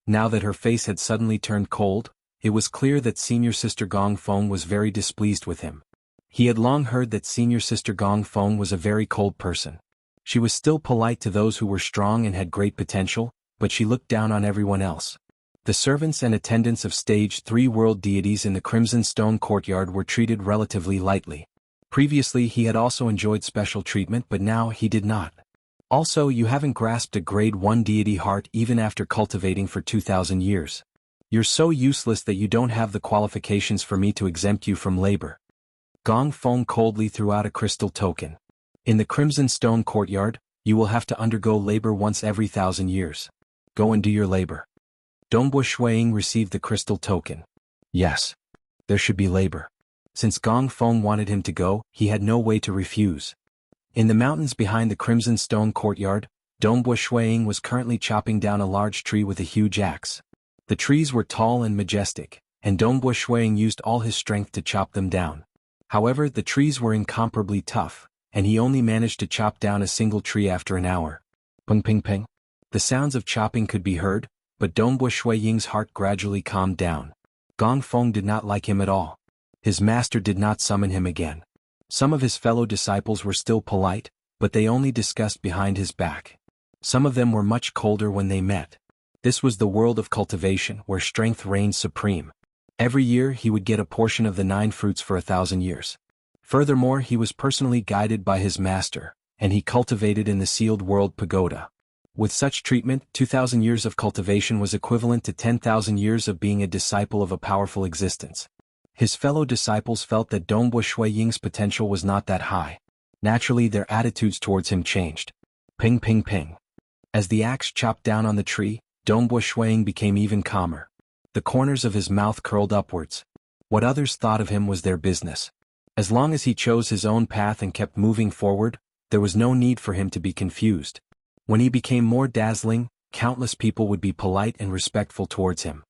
Now that her face had suddenly turned cold, it was clear that Senior Sister Gong Feng was very displeased with him. He had long heard that Senior Sister Gong Feng was a very cold person. She was still polite to those who were strong and had great potential, but she looked down on everyone else. The servants and attendants of Stage 3 world deities in the Crimson Stone Courtyard were treated relatively lightly. Previously he had also enjoyed special treatment, but now he did not. Also, you haven't grasped a Grade 1 deity heart even after cultivating for 2,000 years. You're so useless that you don't have the qualifications for me to exempt you from labor. Gong Feng coldly threw out a crystal token. In the Crimson Stone Courtyard, you will have to undergo labor once every 1,000 years. Go and do your labor. Dongbua Shuiying received the crystal token. Yes. There should be labor. Since Gong Feng wanted him to go, he had no way to refuse. In the mountains behind the Crimson Stone Courtyard, Dongbua Shuiying was currently chopping down a large tree with a huge axe. The trees were tall and majestic, and Dongbua Shuiying used all his strength to chop them down. However, the trees were incomparably tough, and he only managed to chop down a single tree after an hour. Ping ping ping. The sounds of chopping could be heard, but Dongbua Shuiying's heart gradually calmed down. Gong Feng did not like him at all. His master did not summon him again. Some of his fellow disciples were still polite, but they only discussed behind his back. Some of them were much colder when they met. This was the world of cultivation, where strength reigned supreme. Every year he would get a portion of the 9 fruits for 1,000 years. Furthermore, he was personally guided by his master, and he cultivated in the Sealed World Pagoda. With such treatment, 2,000 years of cultivation was equivalent to 10,000 years of being a disciple of a powerful existence. His fellow disciples felt that Dongbua Shuiying's potential was not that high. Naturally, their attitudes towards him changed. Ping ping ping. As the axe chopped down on the tree, Dongbo Shuang became even calmer. The corners of his mouth curled upwards. What others thought of him was their business. As long as he chose his own path and kept moving forward, there was no need for him to be confused. When he became more dazzling, countless people would be polite and respectful towards him.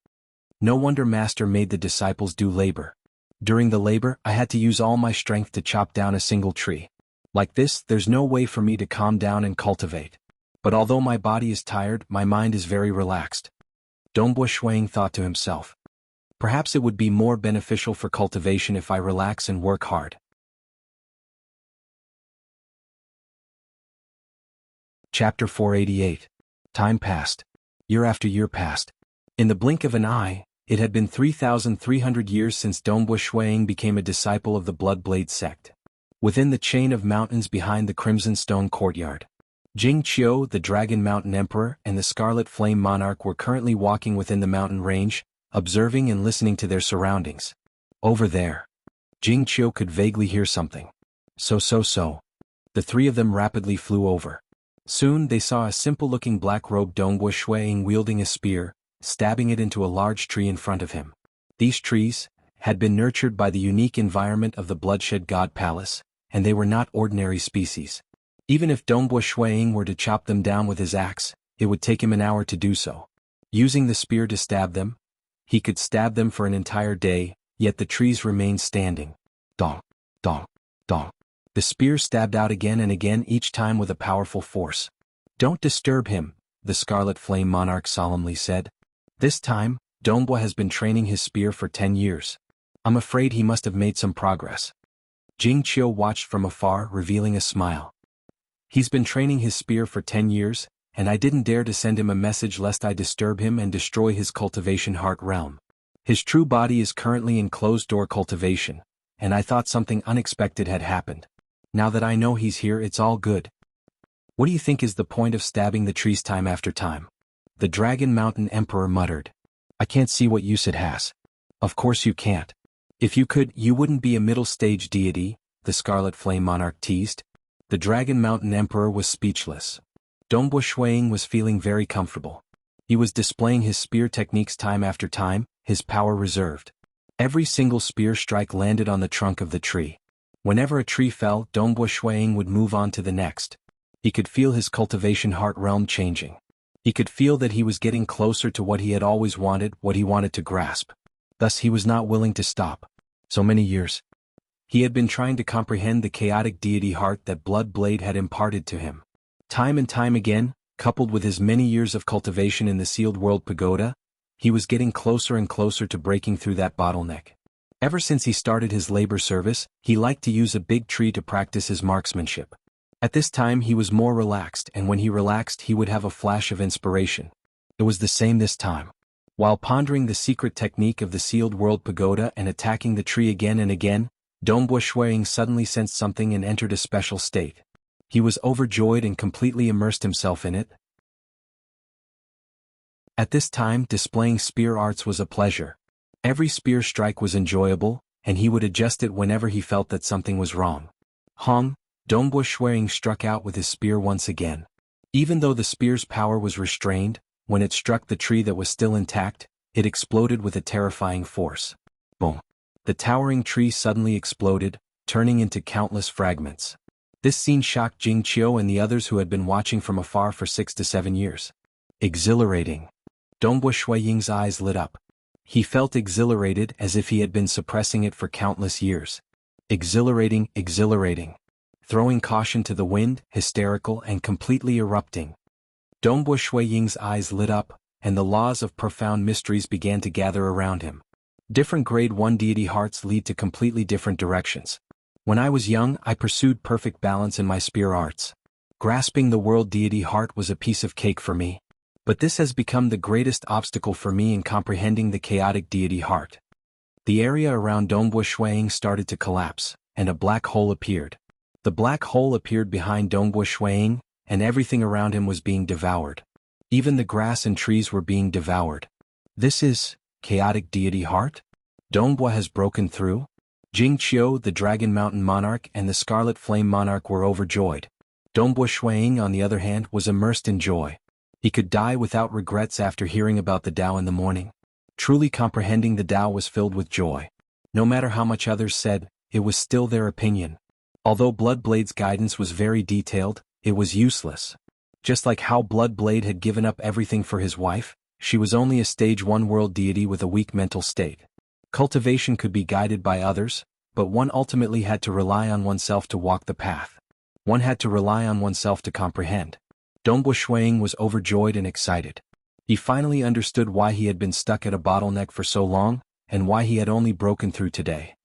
No wonder Master made the disciples do labor. During the labor, I had to use all my strength to chop down a single tree. Like this, there's no way for me to calm down and cultivate. But although my body is tired, my mind is very relaxed. Dongbo Shuang thought to himself. Perhaps it would be more beneficial for cultivation if I relax and work hard. Chapter 488. Time passed. Year after year passed. In the blink of an eye, it had been 3,300 years since Dongbo Shuang became a disciple of the Bloodblade sect. Within the chain of mountains behind the Crimson Stone Courtyard, Jing, the Dragon Mountain Emperor, and the Scarlet Flame Monarch were currently walking within the mountain range, observing and listening to their surroundings. Over there, Jing could vaguely hear something. So. The three of them rapidly flew over. Soon they saw a simple-looking black-robed Dongbo Shuang wielding a spear, stabbing it into a large tree in front of him. These trees had been nurtured by the unique environment of the Bloodshed God Palace, and they were not ordinary species. Even if Dongbo Shuang were to chop them down with his axe, it would take him an hour to do so. Using the spear to stab them, he could stab them for an entire day, yet the trees remained standing. Dong, dong, dong. The spear stabbed out again and again, each time with a powerful force. Don't disturb him, the Scarlet Flame Monarch solemnly said. This time, Dongbo has been training his spear for 10 years. I'm afraid he must have made some progress. Jing watched from afar, revealing a smile. He's been training his spear for 10 years, and I didn't dare to send him a message lest I disturb him and destroy his cultivation heart realm. His true body is currently in closed-door cultivation, and I thought something unexpected had happened. Now that I know he's here, it's all good. What do you think is the point of stabbing the trees time after time? The Dragon Mountain Emperor muttered. I can't see what use it has. Of course you can't. If you could, you wouldn't be a middle-stage deity, the Scarlet Flame Monarch teased. The Dragon Mountain Emperor was speechless. Dongbo Shuang was feeling very comfortable. He was displaying his spear techniques time after time, his power reserved. Every single spear strike landed on the trunk of the tree. Whenever a tree fell, Dongbo Shuang would move on to the next. He could feel his cultivation heart realm changing. He could feel that he was getting closer to what he had always wanted, what he wanted to grasp. Thus he was not willing to stop. So many years. He had been trying to comprehend the chaotic deity heart that Bloodblade had imparted to him. Time and time again, coupled with his many years of cultivation in the Sealed World Pagoda, he was getting closer and closer to breaking through that bottleneck. Ever since he started his labor service, he liked to use a big tree to practice his marksmanship. At this time he was more relaxed, and when he relaxed he would have a flash of inspiration. It was the same this time. While pondering the secret technique of the Sealed World Pagoda and attacking the tree again and again, Dongbo Shuang suddenly sensed something and entered a special state. He was overjoyed and completely immersed himself in it. At this time, displaying spear arts was a pleasure. Every spear strike was enjoyable, and he would adjust it whenever he felt that something was wrong. Hong, Dongbo Shuang struck out with his spear once again. Even though the spear's power was restrained, when it struck the tree that was still intact, it exploded with a terrifying force. Boom! The towering tree suddenly exploded, turning into countless fragments. This scene shocked Jing and the others who had been watching from afar for 6 to 7 years. Exhilarating. Dongbo Shuang's eyes lit up. He felt exhilarated as if he had been suppressing it for countless years. Exhilarating, exhilarating. Throwing caution to the wind, hysterical and completely erupting. Dongbo Shuang's eyes lit up, and the laws of profound mysteries began to gather around him. Different grade 1 deity hearts lead to completely different directions. When I was young, I pursued perfect balance in my spear arts. Grasping the world deity heart was a piece of cake for me. But this has become the greatest obstacle for me in comprehending the chaotic deity heart. The area around Dongbo Shuang started to collapse, and a black hole appeared. The black hole appeared behind Dongbo Shuang, and everything around him was being devoured. Even the grass and trees were being devoured. This is chaotic deity heart? Dongbo has broken through? Jianghu, the Dragon Mountain Monarch, and the Scarlet Flame Monarch were overjoyed. Dongbo Shuiying, on the other hand, was immersed in joy. He could die without regrets after hearing about the Tao in the morning. Truly comprehending the Tao was filled with joy. No matter how much others said, it was still their opinion. Although Bloodblade's guidance was very detailed, it was useless. Just like how Bloodblade had given up everything for his wife, she was only a stage 1 world deity with a weak mental state. Cultivation could be guided by others, but one ultimately had to rely on oneself to walk the path. One had to rely on oneself to comprehend. Dongbo Shuiying was overjoyed and excited. He finally understood why he had been stuck at a bottleneck for so long, and why he had only broken through today.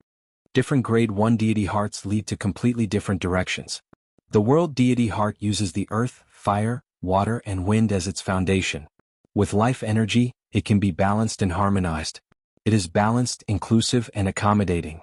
Different grade 1 deity hearts lead to completely different directions. The world deity heart uses the earth, fire, water, and wind as its foundation. With life energy, it can be balanced and harmonized. It is balanced, inclusive, and accommodating.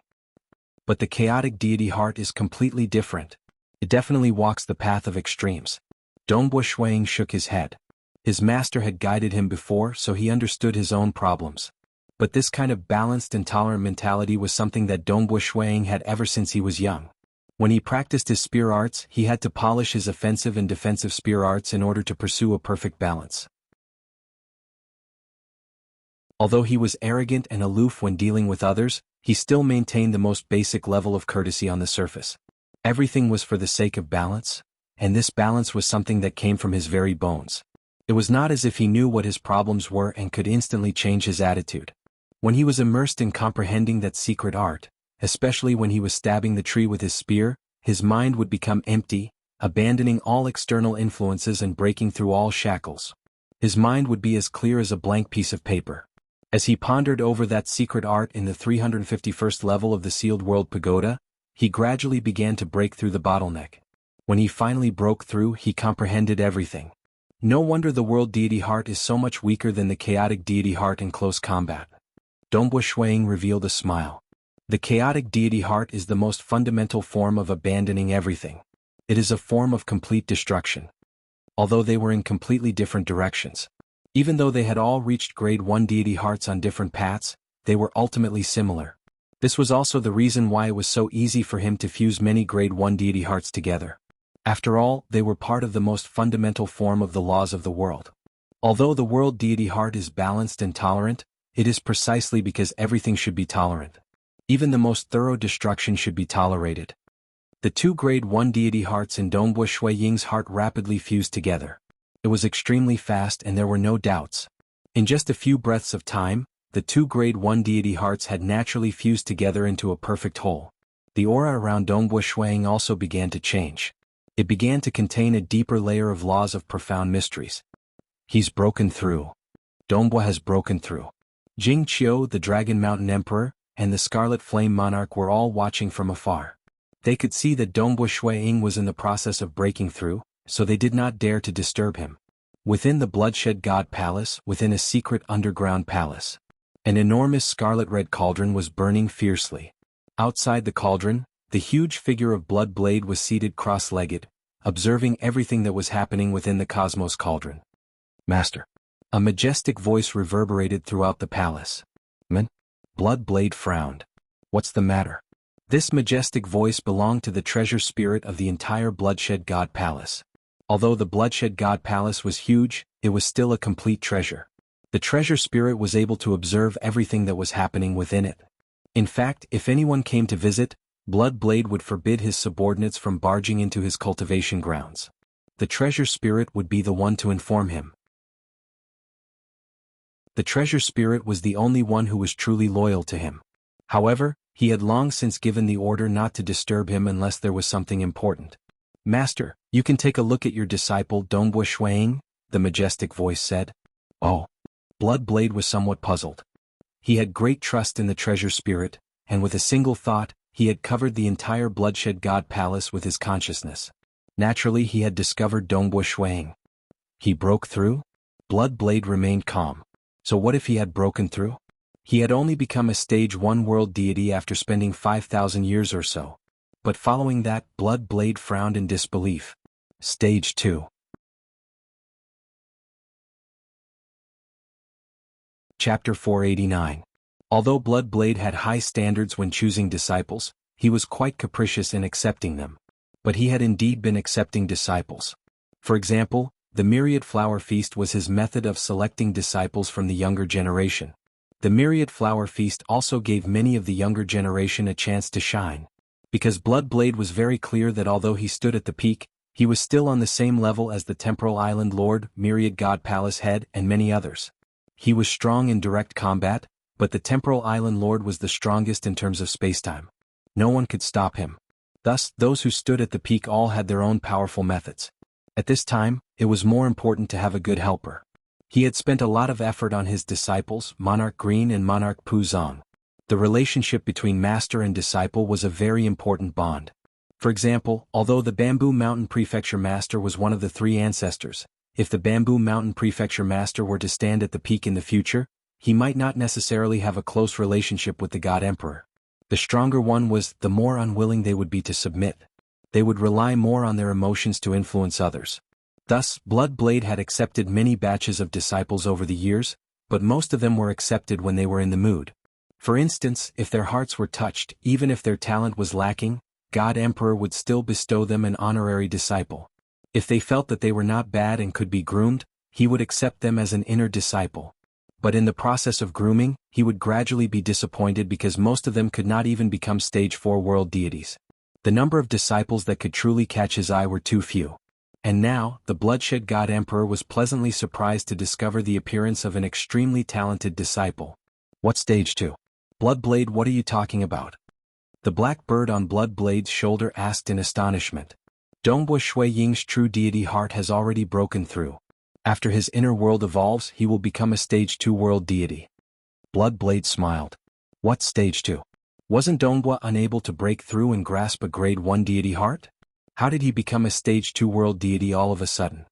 But the chaotic deity heart is completely different. It definitely walks the path of extremes. Dongbo Shuiying shook his head. His master had guided him before, so he understood his own problems. But this kind of balanced and tolerant mentality was something that Dongbo Shuiying had ever since he was young. When he practiced his spear arts, he had to polish his offensive and defensive spear arts in order to pursue a perfect balance. Although he was arrogant and aloof when dealing with others, he still maintained the most basic level of courtesy on the surface. Everything was for the sake of balance, and this balance was something that came from his very bones. It was not as if he knew what his problems were and could instantly change his attitude. When he was immersed in comprehending that secret art, especially when he was stabbing the tree with his spear, his mind would become empty, abandoning all external influences and breaking through all shackles. His mind would be as clear as a blank piece of paper. As he pondered over that secret art in the 351st level of the Sealed World Pagoda, he gradually began to break through the bottleneck. When he finally broke through, he comprehended everything. No wonder the world deity heart is so much weaker than the chaotic deity heart in close combat. Dongbo Shuiying revealed a smile. The chaotic deity heart is the most fundamental form of abandoning everything. It is a form of complete destruction. Although they were in completely different directions. Even though they had all reached grade 1 deity hearts on different paths, they were ultimately similar. This was also the reason why it was so easy for him to fuse many grade 1 deity hearts together. After all, they were part of the most fundamental form of the laws of the world. Although the world deity heart is balanced and tolerant, it is precisely because everything should be tolerant. Even the most thorough destruction should be tolerated. The two grade 1 deity hearts in Dongbo Shuiying's heart rapidly fused together. It was extremely fast and there were no doubts. In just a few breaths of time, the two grade 1 deity hearts had naturally fused together into a perfect whole. The aura around Dongbo Shuiying also began to change. It began to contain a deeper layer of laws of profound mysteries. He's broken through. Dongbo has broken through. Jianghu, the Dragon Mountain Emperor, and the Scarlet Flame Monarch were all watching from afar. They could see that Dongbo Shuiying was in the process of breaking through, so they did not dare to disturb him. Within the Bloodshed God Palace, within a secret underground palace, an enormous scarlet-red cauldron was burning fiercely. Outside the cauldron, the huge figure of Bloodblade was seated cross-legged, observing everything that was happening within the cosmos cauldron. Master. A majestic voice reverberated throughout the palace. Man? Bloodblade frowned. What's the matter? This majestic voice belonged to the treasure spirit of the entire Bloodshed God Palace. Although the Bloodshed God Palace was huge, it was still a complete treasure. The treasure spirit was able to observe everything that was happening within it. In fact, if anyone came to visit, Bloodblade would forbid his subordinates from barging into his cultivation grounds. The treasure spirit would be the one to inform him. The treasure spirit was the only one who was truly loyal to him. However, he had long since given the order not to disturb him unless there was something important. Master, you can take a look at your disciple Dongbo Shuiying, the majestic voice said. Oh. Bloodblade was somewhat puzzled. He had great trust in the treasure spirit, and with a single thought, he had covered the entire Bloodshed God Palace with his consciousness. Naturally, he had discovered Dongbo Shuiying. He broke through? Bloodblade remained calm. So what if he had broken through? He had only become a stage 1 world deity after spending 5,000 years or so. But following that, Bloodblade frowned in disbelief. Stage 2. Chapter 489. Although Bloodblade had high standards when choosing disciples, he was quite capricious in accepting them. But he had indeed been accepting disciples. For example, the Myriad Flower Feast was his method of selecting disciples from the younger generation. The Myriad Flower Feast also gave many of the younger generation a chance to shine. Because Bloodblade was very clear that although he stood at the peak, he was still on the same level as the Temporal Island Lord, Myriad God Palace Head, and many others. He was strong in direct combat, but the Temporal Island Lord was the strongest in terms of spacetime. No one could stop him. Thus, those who stood at the peak all had their own powerful methods. At this time, it was more important to have a good helper. He had spent a lot of effort on his disciples, Monarch Green and Monarch Pu Zong. The relationship between master and disciple was a very important bond. For example, although the Bamboo Mountain Prefecture Master was one of the three ancestors, if the Bamboo Mountain Prefecture Master were to stand at the peak in the future, he might not necessarily have a close relationship with the God Emperor. The stronger one was, the more unwilling they would be to submit. They would rely more on their emotions to influence others. Thus, Bloodblade had accepted many batches of disciples over the years, but most of them were accepted when they were in the mood. For instance, if their hearts were touched, even if their talent was lacking, God Emperor would still bestow them an honorary disciple. If they felt that they were not bad and could be groomed, he would accept them as an inner disciple. But in the process of grooming, he would gradually be disappointed because most of them could not even become stage 4 world deities. The number of disciples that could truly catch his eye were too few. And now, the Bloodshed God Emperor was pleasantly surprised to discover the appearance of an extremely talented disciple. What stage 2? Bloodblade, what are you talking about? The black bird on Bloodblade's shoulder asked in astonishment. Dongbua Shui Ying's true deity heart has already broken through. After his inner world evolves, he will become a stage 2 world deity. Bloodblade smiled. What stage 2? Wasn't Dongbua unable to break through and grasp a grade 1 deity heart? How did he become a stage 2 world deity all of a sudden?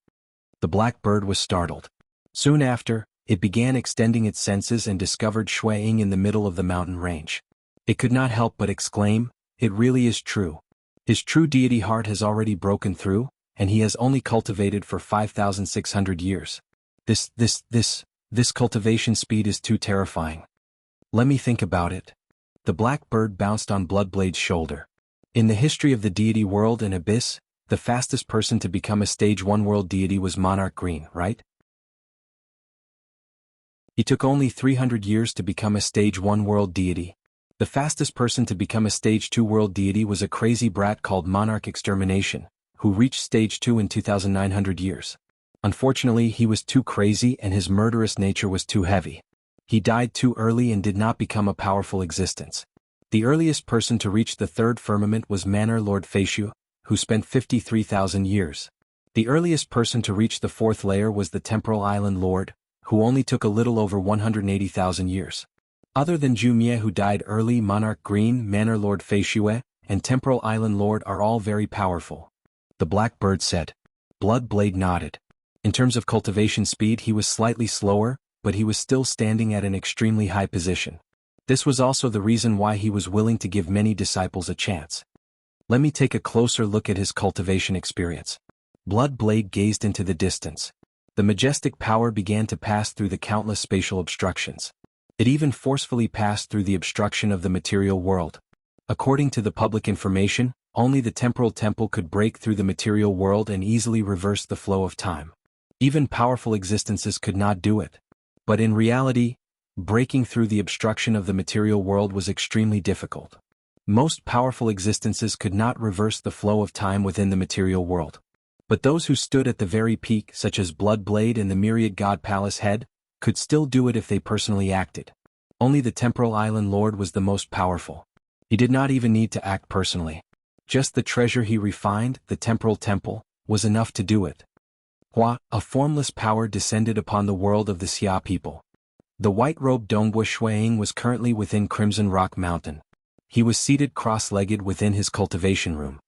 The black bird was startled. Soon after, it began extending its senses and discovered Shui Ying in the middle of the mountain range. It could not help but exclaim, "It really is true. His true deity heart has already broken through, and he has only cultivated for 5,600 years. This cultivation speed is too terrifying. Let me think about it." The black bird bounced on Bloodblade's shoulder. In the history of the deity world and abyss, the fastest person to become a stage 1 world deity was Monarch Green, right? He took only 300 years to become a stage 1 world deity. The fastest person to become a stage 2 world deity was a crazy brat called Monarch Extermination, who reached stage 2 in 2,900 years. Unfortunately, he was too crazy and his murderous nature was too heavy. He died too early and did not become a powerful existence. The earliest person to reach the third firmament was Manor Lord Feishu, who spent 53,000 years. The earliest person to reach the fourth layer was the Temporal Island Lord, who only took a little over 180,000 years. Other than Jumie, who died early, Monarch Green, Manor Lord Feishue, and Temporal Island Lord are all very powerful. The black bird said. Bloodblade nodded. In terms of cultivation speed, he was slightly slower, but he was still standing at an extremely high position. This was also the reason why he was willing to give many disciples a chance. Let me take a closer look at his cultivation experience. Bloodblade gazed into the distance. The majestic power began to pass through the countless spatial obstructions. It even forcefully passed through the obstruction of the material world. According to the public information, only the temporal temple could break through the material world and easily reverse the flow of time. Even powerful existences could not do it. But in reality, breaking through the obstruction of the material world was extremely difficult. Most powerful existences could not reverse the flow of time within the material world. But those who stood at the very peak, such as Bloodblade and the Myriad God Palace Head, could still do it if they personally acted. Only the Temporal Island Lord was the most powerful. He did not even need to act personally. Just the treasure he refined, the Temporal Temple, was enough to do it. Hua, a formless power descended upon the world of the Xia people. The white-robed Dongbua Shuiying was currently within Crimson Rock Mountain. He was seated cross-legged within his cultivation room.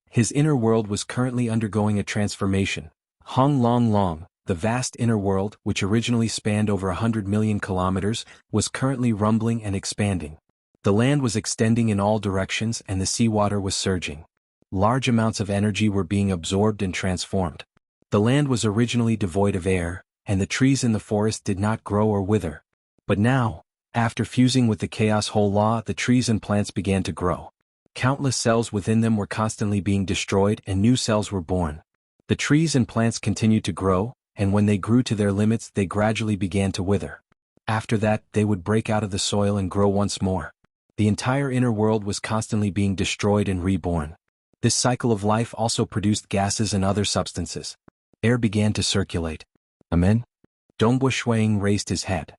His inner world was currently undergoing a transformation. Hong Long Long, the vast inner world, which originally spanned over 100 million kilometers, was currently rumbling and expanding. The land was extending in all directions and the seawater was surging. Large amounts of energy were being absorbed and transformed. The land was originally devoid of air, and the trees in the forest did not grow or wither. But now, After fusing with the chaos whole law, the trees and plants began to grow. Countless cells within them were constantly being destroyed and new cells were born. The trees and plants continued to grow, and when they grew to their limits they gradually began to wither. After that, they would break out of the soil and grow once more. The entire inner world was constantly being destroyed and reborn. This cycle of life also produced gases and other substances. Air began to circulate. Amen? Dongbua Shuang raised his head.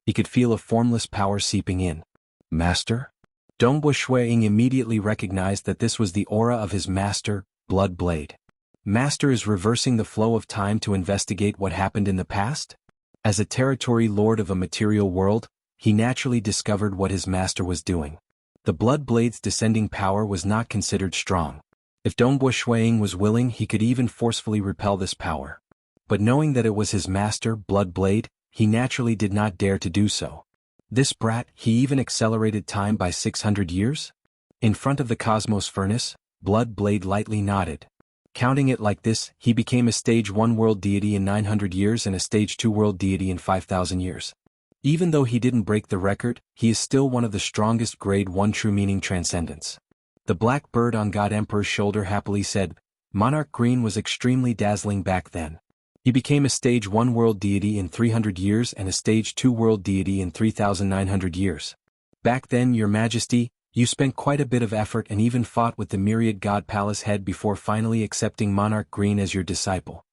He could feel a formless power seeping in. Master? Dongbua Shuang immediately recognized that this was the aura of his master, Blood Blade. Master is reversing the flow of time to investigate what happened in the past? As a territory lord of a material world, he naturally discovered what his master was doing. The Blood Blade's descending power was not considered strong. If Dongbua Shuang was willing, he could even forcefully repel this power. But knowing that it was his master, Blood Blade, he naturally did not dare to do so. This brat, he even accelerated time by 600 years? In front of the cosmos furnace, Blood Blade lightly nodded. Counting it like this, he became a stage 1 world deity in 900 years and a stage 2 world deity in 5,000 years. Even though he didn't break the record, he is still one of the strongest grade 1 true meaning transcendence. The black bird on God Emperor's shoulder happily said, Monarch Green was extremely dazzling back then. He became a stage 1 world deity in 300 years and a stage 2 world deity in 3,900 years. Back then, Your Majesty, you spent quite a bit of effort and even fought with the myriad God Palace head before finally accepting Monarch Green as your disciple.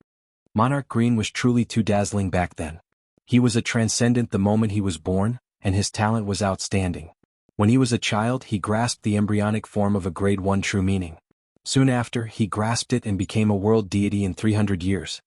Monarch Green was truly too dazzling back then. He was a transcendent the moment he was born, and his talent was outstanding. When he was a child, he grasped the embryonic form of a grade 1 true meaning. Soon after, he grasped it and became a world deity in 300 years.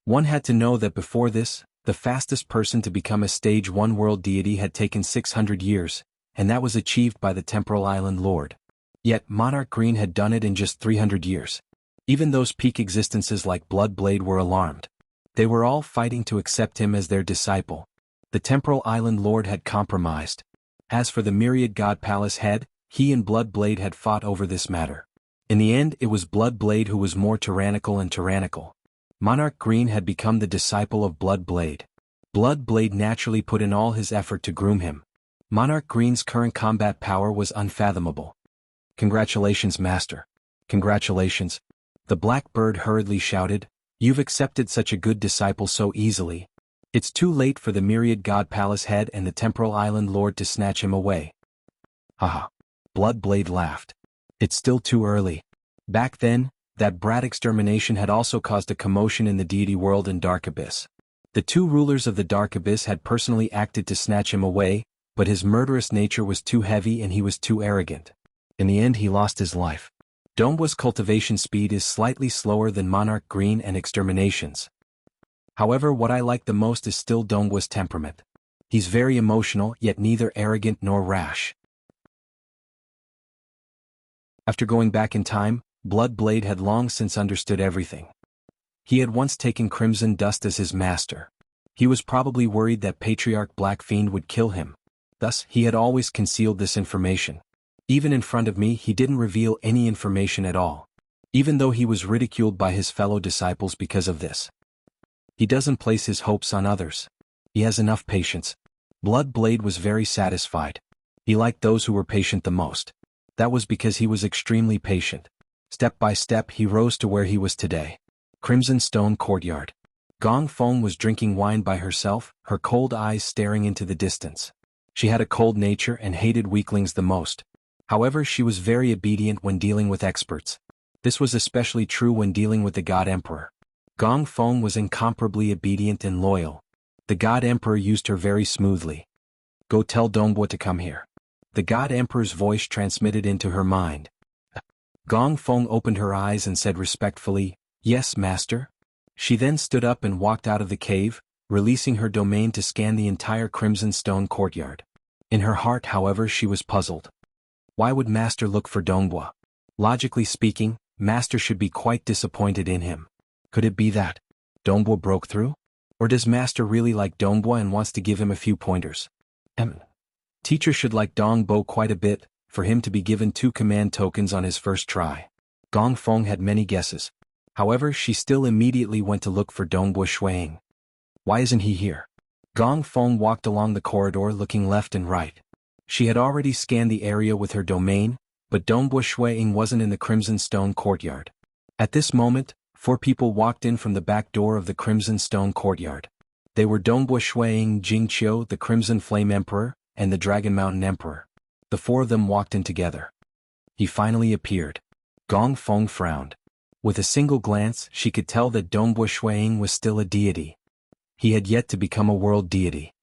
One had to know that before this, the fastest person to become a stage 1 world deity had taken 600 years, and that was achieved by the Temporal Island Lord. Yet Monarch Green had done it in just 300 years. Even those peak existences like Blood Blade were alarmed. They were all fighting to accept him as their disciple. The Temporal Island Lord had compromised. As for the myriad God Palace head, he and Blood Blade had fought over this matter. In the end, it was Blood Blade who was more tyrannical and tyrannical. Monarch Green had become the disciple of Blood Blade. Blood Blade naturally put in all his effort to groom him. Monarch Green's current combat power was unfathomable. Congratulations, Master. Congratulations. The black bird hurriedly shouted, You've accepted such a good disciple so easily. It's too late for the myriad God Palace head and the Temporal Island Lord to snatch him away. Haha. Blood Blade laughed. It's still too early. Back then, that brat extermination had also caused a commotion in the deity world and Dark Abyss. The two rulers of the Dark Abyss had personally acted to snatch him away, but his murderous nature was too heavy and he was too arrogant. In the end, he lost his life. Dongbua's cultivation speed is slightly slower than Monarch Green and Extermination's. However, what I like the most is still Dongbua's temperament. He's very emotional, yet neither arrogant nor rash. After going back in time, Blood Blade had long since understood everything. He had once taken Crimson Dust as his master. He was probably worried that Patriarch Black Fiend would kill him. Thus, he had always concealed this information. Even in front of me, he didn't reveal any information at all. Even though he was ridiculed by his fellow disciples because of this. He doesn't place his hopes on others. He has enough patience. Blood Blade was very satisfied. He liked those who were patient the most. That was because he was extremely patient. Step by step, he rose to where he was today. Crimson Stone Courtyard. Gong Feng was drinking wine by herself, her cold eyes staring into the distance. She had a cold nature and hated weaklings the most. However, she was very obedient when dealing with experts. This was especially true when dealing with the God Emperor. Gong Feng was incomparably obedient and loyal. The God Emperor used her very smoothly. Go tell Dongbua to come here. The God Emperor's voice transmitted into her mind. Gong Feng opened her eyes and said respectfully, Yes, Master. She then stood up and walked out of the cave, releasing her domain to scan the entire Crimson Stone Courtyard. In her heart, however, she was puzzled. Why would Master look for Dongbua? Logically speaking, Master should be quite disappointed in him. Could it be that Dongbua broke through? Or does Master really like Dongbua and wants to give him a few pointers? Teacher should like Dongbo quite a bit, for him to be given 2 command tokens on his first try. Gong Feng had many guesses. However, she still immediately went to look for Dongbua Shuang. Why isn't he here? Gong Feng walked along the corridor looking left and right. She had already scanned the area with her domain, but Dongbua Shuiying wasn't in the Crimson Stone courtyard. At this moment, 4 people walked in from the back door of the Crimson Stone courtyard. They were Dongbua Shuiying, Jingqiu, the Crimson Flame Emperor, and the Dragon Mountain Emperor. The 4 of them walked in together. He finally appeared. Gong Feng frowned. With a single glance, she could tell that Dongbua Shuiying was still a deity. He had yet to become a world deity.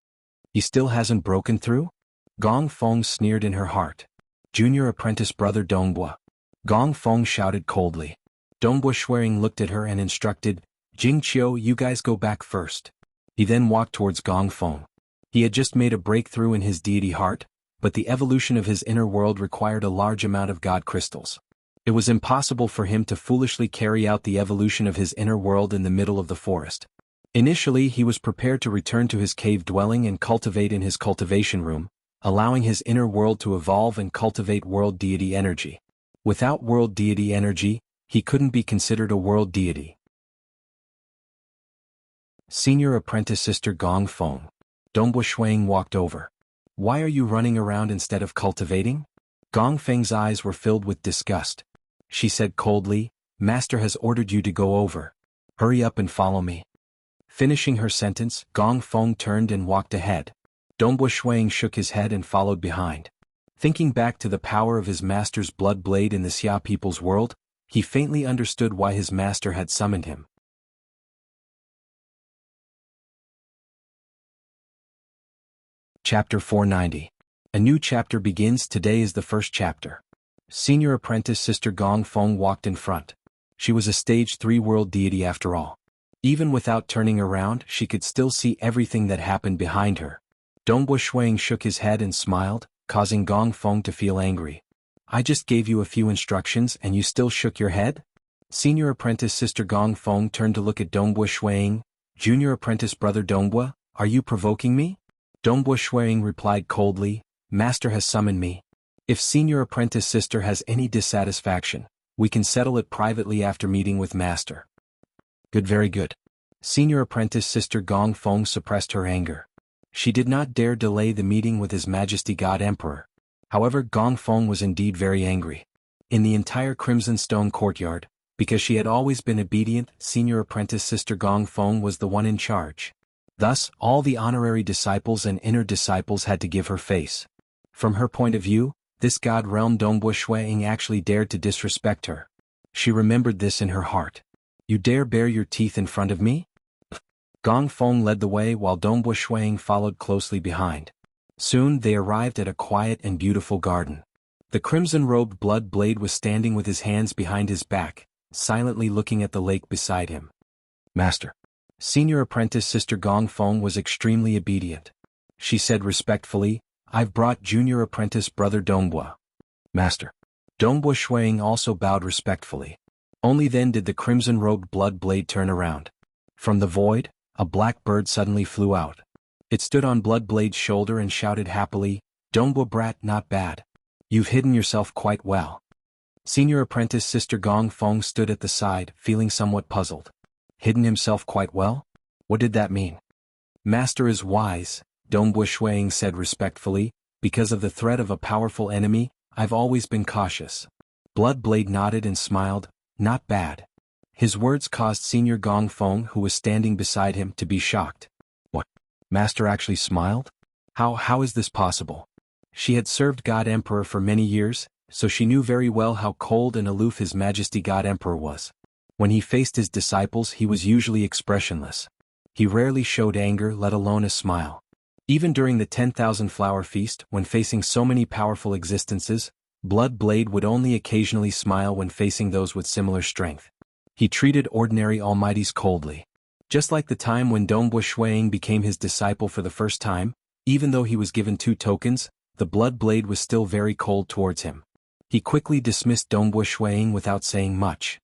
He still hasn't broken through? Gong Feng sneered in her heart. Junior apprentice brother Dongbua. Gong Feng shouted coldly. Dongbua Shuiying looked at her and instructed, Jingqiu, you guys go back first. He then walked towards Gong Feng. He had just made a breakthrough in his deity heart, but the evolution of his inner world required a large amount of God crystals. It was impossible for him to foolishly carry out the evolution of his inner world in the middle of the forest. Initially, he was prepared to return to his cave dwelling and cultivate in his cultivation room, allowing his inner world to evolve and cultivate world deity energy. Without world deity energy, he couldn't be considered a world deity. Senior apprentice sister Gong Feng. Dongbua Shuiying walked over. Why are you running around instead of cultivating? Gong Feng's eyes were filled with disgust. She said coldly, Master has ordered you to go over. Hurry up and follow me. Finishing her sentence, Gong Feng turned and walked ahead. Dongbua Shuiying shook his head and followed behind. Thinking back to the power of his master's blood blade in the Xia people's world, he faintly understood why his master had summoned him. Chapter 490. A new chapter begins. Today is the first chapter. Senior apprentice sister Gong Feng walked in front. She was a stage 3 world deity after all. Even without turning around, she could still see everything that happened behind her. Dongbua Shuiying shook his head and smiled, causing Gong Feng to feel angry. I just gave you a few instructions and you still shook your head? Senior apprentice sister Gong Feng turned to look at Dongbua Shuiying. Junior apprentice brother Dongbua, are you provoking me? Dongbua Shuiying replied coldly, Master has summoned me. If senior apprentice sister has any dissatisfaction, we can settle it privately after meeting with Master. Good, very good. Senior apprentice sister Gong Feng suppressed her anger. She did not dare delay the meeting with His Majesty God Emperor. However, Gong Feng was indeed very angry. In the entire Crimson Stone courtyard, because she had always been obedient, senior apprentice sister Gong Feng was the one in charge. Thus, all the honorary disciples and inner disciples had to give her face. From her point of view, this God realm Dongbua Shuiying actually dared to disrespect her. She remembered this in her heart. You dare bare your teeth in front of me? Gong Feng led the way while Dongbua Shuiying followed closely behind. Soon they arrived at a quiet and beautiful garden. The crimson-robed blood blade was standing with his hands behind his back, silently looking at the lake beside him. Master. Senior apprentice sister Gong Feng was extremely obedient. She said respectfully, I've brought junior apprentice brother Dongbua. Master. Dongbua Shuiying also bowed respectfully. Only then did the crimson-robed blood blade turn around. From the void, a black bird suddenly flew out. It stood on blood blade's shoulder and shouted happily, Dongbua brat, not bad. You've hidden yourself quite well. Senior apprentice sister Gong Feng stood at the side, feeling somewhat puzzled. Hidden himself quite well? What did that mean? Master is wise, Dongbua Shuiying said respectfully, because of the threat of a powerful enemy, I've always been cautious. Blood blade nodded and smiled, not bad. His words caused senior Gong Feng, who was standing beside him, to be shocked. What? Master actually smiled? How is this possible? She had served God Emperor for many years, so she knew very well how cold and aloof His Majesty God Emperor was. When he faced his disciples, he was usually expressionless. He rarely showed anger, let alone a smile. Even during the 10,000 flower feast, when facing so many powerful existences, Blood Blade would only occasionally smile when facing those with similar strength. He treated ordinary almighties coldly. Just like the time when Dongbua Shuiying became his disciple for the first time, even though he was given 2 tokens, the Blood Blade was still very cold towards him. He quickly dismissed Dongbua Shuiying without saying much.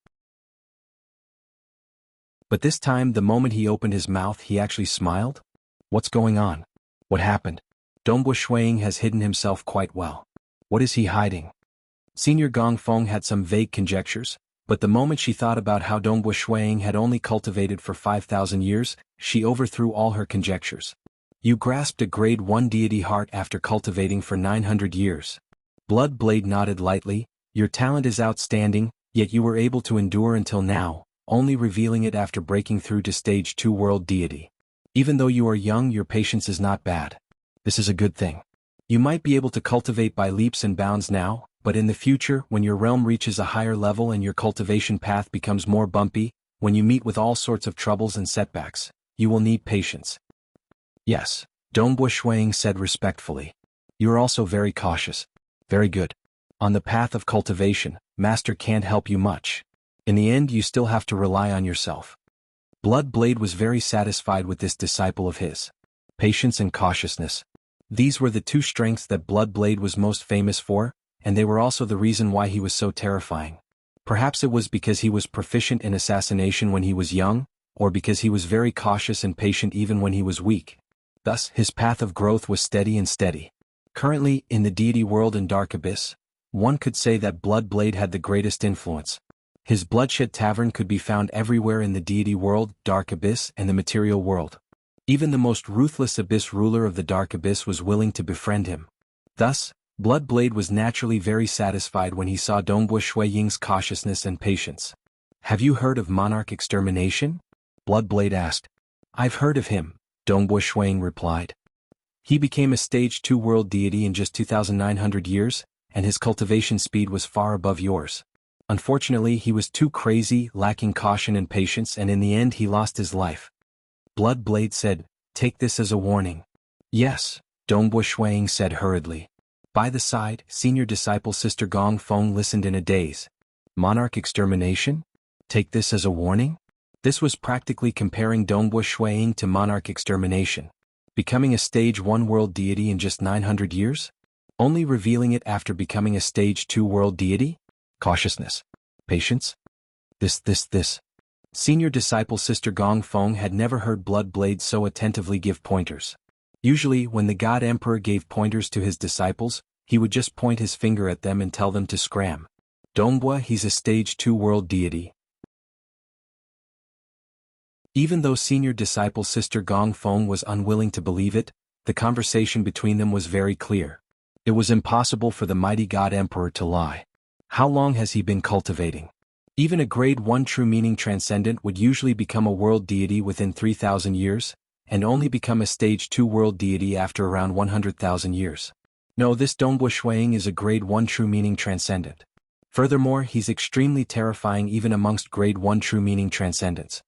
But this time, the moment he opened his mouth, he actually smiled? What's going on? What happened? Dongbua Shuiying has hidden himself quite well. What is he hiding? Senior Gong Feng had some vague conjectures, but the moment she thought about how Dongbua Shuiying had only cultivated for 5,000 years, she overthrew all her conjectures. You grasped a grade 1 deity heart after cultivating for 900 years. Blood Blade nodded lightly. Your talent is outstanding, yet you were able to endure until now, only revealing it after breaking through to stage 2 world deity. Even though you are young, your patience is not bad. This is a good thing. You might be able to cultivate by leaps and bounds now, but in the future, when your realm reaches a higher level and your cultivation path becomes more bumpy, when you meet with all sorts of troubles and setbacks, you will need patience. Yes, Dongbua Shuang said respectfully. You are also very cautious. Very good. On the path of cultivation, Master can't help you much. In the end, you still have to rely on yourself. Blood Blade was very satisfied with this disciple of his. Patience and cautiousness. These were the two strengths that Blood Blade was most famous for, and they were also the reason why he was so terrifying. Perhaps it was because he was proficient in assassination when he was young, or because he was very cautious and patient even when he was weak. Thus, his path of growth was steady and steady. Currently, in the deity world and Dark Abyss, one could say that Blood Blade had the greatest influence. His Bloodshed Tavern could be found everywhere in the deity world, Dark Abyss, and the material world. Even the most ruthless Abyss ruler of the Dark Abyss was willing to befriend him. Thus, Blood Blade was naturally very satisfied when he saw Dongbua Shuiying's cautiousness and patience. Have you heard of Monarch Extermination? Blood Blade asked. I've heard of him, Dongbua Shuiying replied. He became a stage 2 world deity in just 2,900 years, and his cultivation speed was far above yours. Unfortunately, he was too crazy, lacking caution and patience, and in the end he lost his life. Blood Blade said, take this as a warning. Yes, Dongbua Shuiying said hurriedly. By the side, senior disciple Sister Gong Feng listened in a daze. Monarch Extermination? Take this as a warning? This was practically comparing Dongbua Shuiying to Monarch Extermination. Becoming a stage 1 world deity in just 900 years? Only revealing it after becoming a stage 2 world deity? Cautiousness. Patience? This. Senior disciple Sister Gong Feng had never heard Blood Blade so attentively give pointers. Usually, when the God Emperor gave pointers to his disciples, he would just point his finger at them and tell them to scram. Dongbua, he's a stage 2 world deity. Even though senior disciple Sister Gong Feng was unwilling to believe it, the conversation between them was very clear. It was impossible for the mighty God Emperor to lie. How long has he been cultivating? Even a grade 1 true meaning transcendent would usually become a world deity within 3,000 years, and only become a stage 2 world deity after around 100,000 years. No, this Dongbua Shuiying is a grade 1 true meaning transcendent. Furthermore, he's extremely terrifying even amongst grade 1 true meaning transcendents.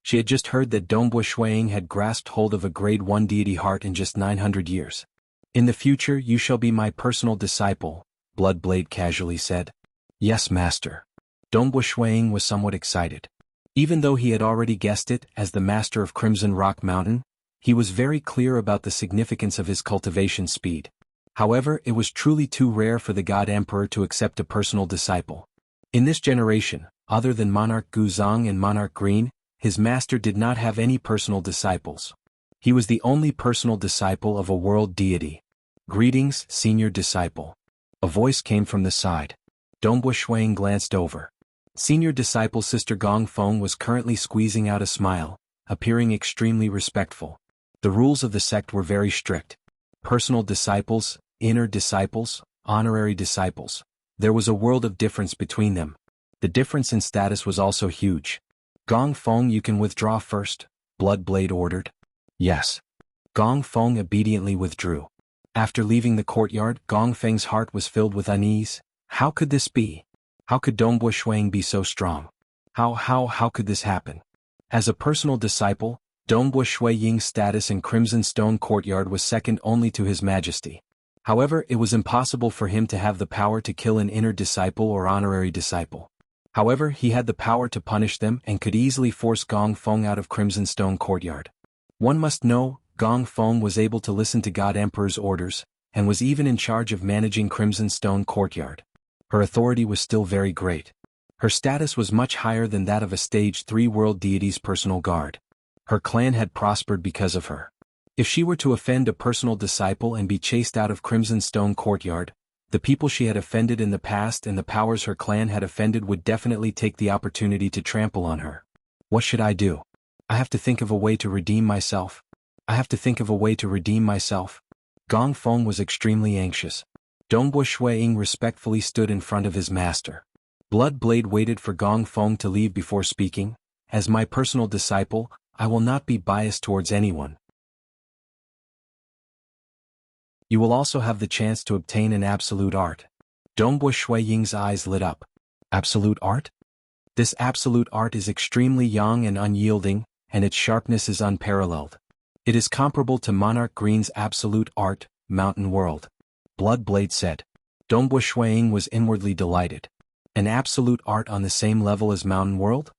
She had just heard that Dongbua Shuiying had grasped hold of a grade 1 deity heart in just 900 years. In the future, you shall be my personal disciple, Blood Blade casually said. Yes, master. Dongbua Shuiying was somewhat excited. Even though he had already guessed it, as the master of Crimson Rock Mountain, he was very clear about the significance of his cultivation speed. However, it was truly too rare for the God Emperor to accept a personal disciple. In this generation, other than Monarch Guzong and Monarch Green, his master did not have any personal disciples. He was the only personal disciple of a world deity. Greetings, senior disciple. A voice came from the side. Dongbua Shuiying glanced over. Senior disciple Sister Gong Feng was currently squeezing out a smile, appearing extremely respectful. The rules of the sect were very strict. Personal disciples, inner disciples, honorary disciples. There was a world of difference between them. The difference in status was also huge. Gong Feng, you can withdraw first, Blood Blade ordered. Yes. Gong Feng obediently withdrew. After leaving the courtyard, Gong Feng's heart was filled with unease. How could this be? How could Dongbua Shuiying be so strong? How could this happen? As a personal disciple, Dongbua Shuiying's status in Crimson Stone Courtyard was second only to His Majesty. However, it was impossible for him to have the power to kill an inner disciple or honorary disciple. However, he had the power to punish them and could easily force Gong Feng out of Crimson Stone Courtyard. One must know, Gong Feng was able to listen to God Emperor's orders, and was even in charge of managing Crimson Stone Courtyard. Her authority was still very great. Her status was much higher than that of a stage 3 world deity's personal guard. Her clan had prospered because of her. If she were to offend a personal disciple and be chased out of Crimson Stone Courtyard, the people she had offended in the past and the powers her clan had offended would definitely take the opportunity to trample on her. What should I do? I have to think of a way to redeem myself. I have to think of a way to redeem myself. Gong Feng was extremely anxious. Dongbo Shuiying respectfully stood in front of his master. Blood Blade waited for Gong Feng to leave before speaking. As my personal disciple, I will not be biased towards anyone. You will also have the chance to obtain an absolute art. Dongbo Shuiying's eyes lit up. Absolute art? This absolute art is extremely young and unyielding, and its sharpness is unparalleled. It is comparable to Monarch Green's absolute art, Mountain World. Blood Blade said. Dongbo Shuiying was inwardly delighted. An absolute art on the same level as Mountain World?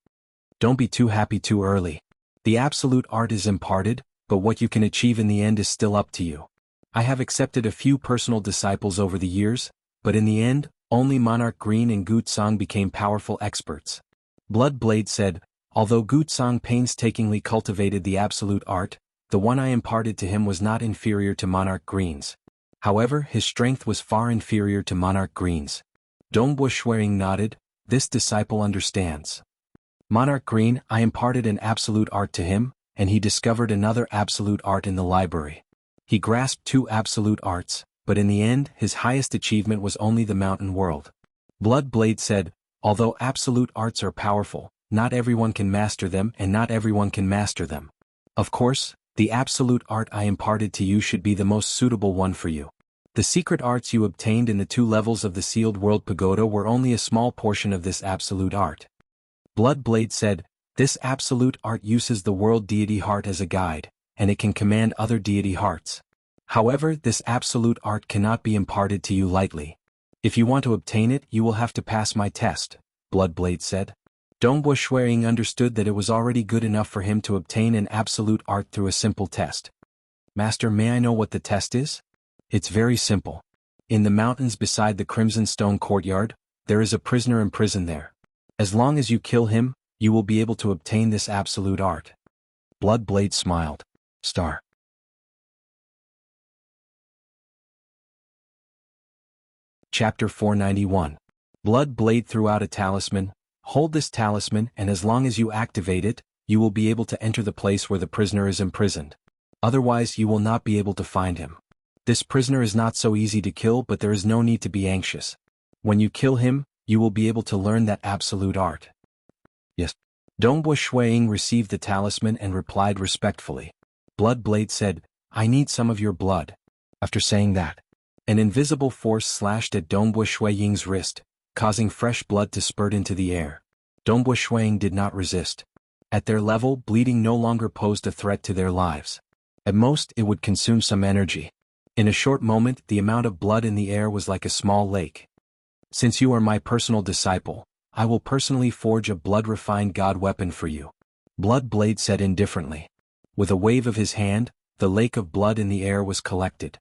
Don't be too happy too early. The absolute art is imparted, but what you can achieve in the end is still up to you. I have accepted a few personal disciples over the years, but in the end, only Monarch Green and Gutsang became powerful experts. Blood Blade said, although Gutsang painstakingly cultivated the absolute art, the one I imparted to him was not inferior to Monarch Green's. However, his strength was far inferior to Monarch Green's. Dongbo Shuiying nodded. This disciple understands. Monarch Green, I imparted an absolute art to him, and he discovered another absolute art in the library. He grasped two absolute arts, but in the end, his highest achievement was only the Mountain World. Blood Blade said, although absolute arts are powerful, not everyone can master them and not everyone can master them. Of course, the absolute art I imparted to you should be the most suitable one for you. The secret arts you obtained in the 2 levels of the Sealed World Pagoda were only a small portion of this absolute art. Blood Blade said, this absolute art uses the world deity heart as a guide, and it can command other deity hearts. However, this absolute art cannot be imparted to you lightly. If you want to obtain it, you will have to pass my test, Blood Blade said. Dongbo Shuiying understood that it was already good enough for him to obtain an absolute art through a simple test. Master, may I know what the test is? It's very simple. In the mountains beside the Crimson Stone Courtyard, there is a prisoner imprisoned there. As long as you kill him, you will be able to obtain this absolute art. Blood Blade smiled. Star. Chapter 491. Blood Blade threw out a talisman. Hold this talisman, and as long as you activate it, you will be able to enter the place where the prisoner is imprisoned. Otherwise, you will not be able to find him. This prisoner is not so easy to kill, but there is no need to be anxious. When you kill him, you will be able to learn that absolute art. Yes. Dongbo Shuiying received the talisman and replied respectfully. Blood Blade said, I need some of your blood. After saying that, an invisible force slashed at Dongbo Shuiying's wrist, causing fresh blood to spurt into the air. Dongbo Shuiying did not resist. At their level, bleeding no longer posed a threat to their lives. At most, it would consume some energy. In a short moment, the amount of blood in the air was like a small lake. Since you are my personal disciple, I will personally forge a blood-refined god weapon for you. Blood Blade said indifferently. With a wave of his hand, the lake of blood in the air was collected.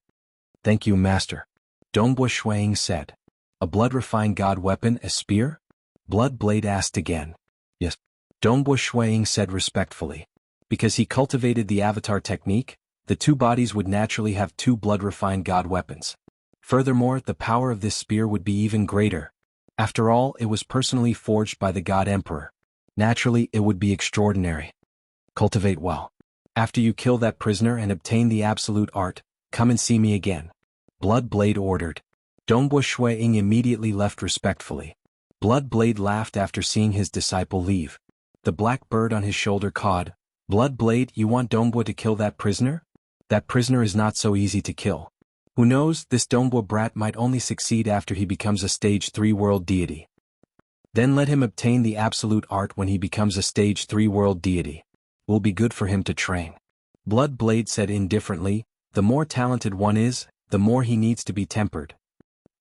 Thank you, Master. Dongbo Shuiying said. A blood-refined god weapon, a spear? Blood Blade asked again. Yes. Dongbo Shuiying said respectfully. Because he cultivated the avatar technique, the 2 bodies would naturally have 2 blood-refined god weapons. Furthermore, the power of this spear would be even greater. After all, it was personally forged by the God Emperor. Naturally, it would be extraordinary. Cultivate well. After you kill that prisoner and obtain the absolute art, come and see me again. Blood Blade ordered. Dongbo Shuiying immediately left respectfully. Blood Blade laughed after seeing his disciple leave. The black bird on his shoulder cawed. Blood Blade, you want Dongbo to kill that prisoner? That prisoner is not so easy to kill. Who knows, this Dongbo brat might only succeed after he becomes a stage 3 world deity. Then let him obtain the absolute art when he becomes a stage 3 world deity. Will be good for him to train. Blood Blade said indifferently, the more talented one is, the more he needs to be tempered.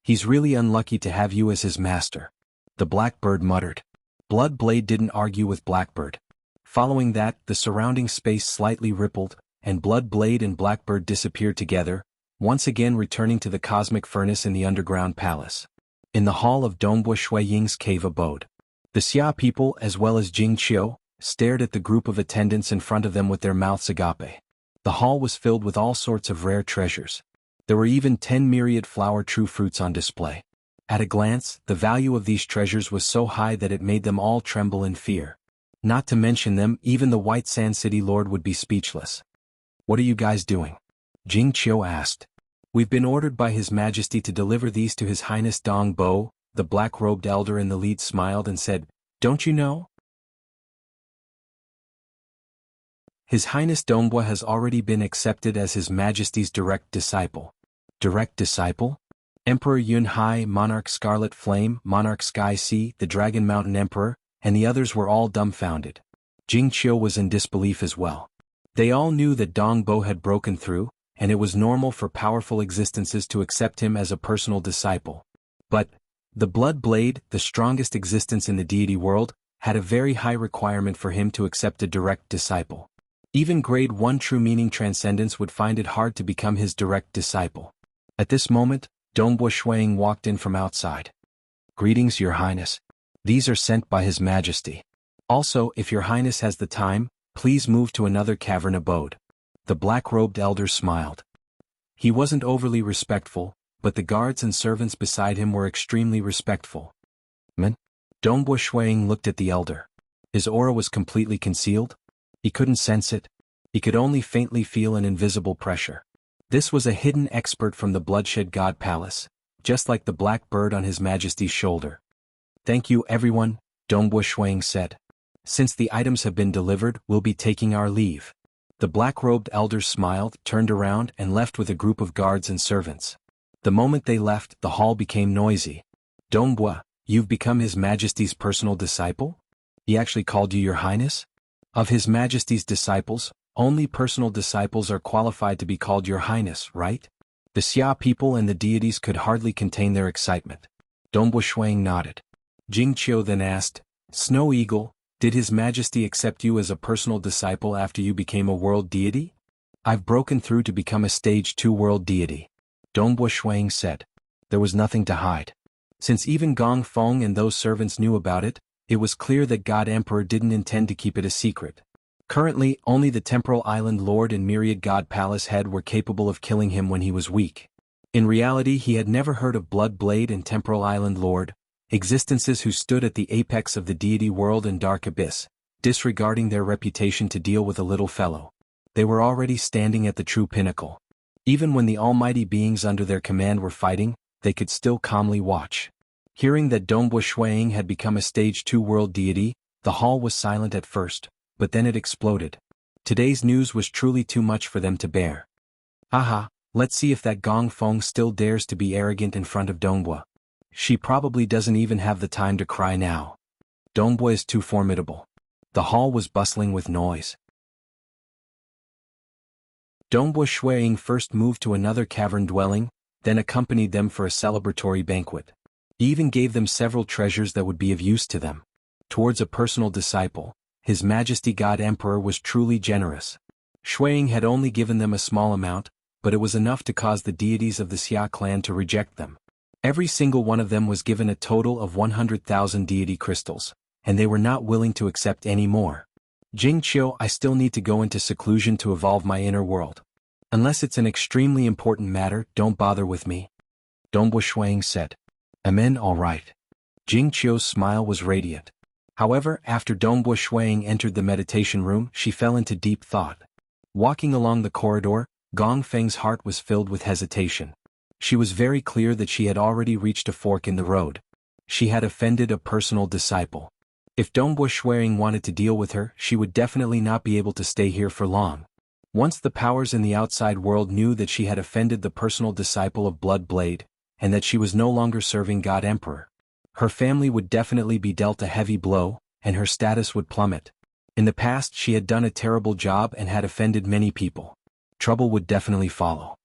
He's really unlucky to have you as his master. The Blackbird muttered. Blood Blade didn't argue with Blackbird. Following that, the surrounding space slightly rippled, and Blood Blade and Blackbird disappeared together, once again returning to the cosmic furnace in the underground palace. In the hall of Dongbo Shuiying's cave abode, the Xia people as well as Jing Qiu stared at the group of attendants in front of them with their mouths agape. The hall was filled with all sorts of rare treasures. There were even 10 myriad flower true fruits on display. At a glance, the value of these treasures was so high that it made them all tremble in fear. Not to mention them, even the White Sand City Lord would be speechless. What are you guys doing? Jianghu asked. We've been ordered by His Majesty to deliver these to His Highness Dong Bo. The black-robed elder in the lead smiled and said, Don't you know? His Highness Dongbua has already been accepted as His Majesty's direct disciple. Direct disciple? Emperor Yun Hai, Monarch Scarlet Flame, Monarch Sky Sea, the Dragon Mountain Emperor, and the others were all dumbfounded. Jianghu was in disbelief as well. They all knew that Dong Bo had broken through, and it was normal for powerful existences to accept him as a personal disciple. But the Blood Blade, the strongest existence in the deity world, had a very high requirement for him to accept a direct disciple. Even grade 1 true meaning transcendence would find it hard to become his direct disciple. At this moment, Dongbua Shuang walked in from outside. Greetings, Your Highness. These are sent by His Majesty. Also, if Your Highness has the time, please move to another cavern abode. The black-robed elder smiled. He wasn't overly respectful, but the guards and servants beside him were extremely respectful. Dongbua Shuang looked at the elder. His aura was completely concealed. He couldn't sense it. He could only faintly feel an invisible pressure. This was a hidden expert from the Bloodshed God Palace, just like the black bird on His Majesty's shoulder. Thank you, everyone, Dongbua Shuang said. Since the items have been delivered, we'll be taking our leave. The black-robed elder smiled, turned around, and left with a group of guards and servants. The moment they left, the hall became noisy. Dongbua, you've become His Majesty's personal disciple? He actually called you Your Highness? Of His Majesty's disciples, only personal disciples are qualified to be called Your Highness, right? The Xia people and the deities could hardly contain their excitement. Dongbua Shuang nodded. Jianghu then asked, Snow Eagle, did His Majesty accept you as a personal disciple after you became a world deity? I've broken through to become a stage 2 world deity. Dongbua Shuang said. There was nothing to hide. Since even Gong Feng and those servants knew about it, it was clear that God Emperor didn't intend to keep it a secret. Currently, only the Temporal Island Lord and Myriad God Palace Head were capable of killing him when he was weak. In reality, he had never heard of Blood Blade and Temporal Island Lord, existences who stood at the apex of the deity world and dark abyss, disregarding their reputation to deal with a little fellow. They were already standing at the true pinnacle. Even when the almighty beings under their command were fighting, they could still calmly watch. Hearing that Dongbua Shuang had become a stage 2 world deity, the hall was silent at first, but then it exploded. Today's news was truly too much for them to bear. Aha, let's see if that Gong Feng still dares to be arrogant in front of Dongbua. She probably doesn't even have the time to cry now. Dongbua is too formidable. The hall was bustling with noise. Dongbua Shuang first moved to another cavern dwelling, then accompanied them for a celebratory banquet. He even gave them several treasures that would be of use to them. Towards a personal disciple, His Majesty God Emperor was truly generous. Shuang had only given them a small amount, but it was enough to cause the deities of the Xia clan to reject them. Every single one of them was given a total of 100,000 deity crystals, and they were not willing to accept any more. Jianghu, I still need to go into seclusion to evolve my inner world. Unless it's an extremely important matter, don't bother with me. Dongbua Shuang said. Amen, all right. Jiangchu's smile was radiant. However, after Dongbua Shuang entered the meditation room, she fell into deep thought. Walking along the corridor, Gong Feng's heart was filled with hesitation. She was very clear that she had already reached a fork in the road. She had offended a personal disciple. If Dongbua Shuang wanted to deal with her, she would definitely not be able to stay here for long. Once the powers in the outside world knew that she had offended the personal disciple of Blood Blade, and that she was no longer serving God Emperor, her family would definitely be dealt a heavy blow, and her status would plummet. In the past she had done a terrible job and had offended many people. Trouble would definitely follow.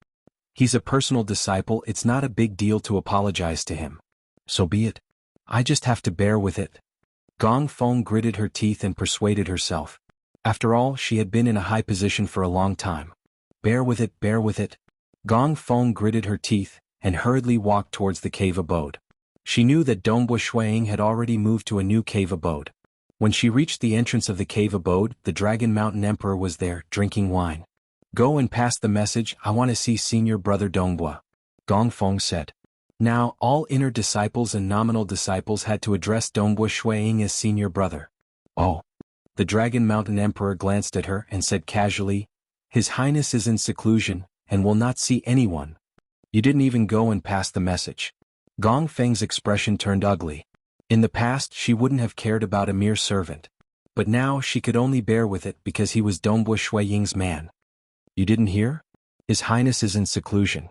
He's a personal disciple, it's not a big deal to apologize to him. So be it. I just have to bear with it. Gong Feng gritted her teeth and persuaded herself. After all, she had been in a high position for a long time. Bear with it, bear with it. Gong Feng gritted her teeth, and hurriedly walked towards the cave abode. She knew that Dongbua Shuang had already moved to a new cave abode. When she reached the entrance of the cave abode, the Dragon Mountain Emperor was there, drinking wine. Go and pass the message, I want to see Senior Brother Dongbua, Gong Feng said. Now, all inner disciples and nominal disciples had to address Dongbua Shuang as Senior Brother. Oh. The Dragon Mountain Emperor glanced at her and said casually, His Highness is in seclusion, and will not see anyone. You didn't even go and pass the message. Gong Feng's expression turned ugly. In the past she wouldn't have cared about a mere servant. But now she could only bear with it because he was Dongbo Shui Ying's man. You didn't hear? His Highness is in seclusion.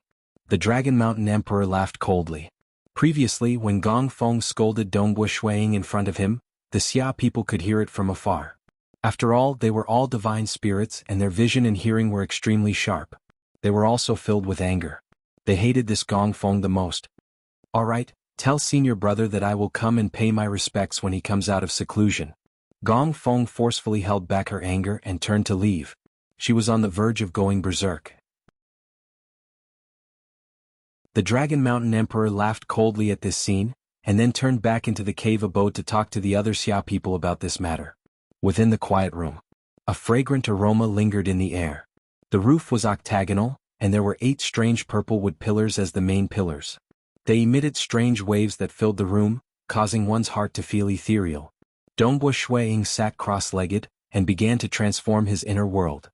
The Dragon Mountain Emperor laughed coldly. Previously, when Gong Feng scolded Dongbo Shui Ying in front of him, the Xia people could hear it from afar. After all, they were all divine spirits and their vision and hearing were extremely sharp. They were also filled with anger. They hated this Gong Feng the most. All right, tell senior brother that I will come and pay my respects when he comes out of seclusion. Gong Feng forcefully held back her anger and turned to leave. She was on the verge of going berserk. The Dragon Mountain Emperor laughed coldly at this scene, and then turned back into the cave abode to talk to the other Xia people about this matter. Within the quiet room, a fragrant aroma lingered in the air. The roof was octagonal, and there were 8 strange purple wood pillars as the main pillars. They emitted strange waves that filled the room, causing one's heart to feel ethereal. Dongbo Shui Ying sat cross-legged, and began to transform his inner world.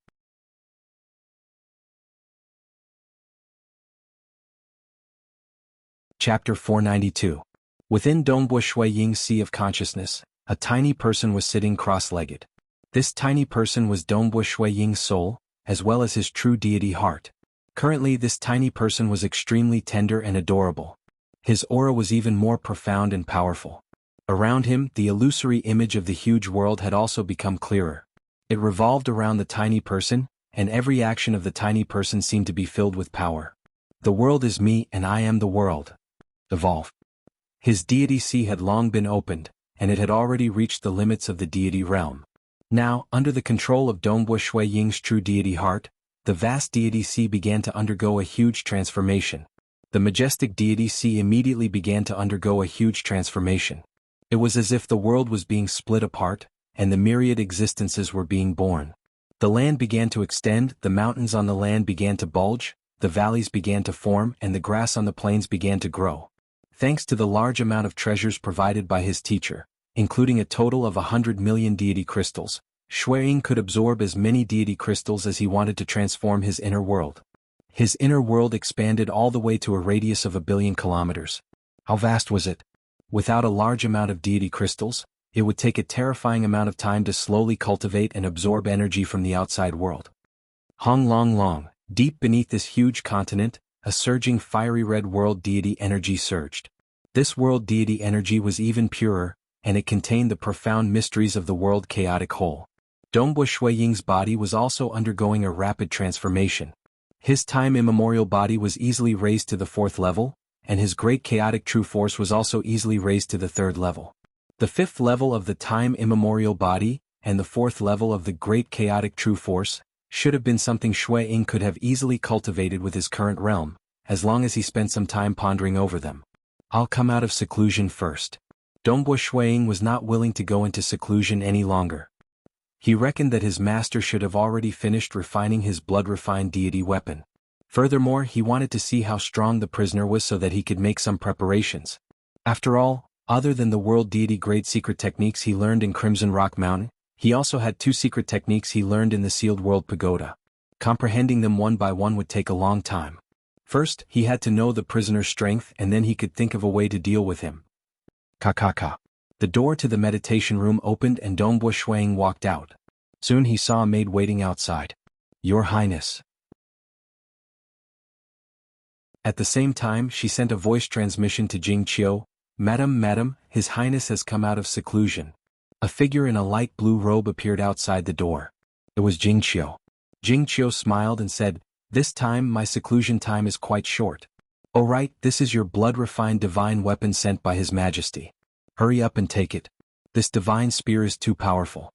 Chapter 492. Within Dongbo Shui Ying's sea of consciousness, a tiny person was sitting cross-legged. This tiny person was Dongbo Shui Ying's soul, as well as his true deity heart. Currently, this tiny person was extremely tender and adorable. His aura was even more profound and powerful. Around him, the illusory image of the huge world had also become clearer. It revolved around the tiny person, and every action of the tiny person seemed to be filled with power. The world is me and I am the world. Evolve. His deity sea had long been opened, and it had already reached the limits of the deity realm. Now, under the control of Dongbo Shui Ying's true deity heart, the vast deity sea began to undergo a huge transformation. The majestic deity sea immediately began to undergo a huge transformation. It was as if the world was being split apart, and the myriad existences were being born. The land began to extend, the mountains on the land began to bulge, the valleys began to form, and the grass on the plains began to grow. Thanks to the large amount of treasures provided by his teacher, including a total of 100 million deity crystals, Shui Ying could absorb as many deity crystals as he wanted to transform his inner world. His inner world expanded all the way to a radius of 1 billion kilometers. How vast was it? Without a large amount of deity crystals, it would take a terrifying amount of time to slowly cultivate and absorb energy from the outside world. Hong Long Long, deep beneath this huge continent, a surging fiery red world deity energy surged. This world deity energy was even purer, and it contained the profound mysteries of the world chaotic whole. Dongbo Shui Ying's body was also undergoing a rapid transformation. His time immemorial body was easily raised to the 4th level, and his great chaotic true force was also easily raised to the 3rd level. The 5th level of the time immemorial body, and the 4th level of the great chaotic true force, should have been something Shui Ying could have easily cultivated with his current realm, as long as he spent some time pondering over them. I'll come out of seclusion first. Dongbo Shui Ying was not willing to go into seclusion any longer. He reckoned that his master should have already finished refining his blood-refined deity weapon. Furthermore, he wanted to see how strong the prisoner was so that he could make some preparations. After all, other than the world deity great secret techniques he learned in Crimson Rock Mountain, he also had 2 secret techniques he learned in the Sealed World Pagoda. Comprehending them one by one would take a long time. First, he had to know the prisoner's strength and then he could think of a way to deal with him. Ka. The door to the meditation room opened and Dongbo Shui Ying walked out. Soon he saw a maid waiting outside. Your Highness. At the same time, she sent a voice transmission to Jing. Madam, His Highness has come out of seclusion. A figure in a light blue robe appeared outside the door. It was Jing. Jing smiled and said, This time my seclusion time is quite short. Oh right, this is your blood-refined divine weapon sent by His Majesty. Hurry up and take it. This divine spear is too powerful.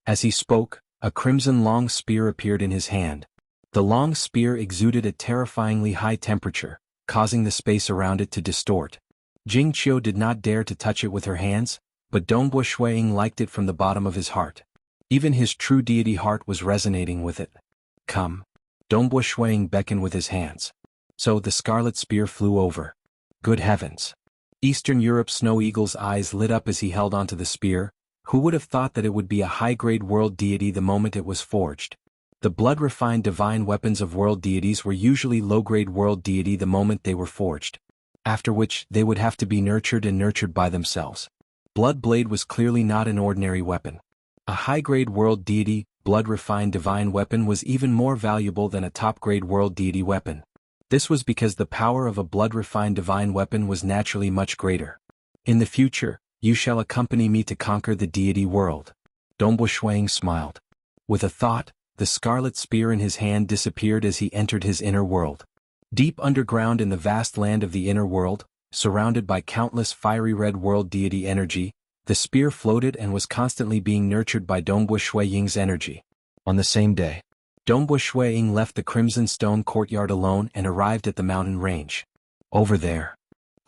As he spoke, a crimson long spear appeared in his hand. The long spear exuded a terrifyingly high temperature, causing the space around it to distort. Jing did not dare to touch it with her hands, but Dongbo Shui Ying liked it from the bottom of his heart. Even his true deity heart was resonating with it. Come. Dongbo Shui Ying beckoned with his hands. So the scarlet spear flew over. Good heavens. Eastern Europe's Snow Eagle's eyes lit up as he held onto the spear. Who would have thought that it would be a high-grade world deity the moment it was forged? The blood-refined divine weapons of world deities were usually low-grade world deity the moment they were forged, after which they would have to be nurtured by themselves. Blood Blade was clearly not an ordinary weapon. A high-grade world deity, blood-refined divine weapon was even more valuable than a top-grade world deity weapon. This was because the power of a blood-refined divine weapon was naturally much greater. In the future, you shall accompany me to conquer the deity world. Dongbo Shuang smiled. With a thought, the scarlet spear in his hand disappeared as he entered his inner world. Deep underground in the vast land of the inner world, surrounded by countless fiery red world deity energy, the spear floated and was constantly being nurtured by Dongbo Shuiying's energy. On the same day, Dongbo Shuiying left the Crimson Stone courtyard alone and arrived at the mountain range. Over there,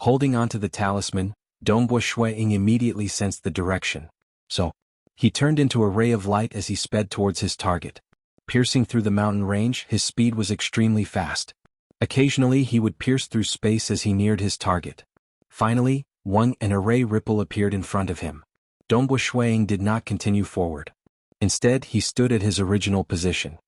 holding onto the talisman, Dongbo Shuiying immediately sensed the direction. So, he turned into a ray of light as he sped towards his target. Piercing through the mountain range, his speed was extremely fast. Occasionally he would pierce through space as he neared his target. Finally, an array ripple appeared in front of him. Dongbo Shuiying did not continue forward. Instead, he stood at his original position.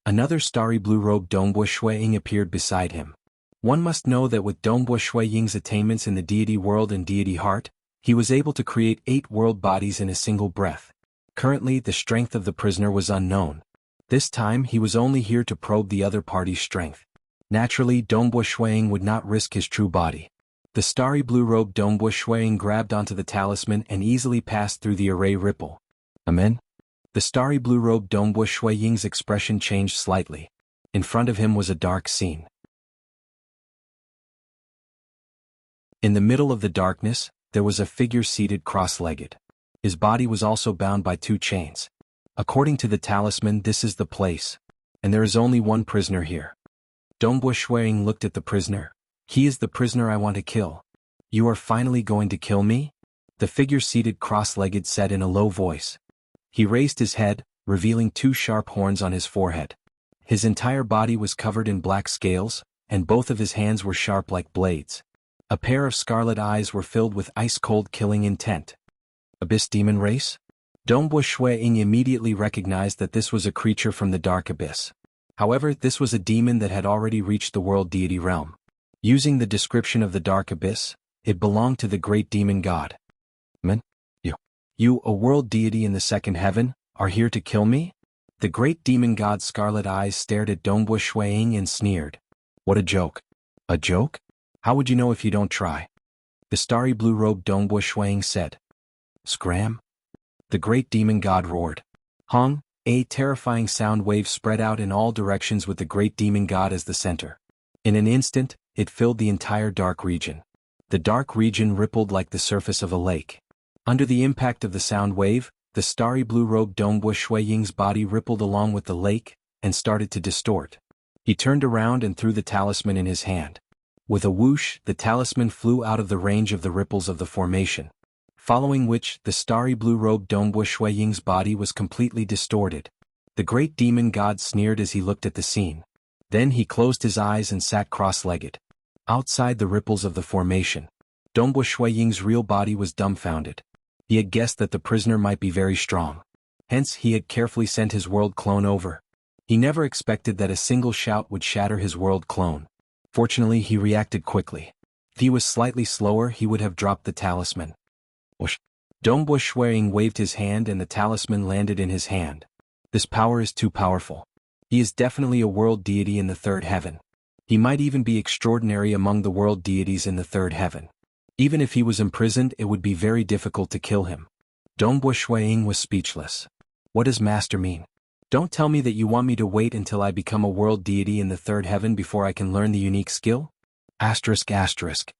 Another starry blue-robed Dongbo Shuiying appeared beside him. One must know that with Dongbo Shuiying's attainments in the deity world and deity heart, he was able to create 8 world bodies in a single breath. Currently, the strength of the prisoner was unknown. This time, he was only here to probe the other party's strength. Naturally, Dongbo Shuiying would not risk his true body. The starry blue-robed Dongbo Shuiying grabbed onto the talisman and easily passed through the array ripple. Amen? The starry blue-robed Dongbo Shuiying's expression changed slightly. In front of him was a dark scene. In the middle of the darkness, there was a figure seated cross-legged. His body was also bound by 2 chains. According to the talisman, this is the place. And there is only one prisoner here. Dongbo Shuiying looked at the prisoner. He is the prisoner I want to kill. You are finally going to kill me? The figure seated cross-legged said in a low voice. He raised his head, revealing 2 sharp horns on his forehead. His entire body was covered in black scales, and both of his hands were sharp like blades. A pair of scarlet eyes were filled with ice-cold killing intent. Abyss demon race? Dongbo Shuiying immediately recognized that this was a creature from the dark abyss. However, this was a demon that had already reached the world deity realm. Using the description of the dark abyss, it belonged to the great demon god. Man, you, a world deity in the second heaven, are here to kill me? The great demon god's scarlet eyes stared at Dongbo Shuiying and sneered. What a joke. A joke? How would you know if you don't try? The starry blue-robed Dongbo Shuiying said. Scram? The great demon god roared. Hong, a terrifying sound wave spread out in all directions with the great demon god as the center. In an instant, it filled the entire dark region. The dark region rippled like the surface of a lake. Under the impact of the sound wave, the starry blue-robed Dongbo Shuiying's body rippled along with the lake and started to distort. He turned around and threw the talisman in his hand. With a whoosh, the talisman flew out of the range of the ripples of the formation. Following which, the starry blue-robed Dongbo Shuiying's body was completely distorted. The great demon god sneered as he looked at the scene. Then he closed his eyes and sat cross-legged. Outside the ripples of the formation, Dongbo Shuiying's real body was dumbfounded. He had guessed that the prisoner might be very strong. Hence, he had carefully sent his world clone over. He never expected that a single shout would shatter his world clone. Fortunately, he reacted quickly. If he was slightly slower, he would have dropped the talisman. Whoosh! Dongbo Shuiying waved his hand and the talisman landed in his hand. This power is too powerful. He is definitely a world deity in the third heaven. He might even be extraordinary among the world deities in the third heaven. Even if he was imprisoned, it would be very difficult to kill him. Dongbo Shuiying was speechless. What does Master mean? Don't tell me that you want me to wait until I become a world deity in the third heaven before I can learn the unique skill? Asterisk asterisk.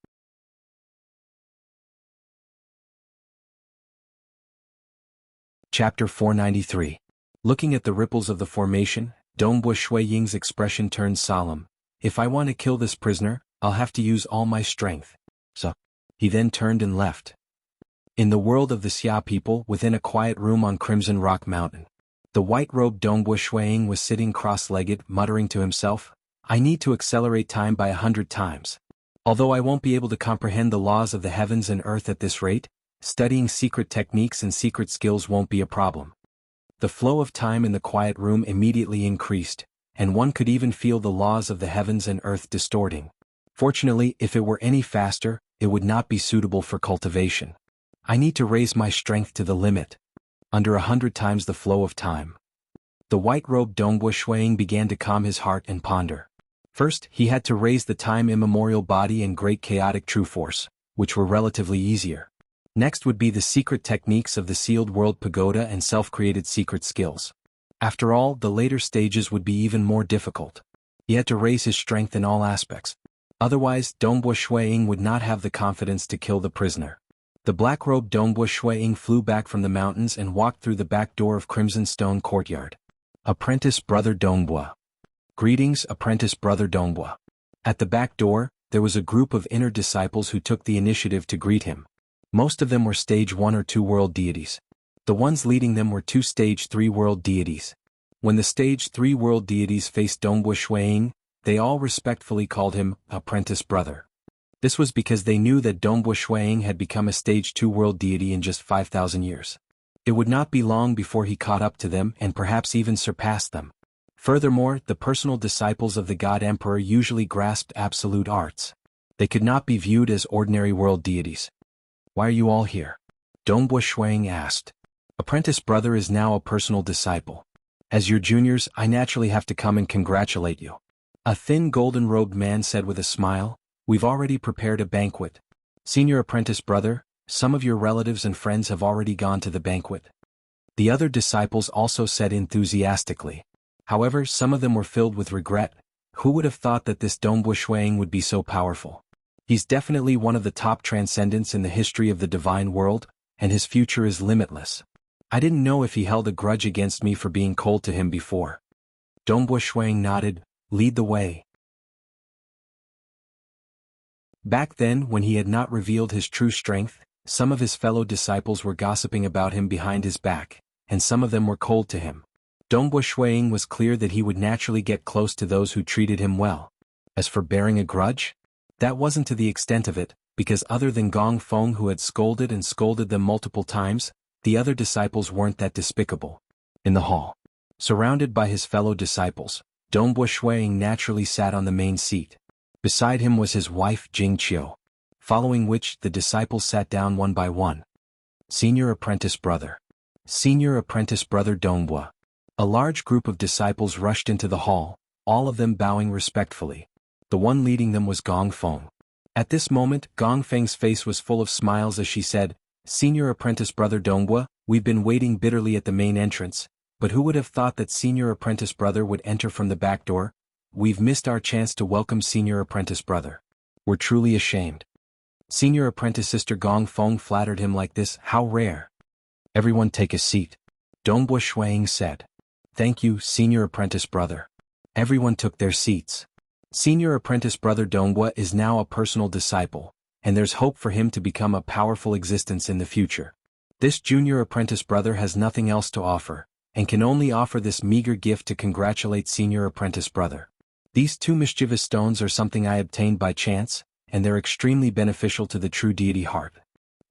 Chapter 493. Looking at the ripples of the formation, Dongbo Shuiying's expression turned solemn. If I want to kill this prisoner, I'll have to use all my strength. So, he then turned and left. In the world of the Xia people, within a quiet room on Crimson Rock Mountain, the white-robed Dongbo Shuiying was sitting cross-legged, muttering to himself, I need to accelerate time by 100 times. Although I won't be able to comprehend the laws of the heavens and earth at this rate, studying secret techniques and secret skills won't be a problem. The flow of time in the quiet room immediately increased, and one could even feel the laws of the heavens and earth distorting. Fortunately, if it were any faster, it would not be suitable for cultivation. I need to raise my strength to the limit. Under 100 times the flow of time. The white-robed Dongbua Shuiying began to calm his heart and ponder. First, he had to raise the time-immemorial body and great chaotic true force, which were relatively easier. Next would be the secret techniques of the sealed world pagoda and self-created secret skills. After all, the later stages would be even more difficult. He had to raise his strength in all aspects. Otherwise, Dongbua Shuiying would not have the confidence to kill the prisoner. The black-robed Dongbua Shuiying flew back from the mountains and walked through the back door of Crimson Stone Courtyard. Apprentice Brother Dongbua. Greetings, Apprentice Brother Dongbua. At the back door, there was a group of inner disciples who took the initiative to greet him. Most of them were Stage 1 or 2 world deities. The ones leading them were 2 Stage 3 world deities. When the Stage 3 world deities faced Dongbua Shuiying, they all respectfully called him Apprentice Brother. This was because they knew that Dongbua Shuiying had become a Stage 2 world deity in just 5,000 years. It would not be long before he caught up to them and perhaps even surpassed them. Furthermore, the personal disciples of the God Emperor usually grasped absolute arts. They could not be viewed as ordinary world deities. Why are you all here? Dongbua Shuiying asked. Apprentice Brother is now a personal disciple. As your juniors, I naturally have to come and congratulate you. A thin golden-robed man said with a smile, We've already prepared a banquet. Senior Apprentice Brother, some of your relatives and friends have already gone to the banquet. The other disciples also said enthusiastically. However, some of them were filled with regret. Who would have thought that this Dongbua Shuiying would be so powerful? He's definitely one of the top transcendents in the history of the divine world, and his future is limitless. I didn't know if he held a grudge against me for being cold to him before. Dongbua Shuiying nodded, lead the way. Back then, when he had not revealed his true strength, some of his fellow disciples were gossiping about him behind his back, and some of them were cold to him. Dongbua Shuiying was clear that he would naturally get close to those who treated him well. As for bearing a grudge? That wasn't to the extent of it, because other than Gong Feng who had scolded and scolded them multiple times, the other disciples weren't that despicable. In the hall, surrounded by his fellow disciples, Dongbua Shuiying naturally sat on the main seat. Beside him was his wife Jing, following which the disciples sat down one by one. Senior Apprentice Brother. Senior Apprentice Brother Dongbua. A large group of disciples rushed into the hall, all of them bowing respectfully. The one leading them was Gong Feng. At this moment, Gong Feng's face was full of smiles as she said, Senior Apprentice Brother Dongbua, we've been waiting bitterly at the main entrance, but who would have thought that Senior Apprentice Brother would enter from the back door? We've missed our chance to welcome Senior Apprentice Brother. We're truly ashamed. Senior Apprentice Sister Gong Feng flattered him like this, how rare. Everyone take a seat. Dongbua Shuiying said. Thank you, Senior Apprentice Brother. Everyone took their seats. Senior Apprentice Brother Dongbua is now a personal disciple, and there's hope for him to become a powerful existence in the future. This Junior Apprentice Brother has nothing else to offer, and can only offer this meager gift to congratulate Senior Apprentice Brother. These 2 mischievous stones are something I obtained by chance, and they're extremely beneficial to the true deity heart.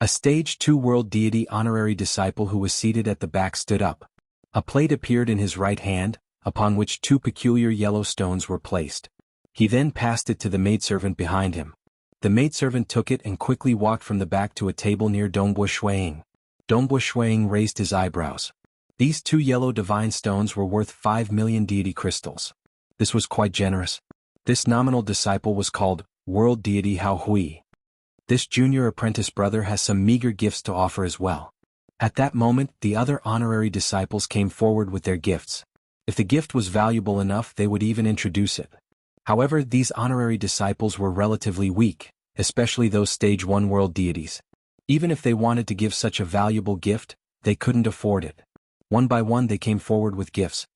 A Stage 2 world deity honorary disciple who was seated at the back stood up. A plate appeared in his right hand, upon which 2 peculiar yellow stones were placed. He then passed it to the maidservant behind him. The maidservant took it and quickly walked from the back to a table near Dongbua Shuiying. Dongbua Shuiying raised his eyebrows. These 2 yellow divine stones were worth 5 million deity crystals. This was quite generous. This nominal disciple was called World Deity Hao Hui. This junior apprentice brother has some meager gifts to offer as well. At that moment, the other honorary disciples came forward with their gifts. If the gift was valuable enough, they would even introduce it. However, these honorary disciples were relatively weak, especially those Stage 1 world deities. Even if they wanted to give such a valuable gift, they couldn't afford it. One by one they came forward with gifts.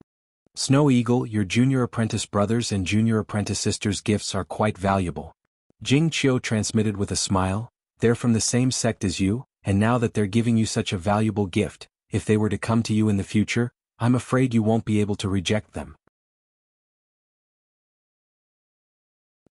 Snow Eagle, your junior apprentice brothers and junior apprentice sisters' gifts are quite valuable. Jing Qiu transmitted with a smile, they're from the same sect as you, and now that they're giving you such a valuable gift, if they were to come to you in the future, I'm afraid you won't be able to reject them.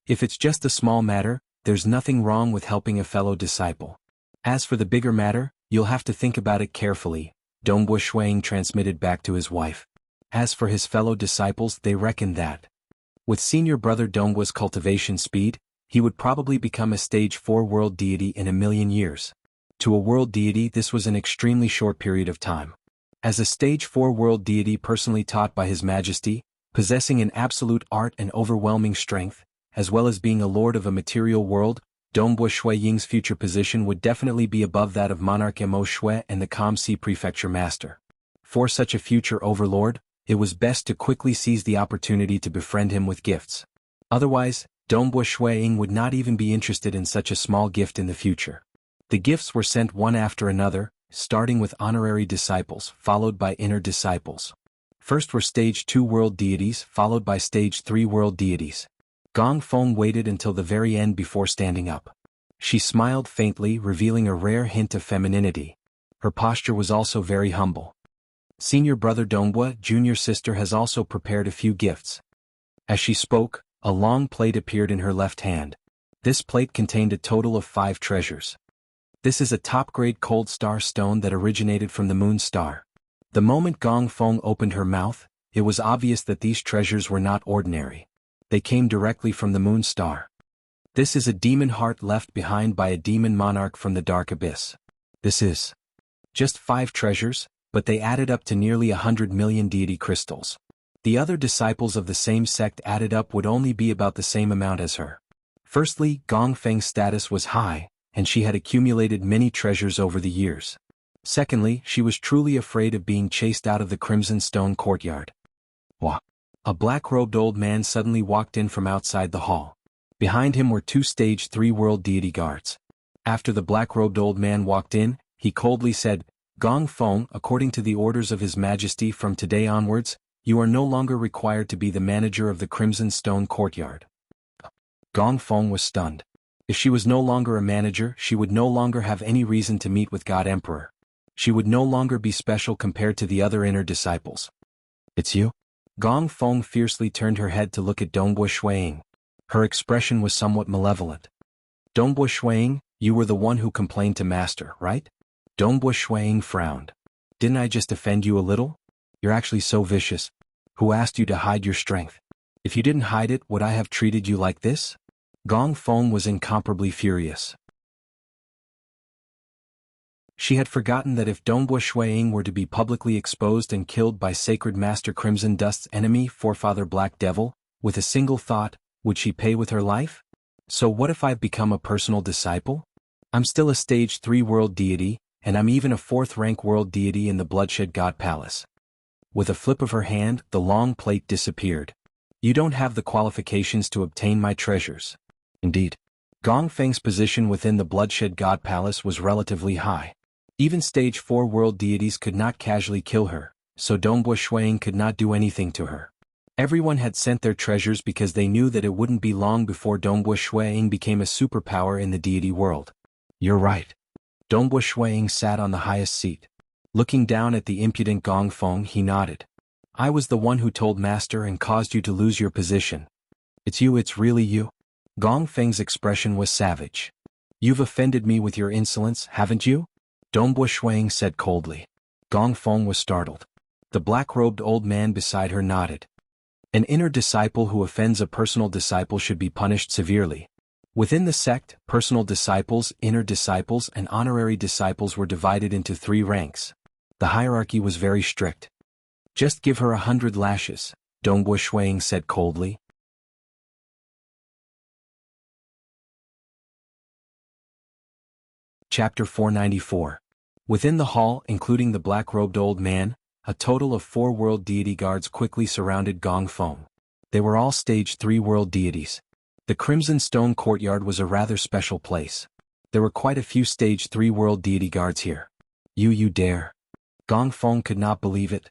If it's just a small matter, there's nothing wrong with helping a fellow disciple. As for the bigger matter, you'll have to think about it carefully, Dongbo Shuang transmitted back to his wife. As for his fellow disciples, they reckoned that, with senior brother Dongbo's cultivation speed, he would probably become a stage 4 world deity in a million years. To a world deity, this was an extremely short period of time. As a stage 4 world deity personally taught by His Majesty, possessing an absolute art and overwhelming strength, as well as being a lord of a material world, Dongbo Shui Ying's future position would definitely be above that of Monarch Mo Shui and the Kamsi Prefecture Master. For such a future overlord, it was best to quickly seize the opportunity to befriend him with gifts. Otherwise, Dongbo Shui Ying would not even be interested in such a small gift in the future. The gifts were sent one after another, starting with honorary disciples, followed by inner disciples. First were stage 2 world deities, followed by stage 3 world deities. Gong Feng waited until the very end before standing up. She smiled faintly, revealing a rare hint of femininity. Her posture was also very humble. Senior brother Dongbo, junior sister, has also prepared a few gifts. As she spoke, a long plate appeared in her left hand. This plate contained a total of 5 treasures. This is a top-grade cold star stone that originated from the moon star. The moment Gong Feng opened her mouth, it was obvious that these treasures were not ordinary. They came directly from the moon star. This is a demon heart left behind by a demon monarch from the dark abyss. This is just 5 treasures, but they added up to nearly 100 million deity crystals. The other disciples of the same sect added up would only be about the same amount as her. Firstly, Gong Feng's status was high, and she had accumulated many treasures over the years. Secondly, she was truly afraid of being chased out of the Crimson Stone courtyard. Wah! A black-robed old man suddenly walked in from outside the hall. Behind him were 2 stage 3 world deity guards. After the black-robed old man walked in, he coldly said, "Gong Feng, according to the orders of His Majesty from today onwards, you are no longer required to be the manager of the Crimson Stone courtyard." Gong Feng was stunned. If she was no longer a manager, she would no longer have any reason to meet with God Emperor. She would no longer be special compared to the other inner disciples. "It's you?" Gong Feng fiercely turned her head to look at Dongbo Shuang. Her expression was somewhat malevolent. "Dongbo Shuang, you were the one who complained to Master, right?" Dongbo Shuang frowned. "Didn't I just offend you a little? You're actually so vicious. Who asked you to hide your strength? If you didn't hide it, would I have treated you like this?" Gong Feng was incomparably furious. She had forgotten that if Dongbo Shuang were to be publicly exposed and killed by Sacred Master Crimson Dust's enemy, Forefather Black Devil, with a single thought, would she pay with her life? So what if I've become a personal disciple? I'm still a stage 3 world deity, and I'm even a 4th rank world deity in the Bloodshed God Palace. With a flip of her hand, the long plate disappeared. You don't have the qualifications to obtain my treasures. Indeed. Gong Feng's position within the Bloodshed God Palace was relatively high. Even stage 4 world deities could not casually kill her, so Dongbo Shuang could not do anything to her. Everyone had sent their treasures because they knew that it wouldn't be long before Dongbo Shuang became a superpower in the deity world. You're right. Dongbo Shuang sat on the highest seat. Looking down at the impudent Gong Feng, he nodded. I was the one who told Master and caused you to lose your position. It's you, it's really you. Gong Feng's expression was savage. You've offended me with your insolence, haven't you? Dongbo Shuang said coldly. Gong Feng was startled. The black-robed old man beside her nodded. An inner disciple who offends a personal disciple should be punished severely. Within the sect, personal disciples, inner disciples, and honorary disciples were divided into 3 ranks. The hierarchy was very strict. Just give her 100 lashes, Dongbo Shuang said coldly. Chapter 494. Within the hall, including the black-robed old man, a total of 4 world deity guards quickly surrounded Gong Feng. They were all stage 3 world deities. The Crimson Stone courtyard was a rather special place. There were quite a few stage 3 world deity guards here. You dare. Gong Feng could not believe it.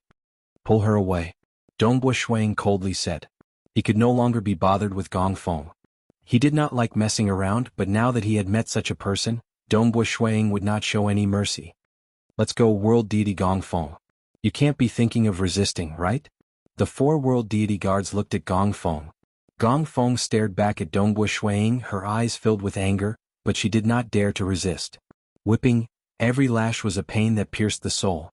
Pull her away. Dongbo Shuang coldly said. He could no longer be bothered with Gong Feng. He did not like messing around, but now that he had met such a person, Dongbo Shuang would not show any mercy. Let's go, world deity Gong Feng. You can't be thinking of resisting, right? The 4 world deity guards looked at Gong Feng. Gong Feng stared back at Dongbo Shuang, her eyes filled with anger, but she did not dare to resist. Whipping, every lash was a pain that pierced the soul.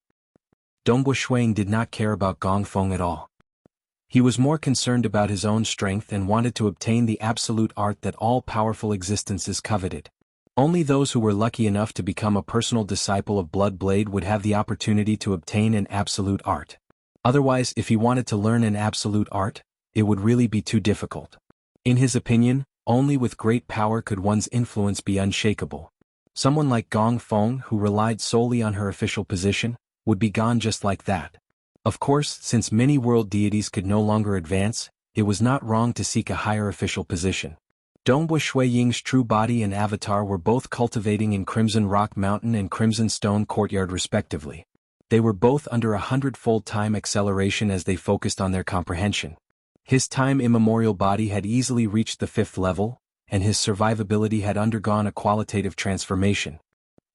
Dongbo Shuang did not care about Gong Feng at all. He was more concerned about his own strength and wanted to obtain the absolute art that all powerful existences coveted. Only those who were lucky enough to become a personal disciple of Blood Blade would have the opportunity to obtain an absolute art. Otherwise, if he wanted to learn an absolute art, it would really be too difficult. In his opinion, only with great power could one's influence be unshakable. Someone like Gong Feng, who relied solely on her official position, would be gone just like that. Of course, since many world deities could no longer advance, it was not wrong to seek a higher official position. Dongbo Shui Ying's true body and avatar were both cultivating in Crimson Rock Mountain and Crimson Stone Courtyard respectively. They were both under 100-fold time acceleration as they focused on their comprehension. His time immemorial body had easily reached the 5th level, and his survivability had undergone a qualitative transformation.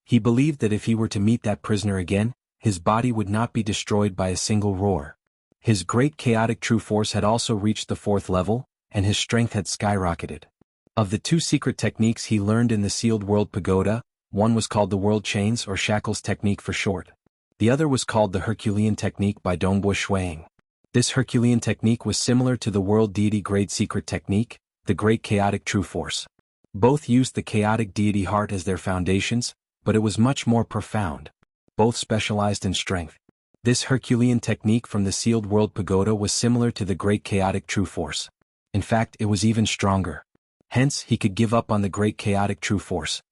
He believed that if he were to meet that prisoner again, his body would not be destroyed by a single roar. His great chaotic true force had also reached the 4th level, and his strength had skyrocketed. Of the 2 secret techniques he learned in the Sealed World Pagoda, one was called the World Chains or Shackles technique for short. The other was called the Herculean technique by Dongbo Shuang. This Herculean technique was similar to the World Deity Grade Secret technique, the Great Chaotic True Force. Both used the chaotic deity heart as their foundations, but it was much more profound. Both specialized in strength. This Herculean technique from the Sealed World Pagoda was similar to the Great Chaotic True Force. In fact, it was even stronger. Hence, he could give up on the Great Chaotic True Force.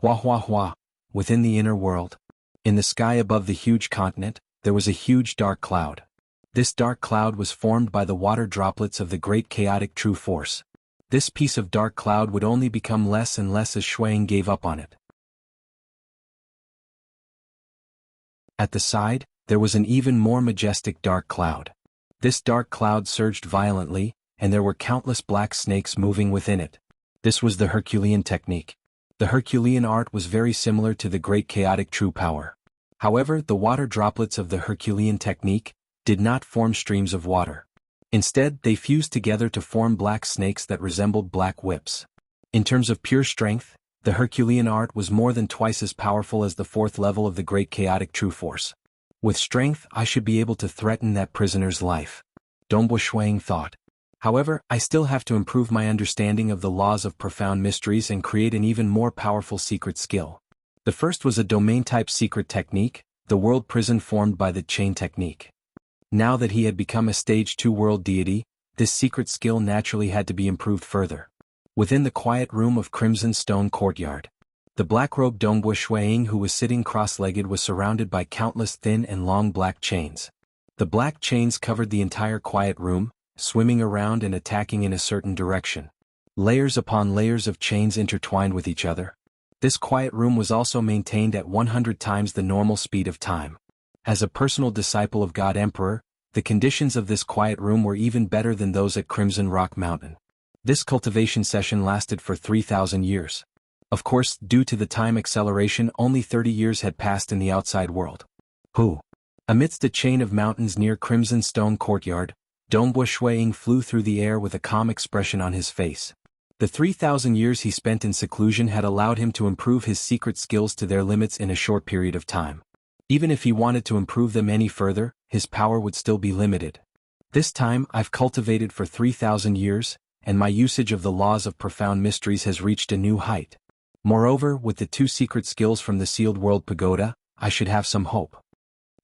Hua hua hua. Within the inner world, in the sky above the huge continent, there was a huge dark cloud. This dark cloud was formed by the water droplets of the Great Chaotic True Force. This piece of dark cloud would only become less and less as Shuang gave up on it. At the side, there was an even more majestic dark cloud. This dark cloud surged violently, and there were countless black snakes moving within it. This was the Herculean technique. The Herculean art was very similar to the Great Chaotic True Power. However, the water droplets of the Herculean technique did not form streams of water. Instead, they fused together to form black snakes that resembled black whips. In terms of pure strength, the Herculean art was more than twice as powerful as the 4th level of the Great Chaotic True Force. With strength, I should be able to threaten that prisoner's life. Dongbo Shuang thought. However, I still have to improve my understanding of the laws of profound mysteries and create an even more powerful secret skill. The first was a domain-type secret technique, the world prison formed by the chain technique. Now that he had become a stage 2 world deity, this secret skill naturally had to be improved further. Within the quiet room of Crimson Stone Courtyard, the black-robed Dongbo Shuang who was sitting cross-legged was surrounded by countless thin and long black chains. The black chains covered the entire quiet room, swimming around and attacking in a certain direction. Layers upon layers of chains intertwined with each other. This quiet room was also maintained at 100 times the normal speed of time. As a personal disciple of God Emperor, the conditions of this quiet room were even better than those at Crimson Rock Mountain. This cultivation session lasted for 3,000 years. Of course, due to the time acceleration, only 30 years had passed in the outside world. Amidst a chain of mountains near Crimson Stone Courtyard, Dongbo Shuang flew through the air with a calm expression on his face. The 3,000 years he spent in seclusion had allowed him to improve his secret skills to their limits in a short period of time. Even if he wanted to improve them any further, his power would still be limited. This time, I've cultivated for 3,000 years, and my usage of the laws of profound mysteries has reached a new height. Moreover, with the 2 secret skills from the Sealed World Pagoda, I should have some hope.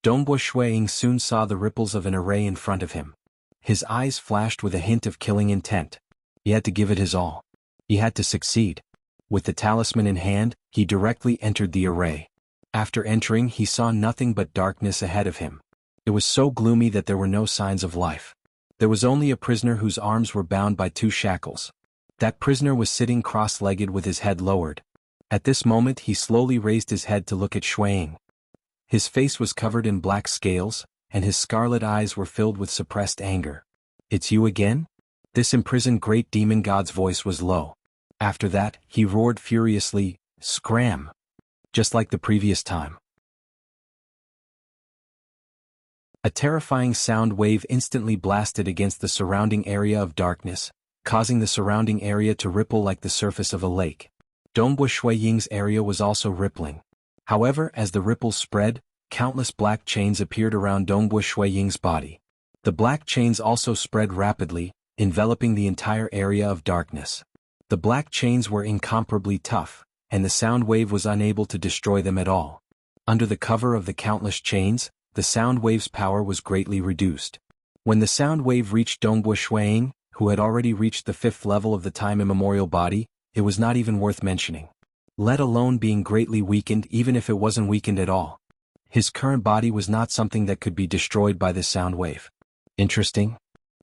Dongbo Shuang soon saw the ripples of an array in front of him. His eyes flashed with a hint of killing intent. He had to give it his all. He had to succeed. With the talisman in hand, he directly entered the array. After entering, he saw nothing but darkness ahead of him. It was so gloomy that there were no signs of life. There was only a prisoner whose arms were bound by 2 shackles. That prisoner was sitting cross-legged with his head lowered. At this moment he slowly raised his head to look at Shuang. His face was covered in black scales, and his scarlet eyes were filled with suppressed anger. "It's you again?" This imprisoned great demon god's voice was low. After that, he roared furiously, "Scram!" Just like the previous time. A terrifying sound wave instantly blasted against the surrounding area of darkness, causing the surrounding area to ripple like the surface of a lake. Dongbo Shuiying's area was also rippling. However, as the ripples spread, countless black chains appeared around Dongbu Shuiying's body. The black chains also spread rapidly, enveloping the entire area of darkness. The black chains were incomparably tough, and the sound wave was unable to destroy them at all. Under the cover of the countless chains, the sound wave's power was greatly reduced. When the sound wave reached Dongbu Shuiying, who had already reached the 5th level of the time immemorial body, it was not even worth mentioning. Let alone being greatly weakened, even if it wasn't weakened at all. His current body was not something that could be destroyed by this sound wave. Interesting.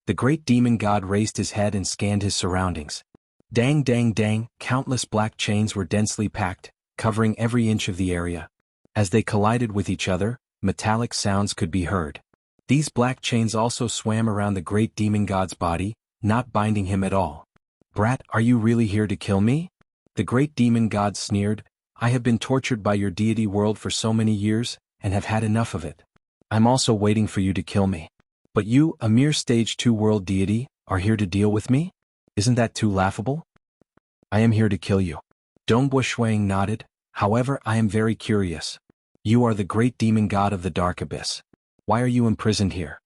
The great demon god raised his head and scanned his surroundings. Dang dang dang, countless black chains were densely packed, covering every inch of the area. As they collided with each other, metallic sounds could be heard. These black chains also swam around the great demon god's body, not binding him at all. Brat, are you really here to kill me? The great demon god sneered. I have been tortured by your deity world for so many years, and have had enough of it. I'm also waiting for you to kill me. But you, a mere stage 2 world deity, are here to deal with me? Isn't that too laughable? I am here to kill you. Dongbu Shuiying nodded. However, I am very curious. You are the great demon god of the dark abyss. Why are you imprisoned here?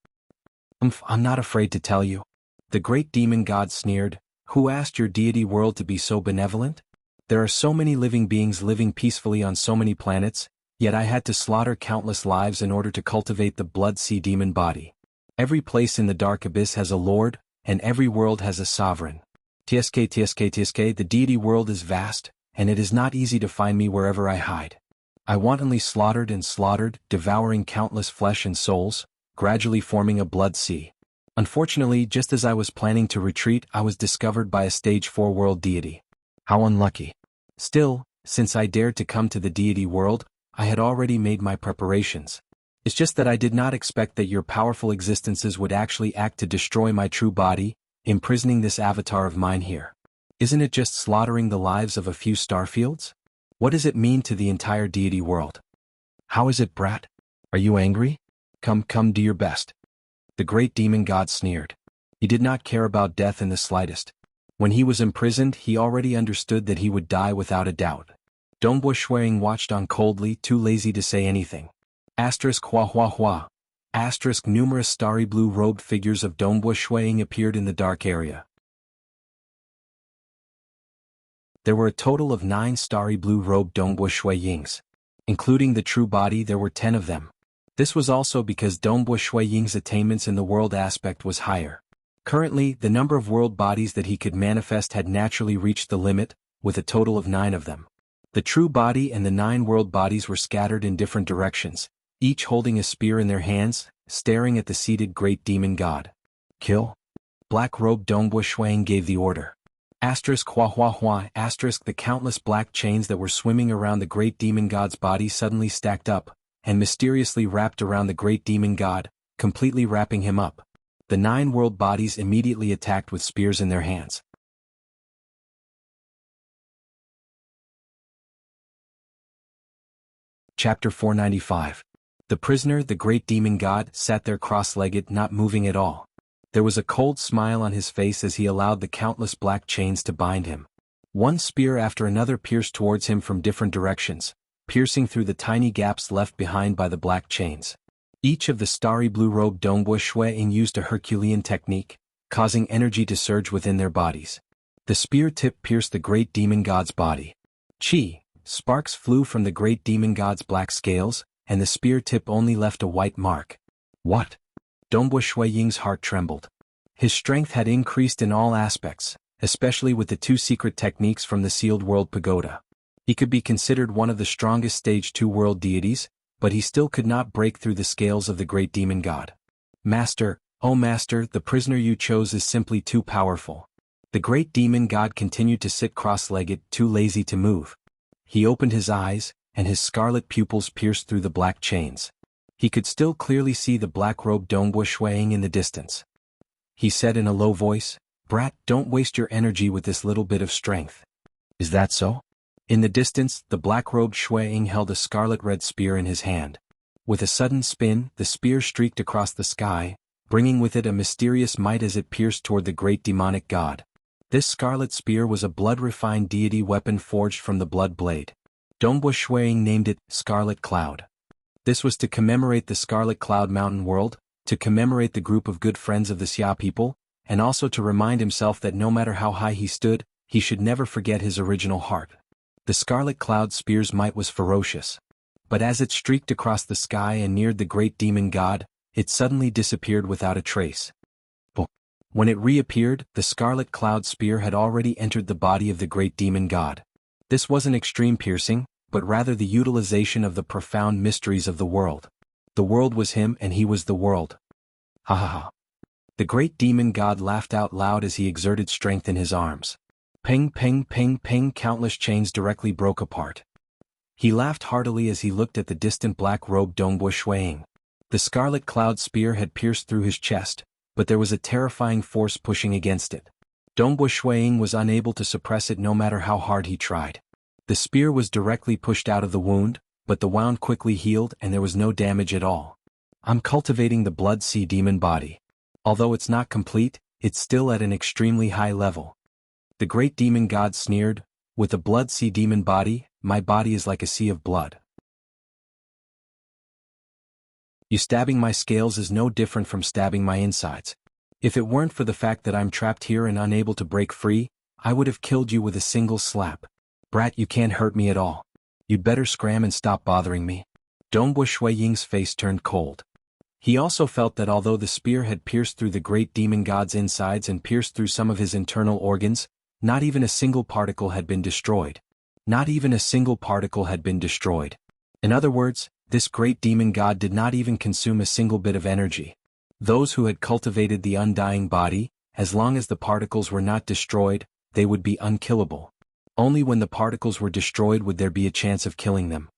I'm not afraid to tell you. The great demon god sneered. Who asked your deity world to be so benevolent? There are so many living beings living peacefully on so many planets, yet I had to slaughter countless lives in order to cultivate the blood sea demon body. Every place in the dark abyss has a lord, and every world has a sovereign. TSK, the deity world is vast, and it is not easy to find me wherever I hide. I wantonly slaughtered and slaughtered, devouring countless flesh and souls, gradually forming a blood sea. Unfortunately, just as I was planning to retreat, I was discovered by a stage 4 world deity. How unlucky. Still, since I dared to come to the deity world, I had already made my preparations. It's just that I did not expect that your powerful existences would actually act to destroy my true body, imprisoning this avatar of mine here. Isn't it just slaughtering the lives of a few starfields? What does it mean to the entire deity world? How is it, brat? Are you angry? Come, do your best. The great demon god sneered. He did not care about death in the slightest. When he was imprisoned, he already understood that he would die without a doubt. Dongbu Shuiying watched on coldly, too lazy to say anything. Asterisk hua hua hua. Asterisk numerous starry blue-robed figures of Dongbu Shuiying appeared in the dark area. There were a total of 9 starry blue-robed Dongbu Shuiyings. Including the true body, there were 10 of them. This was also because Dongbu Shuiying's attainments in the world aspect was higher. Currently, the number of world bodies that he could manifest had naturally reached the limit, with a total of 9 of them. The true body and the 9 world bodies were scattered in different directions, each holding a spear in their hands, staring at the seated great demon god. Kill. Black-robed Dongbu Shuiying gave the order. Asterisk hua hua hua. Asterisk the countless black chains that were swimming around the great demon god's body suddenly stacked up, and mysteriously wrapped around the great demon god, completely wrapping him up. The 9 world bodies immediately attacked with spears in their hands. Chapter 495. The prisoner, the great demon god, sat there cross-legged, not moving at all. There was a cold smile on his face as he allowed the countless black chains to bind him. One spear after another pierced towards him from different directions, piercing through the tiny gaps left behind by the black chains. Each of the starry blue-robed Dongbu Shuiying used a Herculean technique, causing energy to surge within their bodies. The spear tip pierced the great demon god's body. Chi! Sparks flew from the great demon god's black scales, and the spear tip only left a white mark. What? Dongbu Shuiying's heart trembled. His strength had increased in all aspects, especially with the 2 secret techniques from the sealed world pagoda. He could be considered one of the strongest stage 2 world deities, but he still could not break through the scales of the great demon god. Master, oh master, the prisoner you chose is simply too powerful. The great demon god continued to sit cross-legged, too lazy to move. He opened his eyes, and his scarlet pupils pierced through the black chains. He could still clearly see the black-robed Dongbu Shuiying in the distance. He said in a low voice, "Brat, don't waste your energy with this little bit of strength." Is that so? In the distance, the black-robed Shuiying held a scarlet-red spear in his hand. With a sudden spin, the spear streaked across the sky, bringing with it a mysterious might as it pierced toward the great demonic god. This scarlet spear was a blood-refined deity weapon forged from the blood blade. Dongbu Shuiying named it Scarlet Cloud. This was to commemorate the Scarlet Cloud Mountain world, to commemorate the group of good friends of the Xia people, and also to remind himself that no matter how high he stood, he should never forget his original heart. The Scarlet Cloud Spear's might was ferocious. But as it streaked across the sky and neared the great demon god, it suddenly disappeared without a trace. When it reappeared, the Scarlet Cloud Spear had already entered the body of the great demon god. This wasn't extreme piercing, but rather the utilization of the profound mysteries of the world. The world was him and he was the world. Ha ha ha. The great demon god laughed out loud as he exerted strength in his arms. Ping ping ping ping, countless chains directly broke apart. He laughed heartily as he looked at the distant black-robed Dongbo Shuiying. The Scarlet Cloud Spear had pierced through his chest, but there was a terrifying force pushing against it. Dongbo Shuiying was unable to suppress it no matter how hard he tried. The spear was directly pushed out of the wound, but the wound quickly healed and there was no damage at all. I'm cultivating the Blood Sea Demon body. Although it's not complete, it's still at an extremely high level. The great demon god sneered, with the Blood Sea Demon body, my body is like a sea of blood. You stabbing my scales is no different from stabbing my insides. If it weren't for the fact that I'm trapped here and unable to break free, I would have killed you with a single slap. Brat, you can't hurt me at all. You'd better scram and stop bothering me. Dongbo Shuiying's face turned cold. He also felt that although the spear had pierced through the great demon god's insides and pierced through some of his internal organs, not even a single particle had been destroyed. Not even a single particle had been destroyed. In other words, this great demon god did not even consume a single bit of energy. Those who had cultivated the undying body, as long as the particles were not destroyed, they would be unkillable. Only when the particles were destroyed would there be a chance of killing them.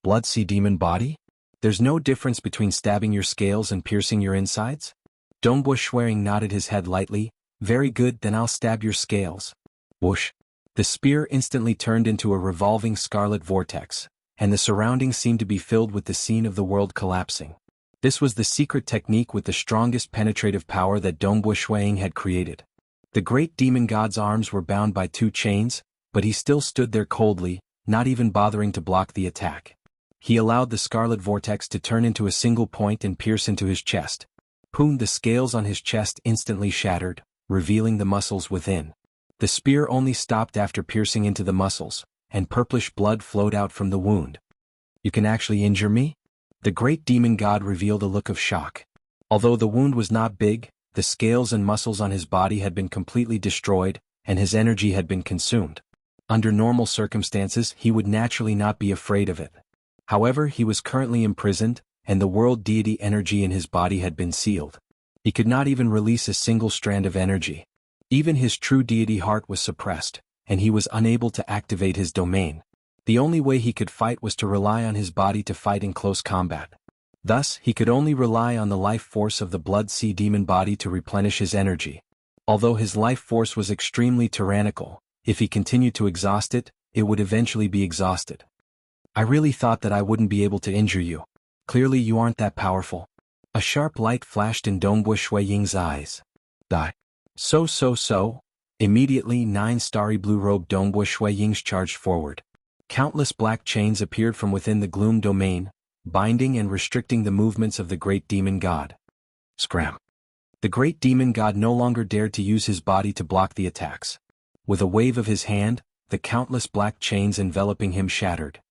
Blood Sea Demon body? There's no difference between stabbing your scales and piercing your insides? Dongbo Shuiying nodded his head lightly. Very good, then I'll stab your scales. Whoosh. The spear instantly turned into a revolving scarlet vortex, and the surroundings seemed to be filled with the scene of the world collapsing. This was the secret technique with the strongest penetrative power that Dongbo Shuiying had created. The great demon god's arms were bound by 2 chains, but he still stood there coldly, not even bothering to block the attack. He allowed the scarlet vortex to turn into a single point and pierce into his chest. Poon, the scales on his chest instantly shattered, revealing the muscles within. The spear only stopped after piercing into the muscles, and purplish blood flowed out from the wound. You can actually injure me? The great demon god revealed a look of shock. Although the wound was not big, the scales and muscles on his body had been completely destroyed, and his energy had been consumed. Under normal circumstances, he would naturally not be afraid of it. However, he was currently imprisoned, and the world deity energy in his body had been sealed. He could not even release a single strand of energy. Even his true deity heart was suppressed, and he was unable to activate his domain. The only way he could fight was to rely on his body to fight in close combat. Thus, he could only rely on the life force of the Blood Sea Demon body to replenish his energy. Although his life force was extremely tyrannical, if he continued to exhaust it, it would eventually be exhausted. I really thought that I wouldn't be able to injure you. Clearly you aren't that powerful. A sharp light flashed in Dongbo Shuiying's eyes. Die. So. Immediately 9 starry blue-robed Dongbo Shuiyings charged forward. Countless black chains appeared from within the gloom domain, binding and restricting the movements of the great demon god. Scram. The great demon god no longer dared to use his body to block the attacks. With a wave of his hand, the countless black chains enveloping him shattered.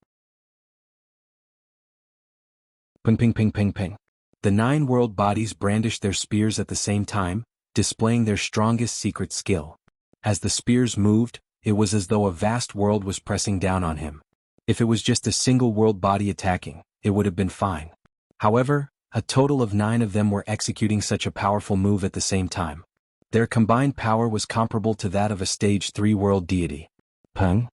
Ping ping ping ping ping. The 9 world bodies brandished their spears at the same time, displaying their strongest secret skill. As the spears moved, it was as though a vast world was pressing down on him. If it was just a single world body attacking, it would have been fine. However, a total of 9 of them were executing such a powerful move at the same time. Their combined power was comparable to that of a stage 3 world deity. Peng.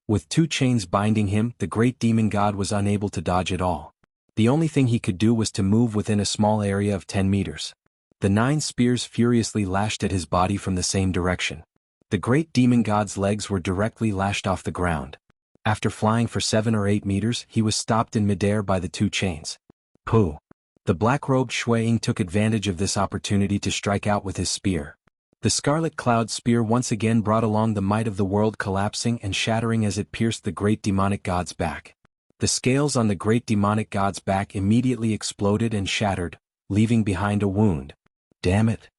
With 2 chains binding him, the great demon god was unable to dodge at all. The only thing he could do was to move within a small area of 10 meters. The 9 spears furiously lashed at his body from the same direction. The great demon god's legs were directly lashed off the ground. After flying for 7 or 8 meters, he was stopped in midair by the 2 chains. Pooh. The black-robed Shuiying took advantage of this opportunity to strike out with his spear. The Scarlet Cloud Spear once again brought along the might of the world collapsing and shattering as it pierced the great demonic god's back. The scales on the great demonic god's back immediately exploded and shattered, leaving behind a wound. Damn it!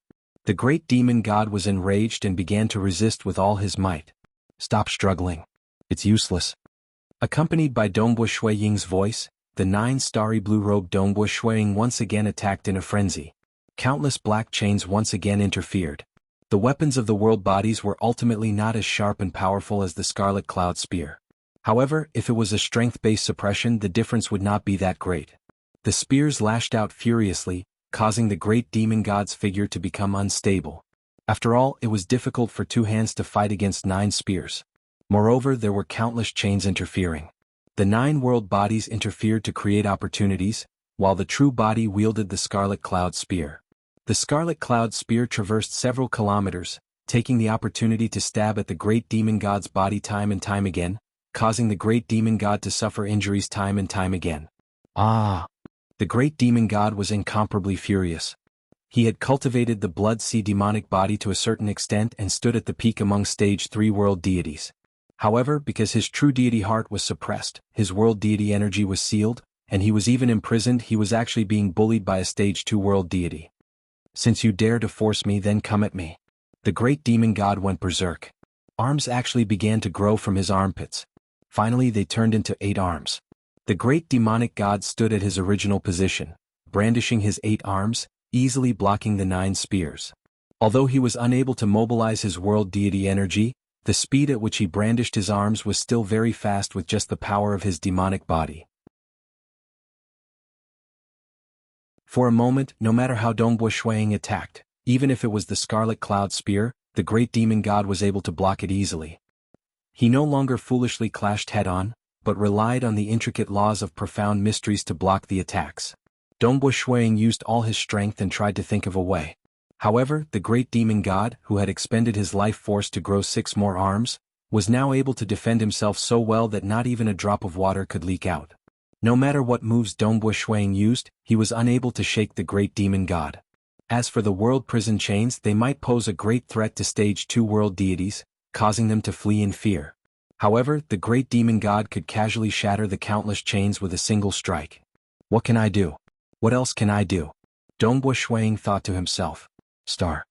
The great demon god was enraged and began to resist with all his might. Stop struggling. It's useless. Accompanied by Dongbo Shui Ying's voice, the 9 starry blue-robed Dongbo Shui Ying once again attacked in a frenzy. Countless black chains once again interfered. The weapons of the world bodies were ultimately not as sharp and powerful as the Scarlet Cloud Spear. However, if it was a strength-based suppression, the difference would not be that great. The spears lashed out furiously, causing the great demon god's figure to become unstable. After all, it was difficult for 2 hands to fight against 9 spears. Moreover, there were countless chains interfering. The 9 world bodies interfered to create opportunities, while the true body wielded the Scarlet Cloud Spear. The Scarlet Cloud Spear traversed several kilometers, taking the opportunity to stab at the great demon god's body time and time again, causing the great demon god to suffer injuries time and time again. Ah! The great demon god was incomparably furious. He had cultivated the Blood Sea demonic body to a certain extent and stood at the peak among Stage 3 world deities. However, because his true deity heart was suppressed, his world deity energy was sealed, and he was even imprisoned, he was actually being bullied by a Stage 2 world deity. Since you dare to force me, then come at me. The great demon god went berserk. Arms actually began to grow from his armpits. Finally, they turned into 8 arms. The great demonic god stood at his original position, brandishing his 8 arms, easily blocking the 9 spears. Although he was unable to mobilize his world deity energy, the speed at which he brandished his arms was still very fast with just the power of his demonic body. For a moment, no matter how Dongbo Shuiying attacked, even if it was the Scarlet Cloud Spear, the great demon god was able to block it easily. He no longer foolishly clashed head-on, but relied on the intricate laws of profound mysteries to block the attacks. Dongbo Shuiying used all his strength and tried to think of a way. However, the great demon god, who had expended his life force to grow 6 more arms, was now able to defend himself so well that not even a drop of water could leak out. No matter what moves Dongbo Shuiying used, he was unable to shake the great demon god. As for the world prison chains, they might pose a great threat to Stage 2 world deities, causing them to flee in fear. However, the great demon god could casually shatter the countless chains with a single strike. What can I do? What else can I do? Dongbo Shuiying thought to himself. Star.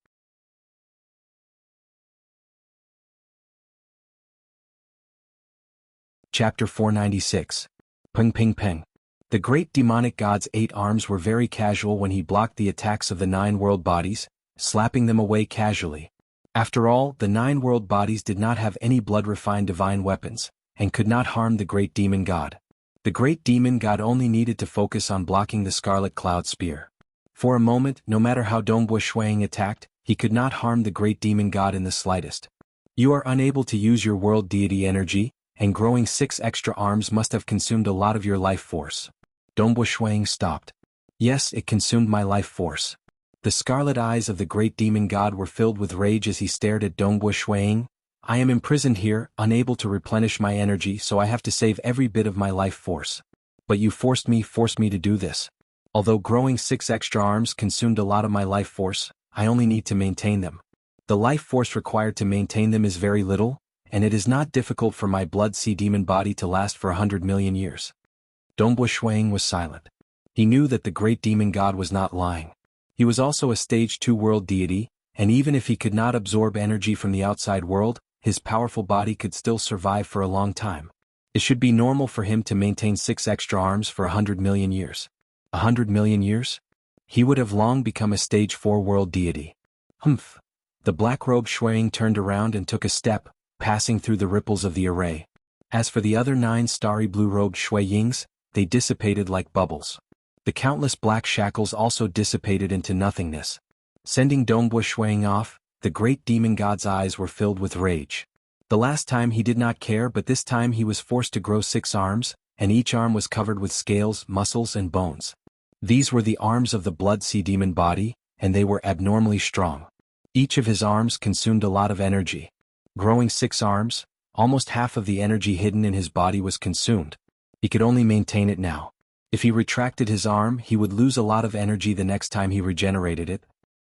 Chapter 496. Peng Peng Peng. The great demonic god's 8 arms were very casual when he blocked the attacks of the 9 world bodies, slapping them away casually. After all, the 9 world bodies did not have any blood-refined divine weapons, and could not harm the great demon god. The great demon god only needed to focus on blocking the Scarlet Cloud Spear. For a moment, no matter how Dongbo Shuiying attacked, he could not harm the great demon god in the slightest. You are unable to use your world deity energy, and growing 6 extra arms must have consumed a lot of your life force. Dongbo Shuiying stopped. Yes, it consumed my life force. The scarlet eyes of the great demon god were filled with rage as he stared at Dongbo Shuiying. I am imprisoned here, unable to replenish my energy, so I have to save every bit of my life force. But you forced me to do this. Although growing 6 extra arms consumed a lot of my life force, I only need to maintain them. The life force required to maintain them is very little, and it is not difficult for my Blood Sea demon body to last for 100 million years. Dongbo Shuiying was silent. He knew that the great demon god was not lying. He was also a Stage 2 world deity, and even if he could not absorb energy from the outside world, his powerful body could still survive for a long time. It should be normal for him to maintain 6 extra arms for 100 million years. 100 million years? He would have long become a Stage 4 world deity. Humph. The black-robed Shuiying turned around and took a step, passing through the ripples of the array. As for the other 9 starry blue-robed Shuiyings, they dissipated like bubbles. The countless black shackles also dissipated into nothingness. Sending Dongbo Shuiying off, the great demon god's eyes were filled with rage. The last time he did not care, but this time he was forced to grow 6 arms, and each arm was covered with scales, muscles, and bones. These were the arms of the Blood Sea demon body, and they were abnormally strong. Each of his arms consumed a lot of energy. Growing 6 arms, almost half of the energy hidden in his body was consumed. He could only maintain it now. If he retracted his arm, he would lose a lot of energy the next time he regenerated it.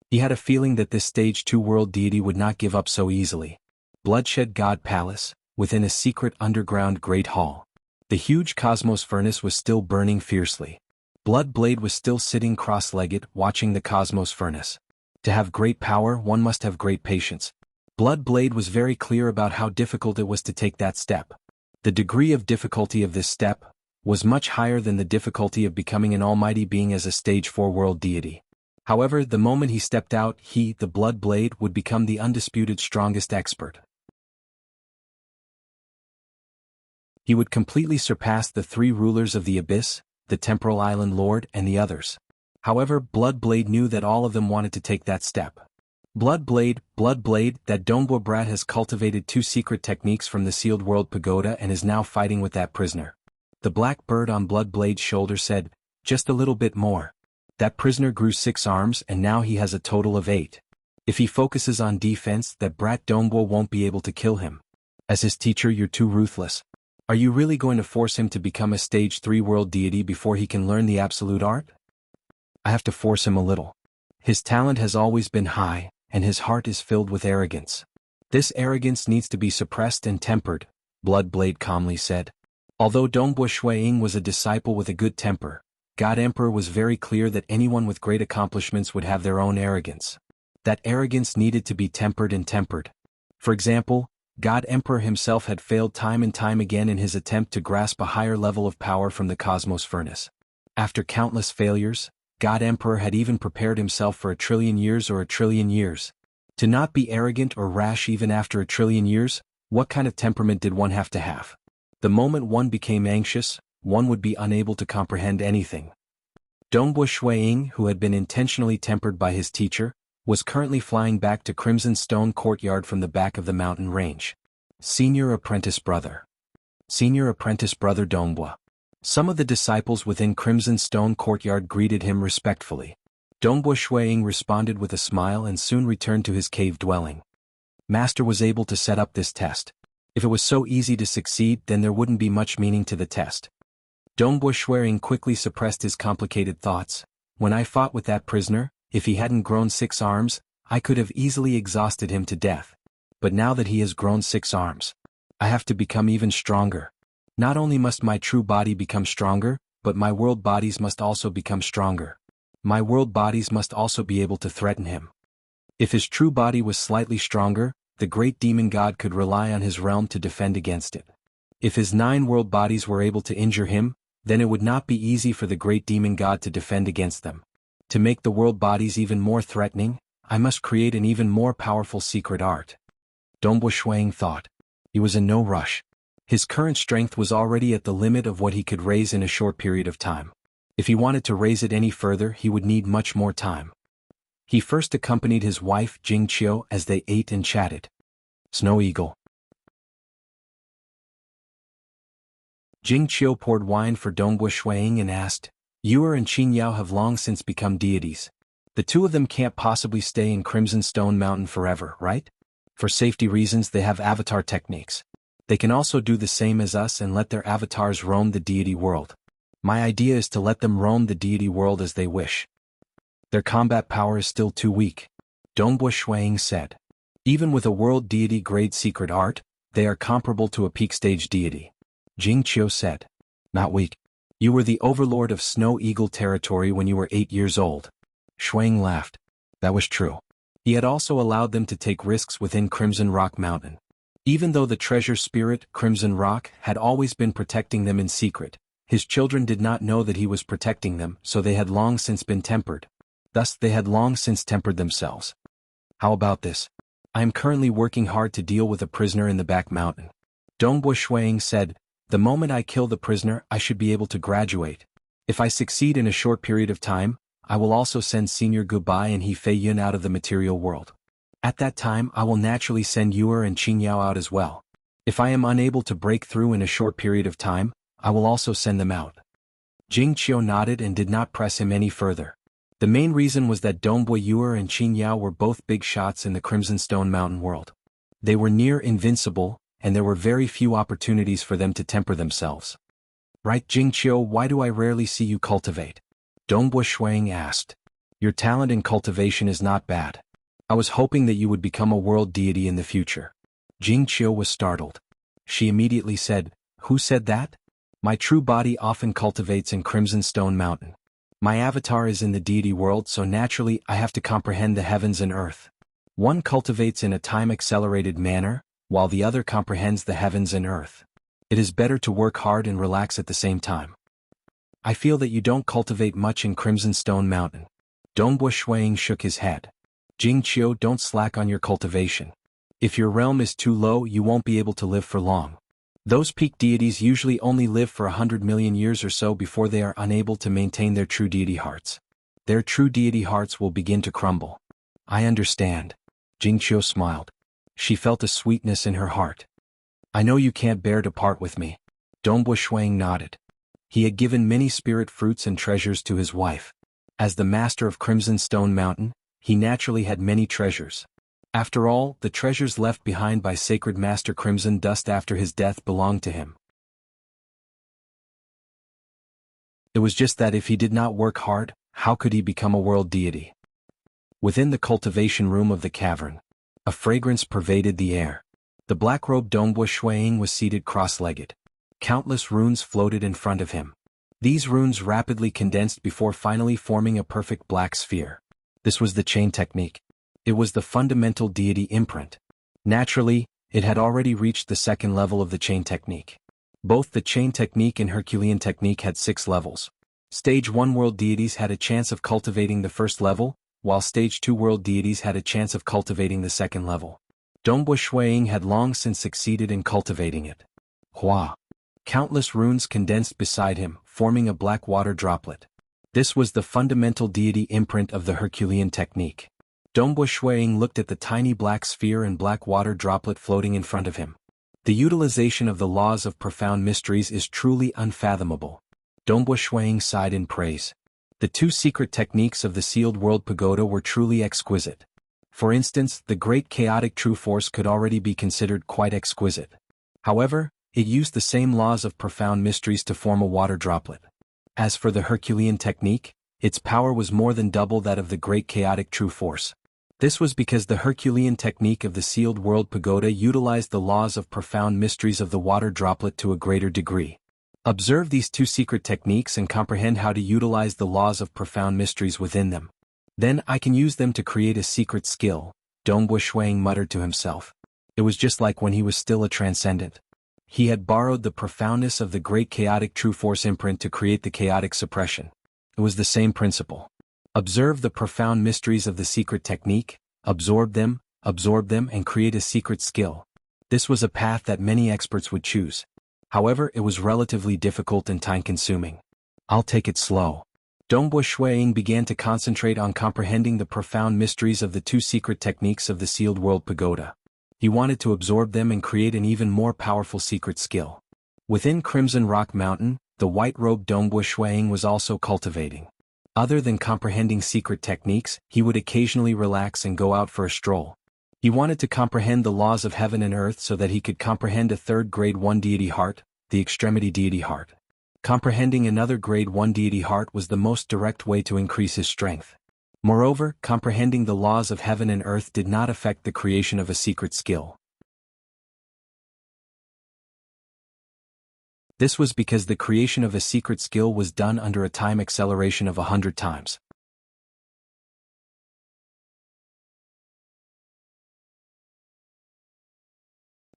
He had a feeling that this Stage 2 world deity would not give up so easily. Bloodshed God Palace, within a secret underground great hall. The huge cosmos furnace was still burning fiercely. Blood Blade was still sitting cross-legged, watching the cosmos furnace. To have great power, one must have great patience. Blood Blade was very clear about how difficult it was to take that step. The degree of difficulty of this step was much higher than the difficulty of becoming an almighty being as a stage 4 world deity. However, the moment he stepped out, he, the Blood Blade, would become the undisputed strongest expert. He would completely surpass the 3 rulers of the Abyss, the Temporal Island Lord, and the others. However, Blood Blade knew that all of them wanted to take that step. Blood Blade, that Dongbua brat has cultivated 2 secret techniques from the Sealed World Pagoda and is now fighting with that prisoner. The black bird on Blood Blade's shoulder said, "Just a little bit more." That prisoner grew 6 arms and now he has a total of 8. If he focuses on defense, that brat Dongbua won't be able to kill him. As his teacher, you're too ruthless. Are you really going to force him to become a stage 3 world deity before he can learn the absolute art? I have to force him a little. His talent has always been high, and his heart is filled with arrogance. This arrogance needs to be suppressed and tempered, Blood Blade calmly said. Although Dongbua Shuiying was a disciple with a good temper, God Emperor was very clear that anyone with great accomplishments would have their own arrogance. That arrogance needed to be tempered and tempered. For example, God Emperor himself had failed time and time again in his attempt to grasp a higher level of power from the cosmos furnace. After countless failures, God Emperor had even prepared himself for 1,000,000,000,000 years or 1,000,000,000,000 years. To not be arrogant or rash even after 1,000,000,000,000 years, what kind of temperament did one have to have? The moment one became anxious, one would be unable to comprehend anything. Dongbua Shuiying, who had been intentionally tempered by his teacher, was currently flying back to Crimson Stone Courtyard from the back of the mountain range. Senior Apprentice Brother. Senior Apprentice Brother Dongbua. Some of the disciples within Crimson Stone Courtyard greeted him respectfully. Dongbua Shuiying responded with a smile and soon returned to his cave dwelling. Master was able to set up this test. If it was so easy to succeed, then there wouldn't be much meaning to the test. Dongbua Shuiying quickly suppressed his complicated thoughts. When I fought with that prisoner, if he hadn't grown 6 arms, I could have easily exhausted him to death. But now that he has grown 6 arms, I have to become even stronger. Not only must my true body become stronger, but my world bodies must also become stronger. My world bodies must also be able to threaten him. If his true body was slightly stronger, the great demon god could rely on his realm to defend against it. If his 9 world bodies were able to injure him, then it would not be easy for the great demon god to defend against them. To make the world bodies even more threatening, I must create an even more powerful secret art. Dongbua Shuiying thought. He was in no rush. His current strength was already at the limit of what he could raise in a short period of time. If he wanted to raise it any further, he would need much more time. He first accompanied his wife Jingqiu as they ate and chatted. Snow Eagle. Jingqiu poured wine for Dongbua Shuiying and asked, "Yuer and Qingyao have long since become deities. The 2 of them can't possibly stay in Crimson Stone Mountain forever, right? For safety reasons they have avatar techniques. They can also do the same as us and let their avatars roam the deity world. My idea is to let them roam the deity world as they wish. Their combat power is still too weak," Dongbua Shuiying said. "Even with a world deity grade secret art, they are comparable to a peak stage deity." Jingqiu said. "Not weak. You were the overlord of Snow Eagle territory when you were 8 years old." Shuiying laughed. That was true. He had also allowed them to take risks within Crimson Rock Mountain. Even though the treasure spirit, Crimson Rock, had always been protecting them in secret, his children did not know that he was protecting them, so they had long since been tempered. Thus, they had long since tempered themselves. How about this? I am currently working hard to deal with a prisoner in the back mountain. Dongbua Shuiying said, "The moment I kill the prisoner, I should be able to graduate. If I succeed in a short period of time, I will also send Senior Gubai and He Fei Yun out of the material world. At that time I will naturally send Yuer and Qingyao out as well. If I am unable to break through in a short period of time, I will also send them out." Jingqiu nodded and did not press him any further. The main reason was that Dongbua Yuer and Qingyao were both big shots in the Crimson Stone Mountain world. They were near invincible, and there were very few opportunities for them to temper themselves. "Right, Jingqiu, why do I rarely see you cultivate?" Dongbua Shuiying asked. "Your talent in cultivation is not bad. I was hoping that you would become a world deity in the future." Jingqiu was startled. She immediately said, "Who said that?" My true body often cultivates in Crimson Stone Mountain. My avatar is in the deity world, so naturally I have to comprehend the heavens and earth. One cultivates in a time-accelerated manner, while the other comprehends the heavens and earth. It is better to work hard and relax at the same time. I feel that you don't cultivate much in Crimson Stone Mountain. Dongbua Shuiying shook his head. Jingqiu, don't slack on your cultivation. If your realm is too low, you won't be able to live for long. Those peak deities usually only live for 100 million years or so before they are unable to maintain their true deity hearts. Their true deity hearts will begin to crumble. I understand. Jingqiu smiled. She felt a sweetness in her heart. I know you can't bear to part with me. Dongbua Shuiying nodded. He had given many spirit fruits and treasures to his wife. As the master of Crimson Stone Mountain, he naturally had many treasures. After all, the treasures left behind by Sacred Master Crimson Dust after his death belonged to him. It was just that if he did not work hard, how could he become a world deity? Within the cultivation room of the cavern, a fragrance pervaded the air. The black-robed Dongbua Shuiying was seated cross-legged. Countless runes floated in front of him. These runes rapidly condensed before finally forming a perfect black sphere. This was the chain technique. It was the fundamental deity imprint. Naturally, it had already reached the second level of the chain technique. Both the chain technique and Herculean technique had 6 levels. Stage 1 world deities had a chance of cultivating the first level, while Stage 2 world deities had a chance of cultivating the second level. Dongbua Shuiying had long since succeeded in cultivating it. Hua! Countless runes condensed beside him, forming a black water droplet. This was the fundamental deity imprint of the Herculean technique. Dongbua Shuiying looked at the tiny black sphere and black water droplet floating in front of him. The utilization of the laws of profound mysteries is truly unfathomable. Dongbua Shuiying sighed in praise. The 2 secret techniques of the sealed world pagoda were truly exquisite. For instance, the great chaotic true force could already be considered quite exquisite. However, it used the same laws of profound mysteries to form a water droplet. As for the Herculean technique, its power was more than double that of the great chaotic true force. This was because the Herculean technique of the sealed world pagoda utilized the laws of profound mysteries of the water droplet to a greater degree. Observe these 2 secret techniques and comprehend how to utilize the laws of profound mysteries within them. Then I can use them to create a secret skill, Dongbua Shuiying muttered to himself. It was just like when he was still a transcendent. He had borrowed the profoundness of the great chaotic true force imprint to create the chaotic suppression. It was the same principle. Observe the profound mysteries of the secret technique, absorb them, and create a secret skill. This was a path that many experts would choose. However, it was relatively difficult and time-consuming. I'll take it slow. Dongbua Shuiying began to concentrate on comprehending the profound mysteries of the 2 secret techniques of the sealed world pagoda. He wanted to absorb them and create an even more powerful secret skill. Within Crimson Rock Mountain, the white-robed Dongbua Shuiying was also cultivating. Other than comprehending secret techniques, he would occasionally relax and go out for a stroll. He wanted to comprehend the laws of heaven and earth so that he could comprehend a 3rd grade 1 deity heart, the extremity deity heart. Comprehending another grade 1 deity heart was the most direct way to increase his strength. Moreover, comprehending the laws of heaven and earth did not affect the creation of a secret skill. This was because the creation of a secret skill was done under a time acceleration of 100 times.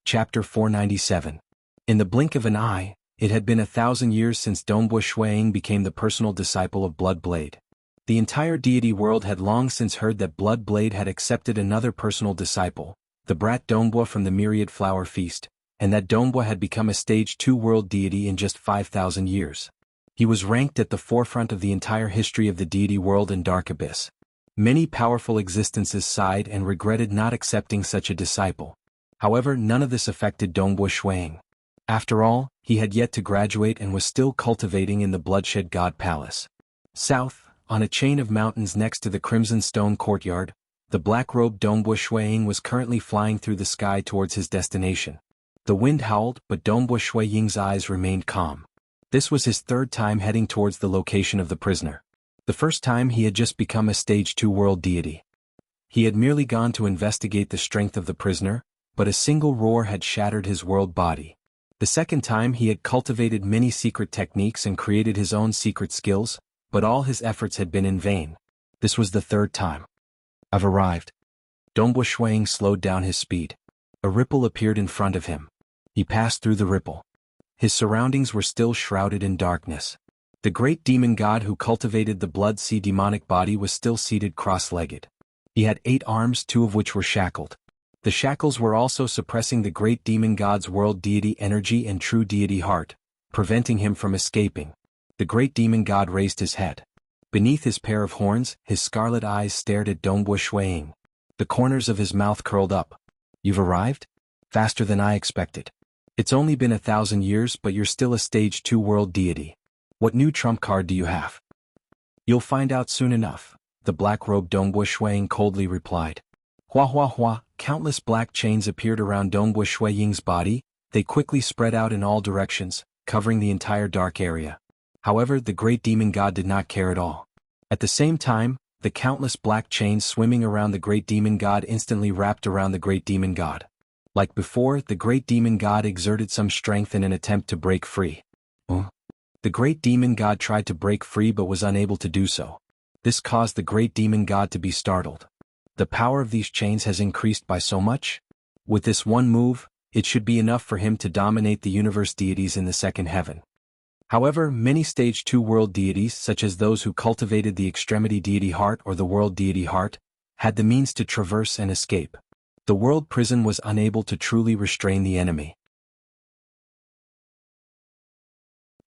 Chapter 497. In the blink of an eye, it had been 1,000 years since Dongbua Shuiying became the personal disciple of Blood Blade. The entire deity world had long since heard that Blood Blade had accepted another personal disciple, the brat Dongbua from the Myriad Flower Feast, and that Dongbua had become a Stage 2 world deity in just 5,000 years. He was ranked at the forefront of the entire history of the deity world and Dark Abyss. Many powerful existences sighed and regretted not accepting such a disciple. However, none of this affected Dongbua Shuiying. After all, he had yet to graduate and was still cultivating in the Bloodshed God Palace. South, on a chain of mountains next to the Crimson Stone Courtyard, the black-robed Dongbua Shuiying was currently flying through the sky towards his destination. The wind howled, but Dongbua Shuiying's eyes remained calm. This was his 3rd time heading towards the location of the prisoner. The first time he had just become a Stage 2 world deity. He had merely gone to investigate the strength of the prisoner, but a single roar had shattered his world body. The second time he had cultivated many secret techniques and created his own secret skills, but all his efforts had been in vain. This was the third time. I've arrived. Dongbo Shuang slowed down his speed. A ripple appeared in front of him. He passed through the ripple. His surroundings were still shrouded in darkness. The great demon god who cultivated the blood sea demonic body was still seated cross-legged. He had 8 arms, 2 of which were shackled. The shackles were also suppressing the great demon god's world deity energy and true deity heart, preventing him from escaping. The great demon god raised his head. Beneath his pair of horns, his scarlet eyes stared at Dongbo Shuang. The corners of his mouth curled up. You've arrived? Faster than I expected. It's only been 1,000 years, but you're still a stage 2 world deity. What new trump card do you have? You'll find out soon enough, the black-robed Dongbo Shuang coldly replied. Hua hua hua, countless black chains appeared around Dongbo Shuang's body. They quickly spread out in all directions, covering the entire dark area. However, the great demon god did not care at all. At the same time, the countless black chains swimming around the great demon god instantly wrapped around the great demon god. Like before, the great demon god exerted some strength in an attempt to break free. The great demon god tried to break free but was unable to do so. This caused the great demon god to be startled. The power of these chains has increased by so much? With this one move, it should be enough for him to dominate the universe deities in the second heaven. However, many stage 2 world deities, such as those who cultivated the extremity deity heart or the world deity heart, had the means to traverse and escape. The world prison was unable to truly restrain the enemy.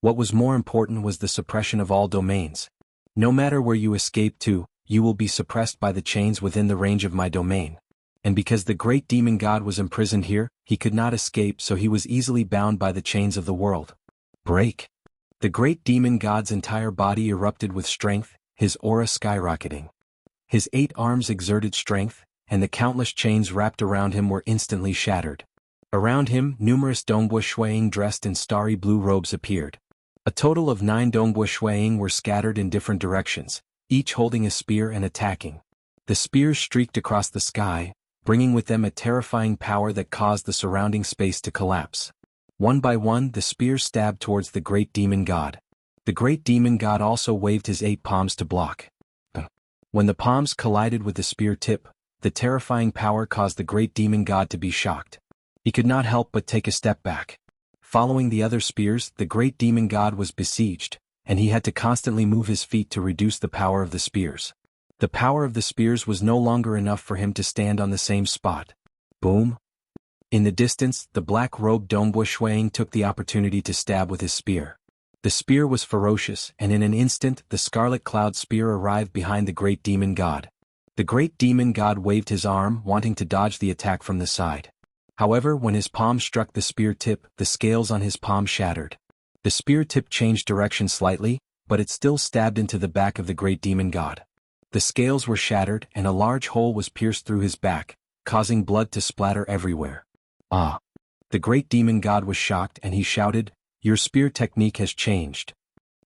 What was more important was the suppression of all domains. No matter where you escape to, you will be suppressed by the chains within the range of my domain. And because the great demon god was imprisoned here, he could not escape, so he was easily bound by the chains of the world. Break! The great demon god's entire body erupted with strength, his aura skyrocketing. His 8 arms exerted strength, and the countless chains wrapped around him were instantly shattered. Around him, numerous Dongbo Shuang dressed in starry blue robes appeared. A total of 9 Dongbo Shuang were scattered in different directions, each holding a spear and attacking. The spears streaked across the sky, bringing with them a terrifying power that caused the surrounding space to collapse. One by one, the spears stabbed towards the great demon god. The great demon god also waved his 8 palms to block. When the palms collided with the spear tip, the terrifying power caused the great demon god to be shocked. He could not help but take a step back. Following the other spears, the great demon god was besieged, and he had to constantly move his feet to reduce the power of the spears. The power of the spears was no longer enough for him to stand on the same spot. Boom! In the distance, the black-robed Dongbo Shuang took the opportunity to stab with his spear. The spear was ferocious, and in an instant, the scarlet cloud spear arrived behind the great demon god. The great demon god waved his arm, wanting to dodge the attack from the side. However, when his palm struck the spear tip, the scales on his palm shattered. The spear tip changed direction slightly, but it still stabbed into the back of the great demon god. The scales were shattered, and a large hole was pierced through his back, causing blood to splatter everywhere. Ah! The great demon god was shocked, and he shouted, "Your spear technique has changed.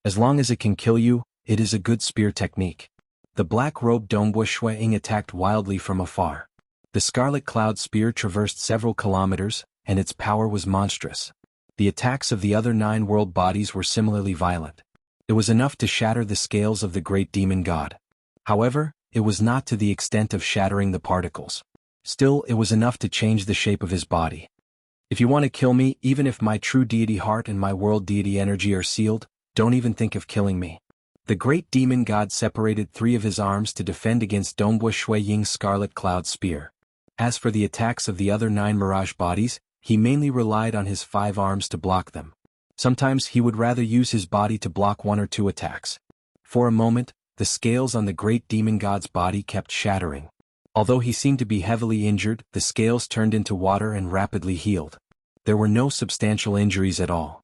As long as it can kill you, it is a good spear technique." The black-robed Dongbo Shuang attacked wildly from afar. The scarlet cloud spear traversed several kilometers, and its power was monstrous. The attacks of the other 9 world bodies were similarly violent. It was enough to shatter the scales of the great demon god. However, it was not to the extent of shattering the particles. Still, it was enough to change the shape of his body. If you want to kill me, even if my true deity heart and my world deity energy are sealed, don't even think of killing me. The great demon god separated 3 of his arms to defend against Dongbo Shuang's scarlet cloud spear. As for the attacks of the other 9 mirage bodies, he mainly relied on his 5 arms to block them. Sometimes he would rather use his body to block 1 or 2 attacks. For a moment, the scales on the great demon god's body kept shattering. Although he seemed to be heavily injured, the scales turned into water and rapidly healed. There were no substantial injuries at all.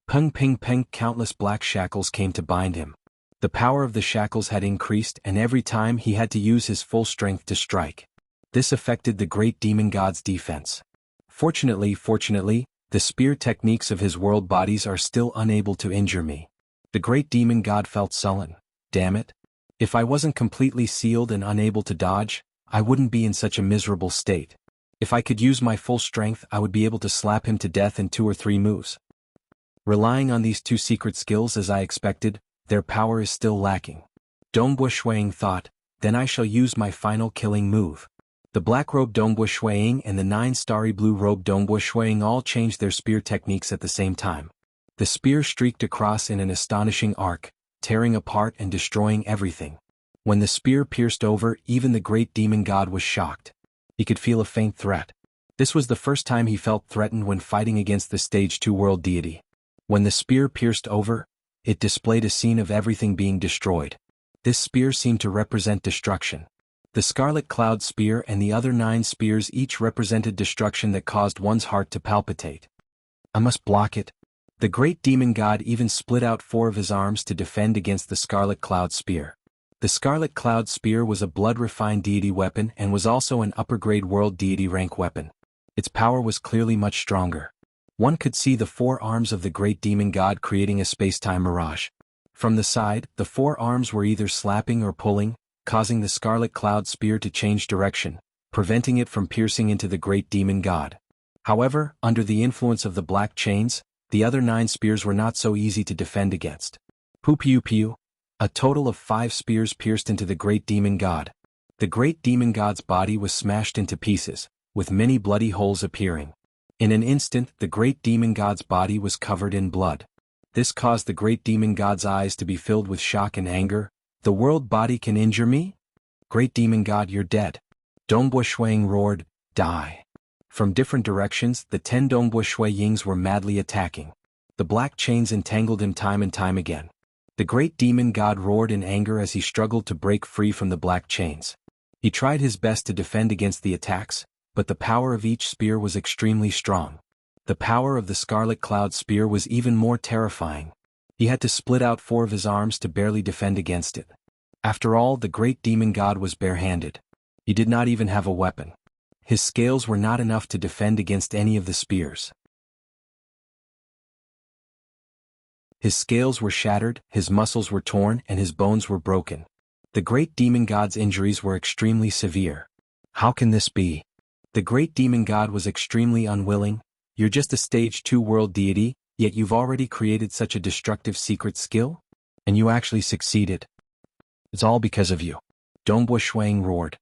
Peng ping peng, countless black shackles came to bind him. The power of the shackles had increased, and every time he had to use his full strength to strike. This affected the great demon god's defense. Fortunately, the spear techniques of his world bodies are still unable to injure me. The great demon god felt sullen. Damn it. If I wasn't completely sealed and unable to dodge, I wouldn't be in such a miserable state. If I could use my full strength, I would be able to slap him to death in 2 or 3 moves. Relying on these 2 secret skills as I expected, their power is still lacking. Dongbue Shuiying thought, then I shall use my final killing move. The black-robed Dongbue Shuiying and the 9 starry blue-robed Dongbue Shuiying all changed their spear techniques at the same time. The spear streaked across in an astonishing arc, tearing apart and destroying everything. When the spear pierced over, even the great demon god was shocked. He could feel a faint threat. This was the first time he felt threatened when fighting against the Stage 2 world deity. When the spear pierced over, it displayed a scene of everything being destroyed. This spear seemed to represent destruction. The Scarlet Cloud Spear and the other 9 spears each represented destruction that caused one's heart to palpitate. I must block it. The great demon god even split out 4 of his arms to defend against the Scarlet Cloud Spear. The Scarlet Cloud Spear was a blood-refined deity weapon and was also an upper-grade world deity rank weapon. Its power was clearly much stronger. One could see the 4 arms of the great demon god creating a space-time mirage. From the side, the 4 arms were either slapping or pulling, causing the Scarlet Cloud Spear to change direction, preventing it from piercing into the great demon god. However, under the influence of the black chains, the other 9 spears were not so easy to defend against. Pu piu piu. A total of 5 spears pierced into the great demon god. The great demon god's body was smashed into pieces, with many bloody holes appearing. In an instant, the great demon god's body was covered in blood. This caused the great demon god's eyes to be filled with shock and anger. The world body can injure me? Great demon god, you're dead. Dongbue Shuiying roared, die. From different directions, the 10 Dongbue Shuiyings were madly attacking. The black chains entangled him time and time again. The great demon god roared in anger as he struggled to break free from the black chains. He tried his best to defend against the attacks, but the power of each spear was extremely strong. The power of the Scarlet Cloud Spear was even more terrifying. He had to split out 4 of his arms to barely defend against it. After all, the great demon god was barehanded. He did not even have a weapon. His scales were not enough to defend against any of the spears. His scales were shattered, his muscles were torn, and his bones were broken. The great demon god's injuries were extremely severe. How can this be? The great demon god was extremely unwilling. You're just a Stage 2 world deity, yet you've already created such a destructive secret skill? And you actually succeeded. It's all because of you. Dongbue Shuiying roared.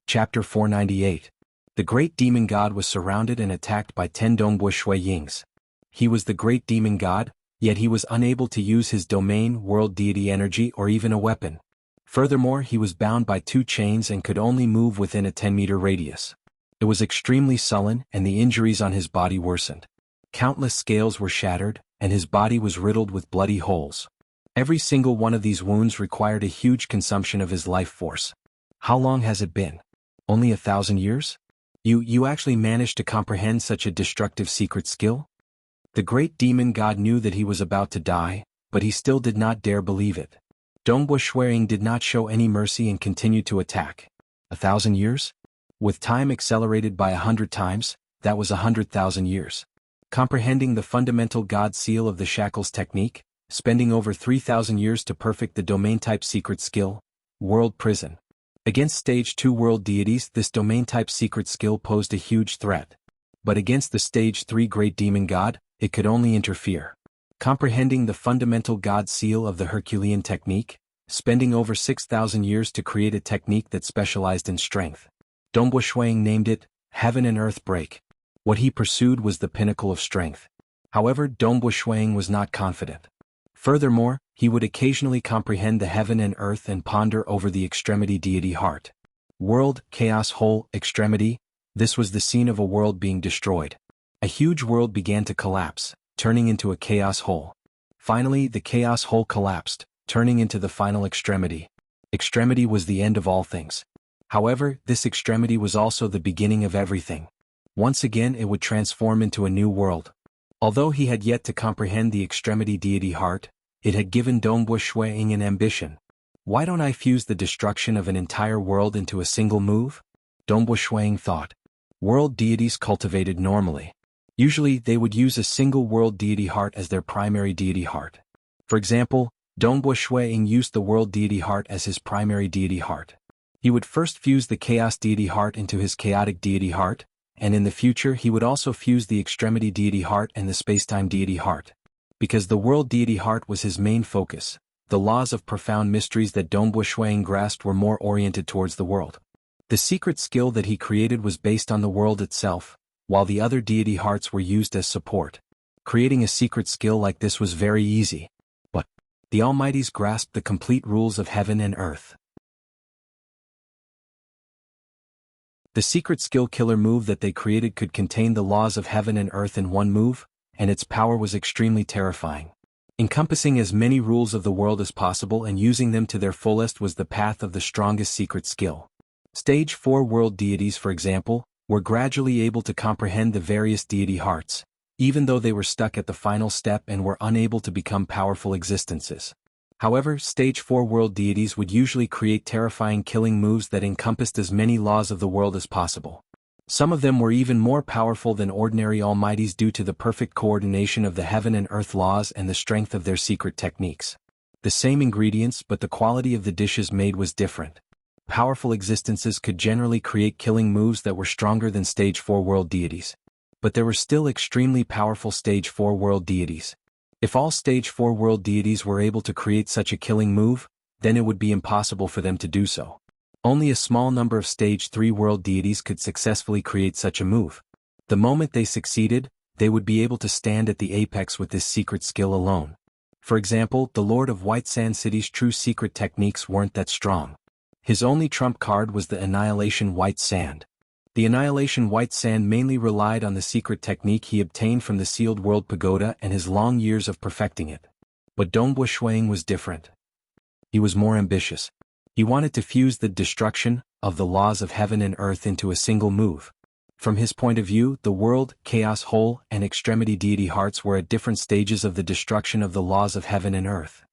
Chapter 498. The great demon god was surrounded and attacked by 10 Dongbue Shuiyings. He was the great demon god, yet he was unable to use his domain, world deity energy, or even a weapon. Furthermore, he was bound by 2 chains and could only move within a 10-meter radius. It was extremely sullen, and the injuries on his body worsened. Countless scales were shattered, and his body was riddled with bloody holes. Every single one of these wounds required a huge consumption of his life force. How long has it been? Only 1,000 years? You actually managed to comprehend such a destructive secret skill? The great demon god knew that he was about to die, but he still did not dare believe it. Dongbue Shuiying did not show any mercy and continued to attack. 1,000 years? With time accelerated by 100 times, that was 100,000 years. Comprehending the fundamental god seal of the shackles technique, spending over 3,000 years to perfect the domain-type secret skill, world prison. Against Stage 2 world deities, this domain-type secret skill posed a huge threat. But against the Stage 3 great demon god, it could only interfere. Comprehending the fundamental god seal of the Herculean technique, spending over 6,000 years to create a technique that specialized in strength. Dongbue Shuiying named it, Heaven and Earth Break. What he pursued was the pinnacle of strength. However, Dongbue Shuiying was not confident. Furthermore, he would occasionally comprehend the heaven and earth and ponder over the extremity deity heart. World, chaos hole, extremity, this was the scene of a world being destroyed. A huge world began to collapse, turning into a chaos hole. Finally, the chaos hole collapsed, turning into the final extremity. Extremity was the end of all things. However, this extremity was also the beginning of everything. Once again it would transform into a new world. Although he had yet to comprehend the extremity deity heart, it had given Dongbue Shuiying an ambition. Why don't I fuse the destruction of an entire world into a single move? Dongbue Shuiying thought. World deities cultivated normally. Usually they would use a single world deity heart as their primary deity heart. For example, Dongbua Shuiying used the World Deity Heart as his primary deity heart. He would first fuse the Chaos Deity Heart into his Chaotic Deity Heart, and in the future he would also fuse the Extremity Deity Heart and the Spacetime Deity Heart. Because the World Deity Heart was his main focus, the laws of profound mysteries that Dongbua Shuiying grasped were more oriented towards the world. The secret skill that he created was based on the world itself, while the other deity hearts were used as support. Creating a secret skill like this was very easy. But the Almighties grasped the complete rules of heaven and earth. The secret skill killer move that they created could contain the laws of heaven and earth in one move, and its power was extremely terrifying. Encompassing as many rules of the world as possible and using them to their fullest was the path of the strongest secret skill. Stage 4 world deities, for example, were gradually able to comprehend the various deity hearts, even though they were stuck at the final step and were unable to become powerful existences. However, Stage 4 world deities would usually create terrifying killing moves that encompassed as many laws of the world as possible. Some of them were even more powerful than ordinary almighties due to the perfect coordination of the heaven and earth laws and the strength of their secret techniques. The same ingredients, but the quality of the dishes made was different. Powerful existences could generally create killing moves that were stronger than Stage 4 world deities. But there were still extremely powerful Stage 4 world deities. If all Stage 4 world deities were able to create such a killing move, then it would be impossible for them to do so. Only a small number of Stage 3 world deities could successfully create such a move. The moment they succeeded, they would be able to stand at the apex with this secret skill alone. For example, the Lord of White Sand City's true secret techniques weren't that strong. His only trump card was the Annihilation White Sand. The Annihilation White Sand mainly relied on the secret technique he obtained from the Sealed World Pagoda and his long years of perfecting it. But Dongbua Shuiying was different. He was more ambitious. He wanted to fuse the destruction of the laws of heaven and earth into a single move. From his point of view, the world, chaos whole, and extremity deity hearts were at different stages of the destruction of the laws of heaven and earth.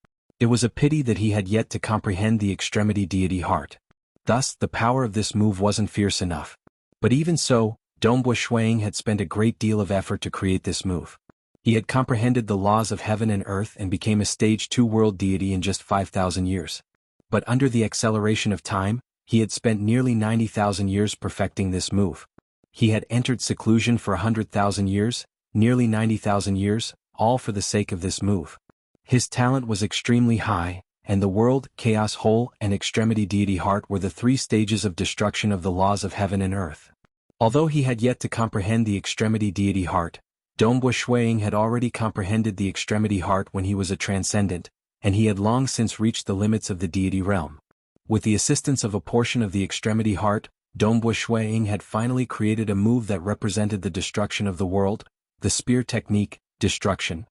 It was a pity that he had yet to comprehend the extremity deity heart. Thus, the power of this move wasn't fierce enough. But even so, Dongbua Shuiying had spent a great deal of effort to create this move. He had comprehended the laws of heaven and earth and became a Stage 2 world deity in just 5,000 years. But under the acceleration of time, he had spent nearly 90,000 years perfecting this move. He had entered seclusion for 100,000 years, nearly 90,000 years, all for the sake of this move. His talent was extremely high, and the world, chaos whole, and extremity deity heart were the three stages of destruction of the laws of heaven and earth. Although he had yet to comprehend the extremity deity heart, Dongbua Shuiying had already comprehended the extremity heart when he was a transcendent, and he had long since reached the limits of the deity realm. With the assistance of a portion of the extremity heart, Dongbua Shuiying had finally created a move that represented the destruction of the world, the spear technique, destruction.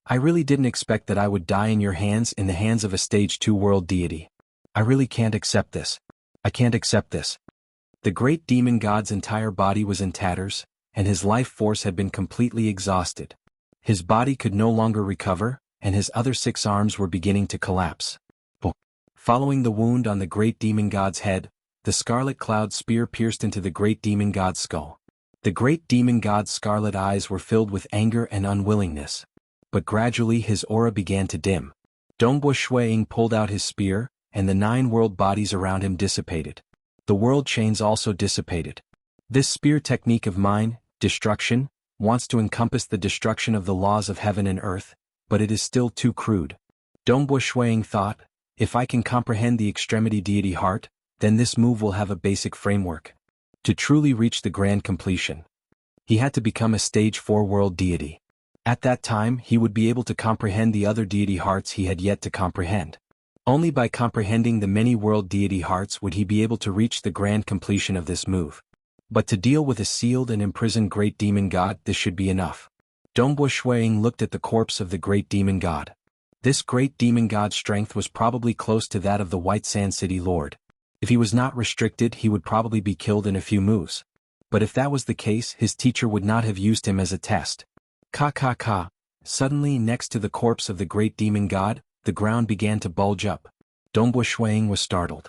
I really didn't expect that I would die in your hands, in the hands of a Stage 2 world deity. I really can't accept this. I can't accept this. The great demon god's entire body was in tatters, and his life force had been completely exhausted. His body could no longer recover, and his other 6 arms were beginning to collapse. Following the wound on the great demon god's head, the scarlet cloud spear pierced into the great demon god's skull. The great demon god's scarlet eyes were filled with anger and unwillingness. But gradually his aura began to dim. Dongbua Shuiying pulled out his spear, and the 9 world bodies around him dissipated. The world chains also dissipated. This spear technique of mine, destruction, wants to encompass the destruction of the laws of heaven and earth, but it is still too crude. Dongbua Shuiying thought, if I can comprehend the extremity deity heart, then this move will have a basic framework. To truly reach the grand completion, he had to become a Stage 4 world deity. At that time, he would be able to comprehend the other deity hearts he had yet to comprehend. Only by comprehending the many world deity hearts would he be able to reach the grand completion of this move. But to deal with a sealed and imprisoned great demon god, this should be enough. Dongbua Shuiying looked at the corpse of the great demon god. This great demon god's strength was probably close to that of the White Sand City Lord. If he was not restricted, he would probably be killed in a few moves. But if that was the case, his teacher would not have used him as a test. Ka. Suddenly, next to the corpse of the great demon god, the ground began to bulge up. Dongbua Shuiying was startled.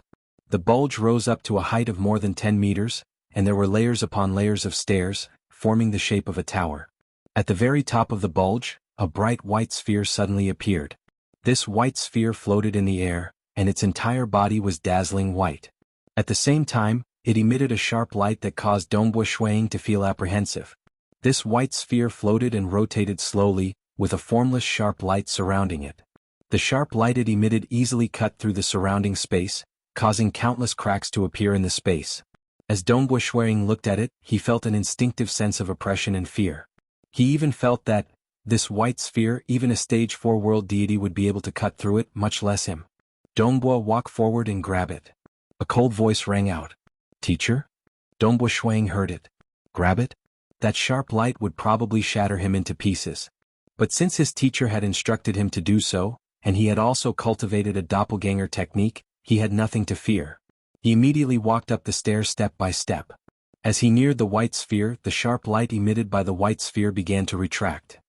The bulge rose up to a height of more than 10 meters, and there were layers upon layers of stairs, forming the shape of a tower. At the very top of the bulge, a bright white sphere suddenly appeared. This white sphere floated in the air, and its entire body was dazzling white. At the same time, it emitted a sharp light that caused Dongbo Shuang to feel apprehensive. This white sphere floated and rotated slowly, with a formless sharp light surrounding it. The sharp light it emitted easily cut through the surrounding space, causing countless cracks to appear in the space. As Dongbo Shuang looked at it, he felt an instinctive sense of oppression and fear. He even felt that, this white sphere, even a stage 4 world deity would be able to cut through it, much less him. Dongbo, walk forward and grab it. A cold voice rang out. Teacher? Dongbo Shuang heard it. Grab it? That sharp light would probably shatter him into pieces. But since his teacher had instructed him to do so, and he had also cultivated a doppelganger technique, he had nothing to fear. He immediately walked up the stairs step by step. As he neared the white sphere, the sharp light emitted by the white sphere began to retract.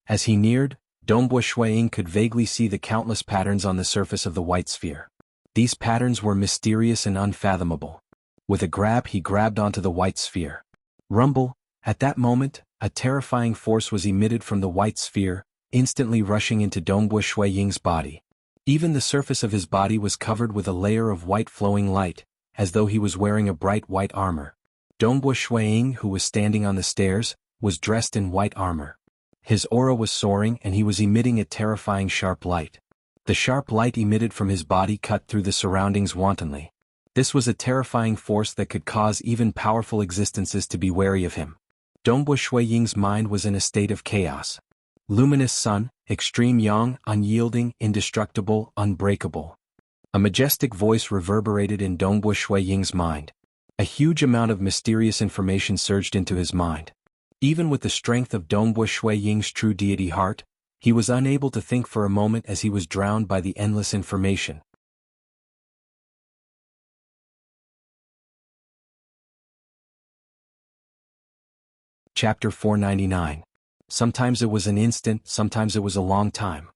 As he neared, Dongbo Shuang could vaguely see the countless patterns on the surface of the white sphere. These patterns were mysterious and unfathomable. With a grab, he grabbed onto the white sphere. Rumble! At that moment, a terrifying force was emitted from the white sphere, instantly rushing into Dongbo Shuang's body. Even the surface of his body was covered with a layer of white flowing light, as though he was wearing a bright white armor. Dongbo Shuang, who was standing on the stairs, was dressed in white armor. His aura was soaring and he was emitting a terrifying sharp light. The sharp light emitted from his body cut through the surroundings wantonly. This was a terrifying force that could cause even powerful existences to be wary of him. Dongbo Shuang's mind was in a state of chaos. Luminous sun, extreme yang, unyielding, indestructible, unbreakable. A majestic voice reverberated in Dongbo Shuang's mind. A huge amount of mysterious information surged into his mind. Even with the strength of Dongbo Shuang's true deity heart, he was unable to think for a moment as he was drowned by the endless information. Chapter 499. Sometimes it was an instant, sometimes it was a long time.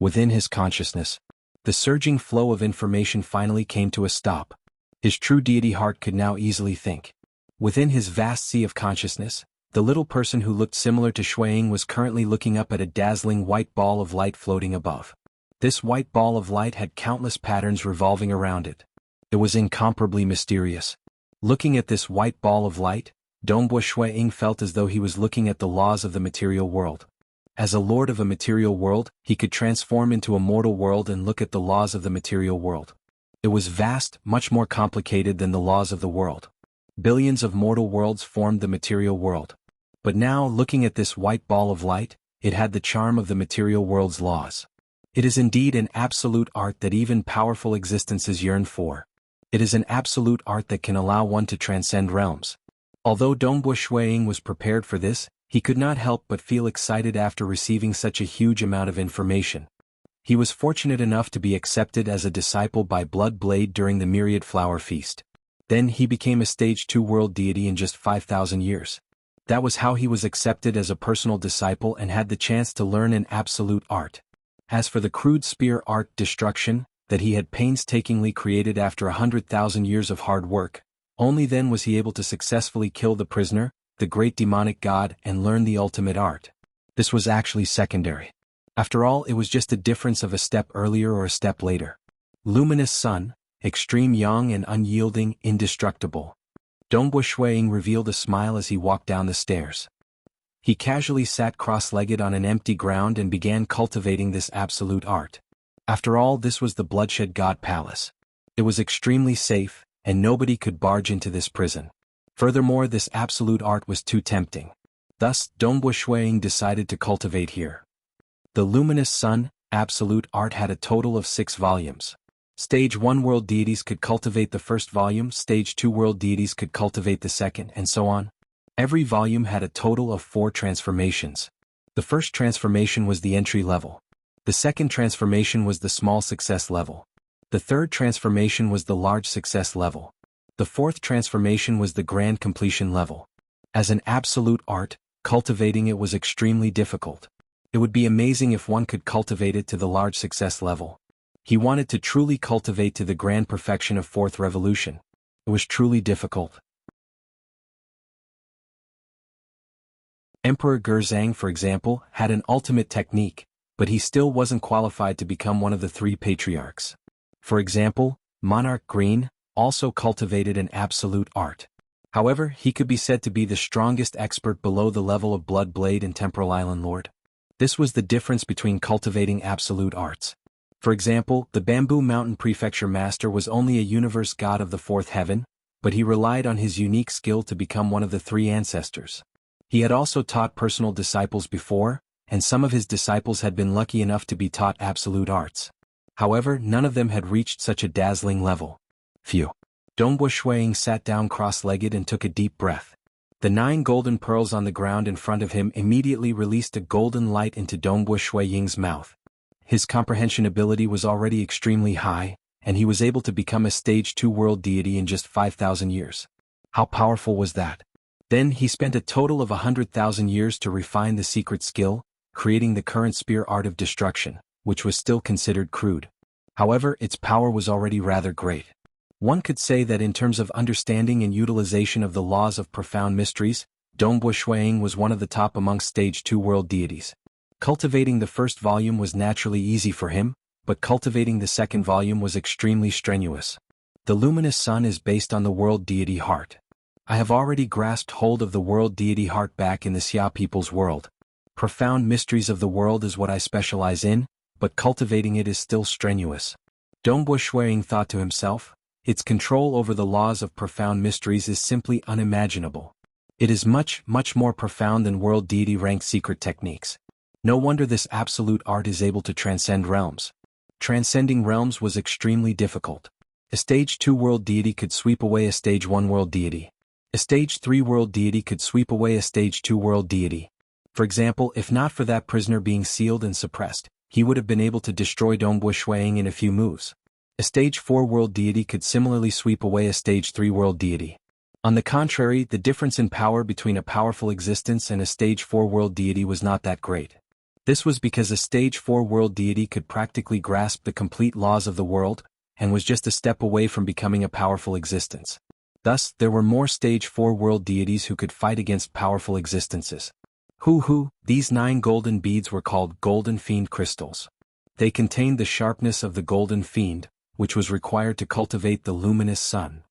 Within his consciousness, the surging flow of information finally came to a stop. His true deity heart could now easily think. Within his vast sea of consciousness, the little person who looked similar to Shuang was currently looking up at a dazzling white ball of light floating above. This white ball of light had countless patterns revolving around it. It was incomparably mysterious. Looking at this white ball of light, Dongbo Shuang felt as though he was looking at the laws of the material world. As a lord of a material world, he could transform into a mortal world and look at the laws of the material world. It was vast, much more complicated than the laws of the world. Billions of mortal worlds formed the material world. But now, looking at this white ball of light, it had the charm of the material world's laws. It is indeed an absolute art that even powerful existences yearn for. It is an absolute art that can allow one to transcend realms. Although Dongbo Shuang was prepared for this, he could not help but feel excited after receiving such a huge amount of information. He was fortunate enough to be accepted as a disciple by Blood Blade during the Myriad Flower Feast. Then he became a stage 2 world deity in just 5,000 years. That was how he was accepted as a personal disciple and had the chance to learn an absolute art. As for the crude spear art destruction, that he had painstakingly created after 100,000 years of hard work, only then was he able to successfully kill the prisoner, the great demonic god, and learn the ultimate art. This was actually secondary. After all, it was just a difference of a step earlier or a step later. Luminous sun, extreme yang and unyielding, indestructible. Dongbo Shuang revealed a smile as he walked down the stairs. He casually sat cross-legged on an empty ground and began cultivating this absolute art. After all, this was the Bloodshed God Palace. It was extremely safe, and nobody could barge into this prison. Furthermore, this absolute art was too tempting. Thus, Dongbo Shuang decided to cultivate here. The Luminous Sun, absolute art had a total of 6 volumes. Stage 1 world deities could cultivate the first volume, Stage 2 world deities could cultivate the second, and so on. Every volume had a total of 4 transformations. The first transformation was the entry level. The second transformation was the small success level. The third transformation was the large success level. The fourth transformation was the grand completion level. As an absolute art, cultivating it was extremely difficult. It would be amazing if one could cultivate it to the large success level. He wanted to truly cultivate to the grand perfection of fourth revolution. It was truly difficult. Emperor Gerzang, for example, had an ultimate technique, but he still wasn't qualified to become one of the three patriarchs. For example, Monarch Green also cultivated an absolute art. However, he could be said to be the strongest expert below the level of Blood Blade and Temporal Island Lord. This was the difference between cultivating absolute arts. For example, the Bamboo Mountain Prefecture Master was only a universe god of the fourth heaven, but he relied on his unique skill to become one of the three ancestors. He had also taught personal disciples before, and some of his disciples had been lucky enough to be taught absolute arts. However, none of them had reached such a dazzling level. Phew. Dongbo Shuiying sat down cross-legged and took a deep breath. The 9 golden pearls on the ground in front of him immediately released a golden light into Dongbo Shuiying's mouth. His comprehension ability was already extremely high, and he was able to become a stage 2 world deity in just 5,000 years. How powerful was that? Then he spent a total of 100,000 years to refine the secret skill, creating the current spear art of destruction, which was still considered crude. However, its power was already rather great. One could say that in terms of understanding and utilization of the laws of profound mysteries, Dongbo Shuiying was one of the top amongst stage 2 world deities. Cultivating the first volume was naturally easy for him, but cultivating the second volume was extremely strenuous. The luminous sun is based on the world deity heart. I have already grasped hold of the world deity heart back in the Xia people's world. Profound mysteries of the world is what I specialize in, but cultivating it is still strenuous. Dongbo Shuiying thought to himself, its control over the laws of profound mysteries is simply unimaginable. It is much, much more profound than world deity rank secret techniques. No wonder this absolute art is able to transcend realms. Transcending realms was extremely difficult. A stage 2 world deity could sweep away a stage 1 world deity. A stage 3 world deity could sweep away a stage 2 world deity. For example, if not for that prisoner being sealed and suppressed, he would have been able to destroy Dongbo Shuiying in a few moves. A stage 4 world deity could similarly sweep away a stage 3 world deity. On the contrary, the difference in power between a powerful existence and a stage 4 world deity was not that great. This was because a stage 4 world deity could practically grasp the complete laws of the world, and was just a step away from becoming a powerful existence. Thus, there were more stage 4 world deities who could fight against powerful existences. These 9 golden beads were called Golden Fiend Crystals. They contained the sharpness of the Golden Fiend, which was required to cultivate the luminous sun.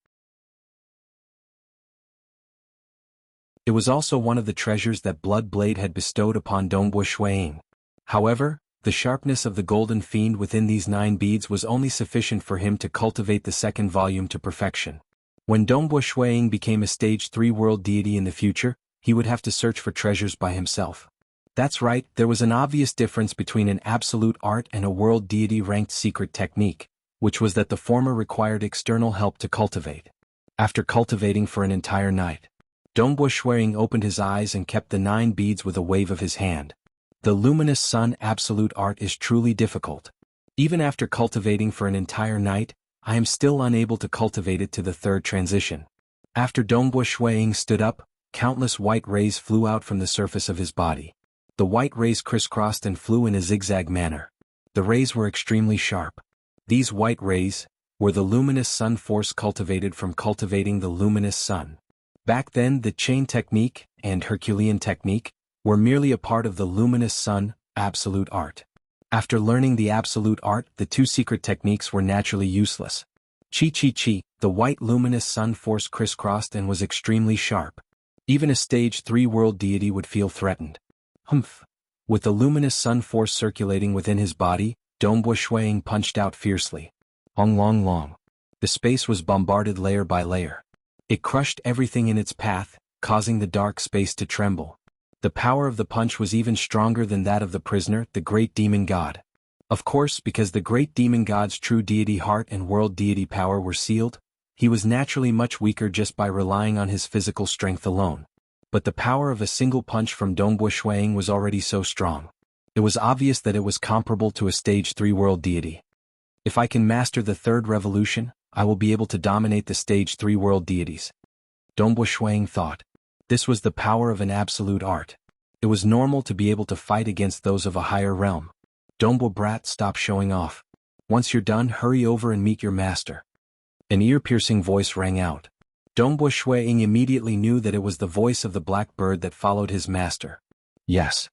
It was also one of the treasures that Blood Blade had bestowed upon Dongbo Shuiying. However, the sharpness of the Golden Fiend within these 9 beads was only sufficient for him to cultivate the second volume to perfection. When Dongbo Shuiying became a stage 3 world deity in the future, he would have to search for treasures by himself. That's right, there was an obvious difference between an absolute art and a world deity ranked secret technique, which was that the former required external help to cultivate. After cultivating for an entire night, Dongbo Shuiying opened his eyes and kept the 9 beads with a wave of his hand. The luminous sun absolute art is truly difficult. Even after cultivating for an entire night, I am still unable to cultivate it to the third transition. After Dongbo Shuiying stood up, countless white rays flew out from the surface of his body. The white rays crisscrossed and flew in a zigzag manner. The rays were extremely sharp. These white rays were the luminous sun force cultivated from cultivating the luminous sun. Back then, the chain technique and Herculean technique were merely a part of the luminous sun absolute art. After learning the absolute art, the 2 secret techniques were naturally useless. Chi, the white luminous sun force crisscrossed and was extremely sharp. Even a stage 3 world deity would feel threatened. With the luminous sun force circulating within his body, Dongbo Shuiying punched out fiercely. Long. The space was bombarded layer by layer. It crushed everything in its path, causing the dark space to tremble. The power of the punch was even stronger than that of the prisoner, the great demon god. Of course, because the great demon god's true deity heart and world deity power were sealed, he was naturally much weaker just by relying on his physical strength alone. But the power of a single punch from Dongbo Shuiying was already so strong. It was obvious that it was comparable to a stage 3 world deity. If I can master the third revolution, I will be able to dominate the stage 3 world deities. Dongbo Shuiying thought. This was the power of an absolute art. It was normal to be able to fight against those of a higher realm. Dongbo brat, stop showing off. Once you're done, hurry over and meet your master. An ear-piercing voice rang out. Dongbo Shuiying immediately knew that it was the voice of the black bird that followed his master. Yes.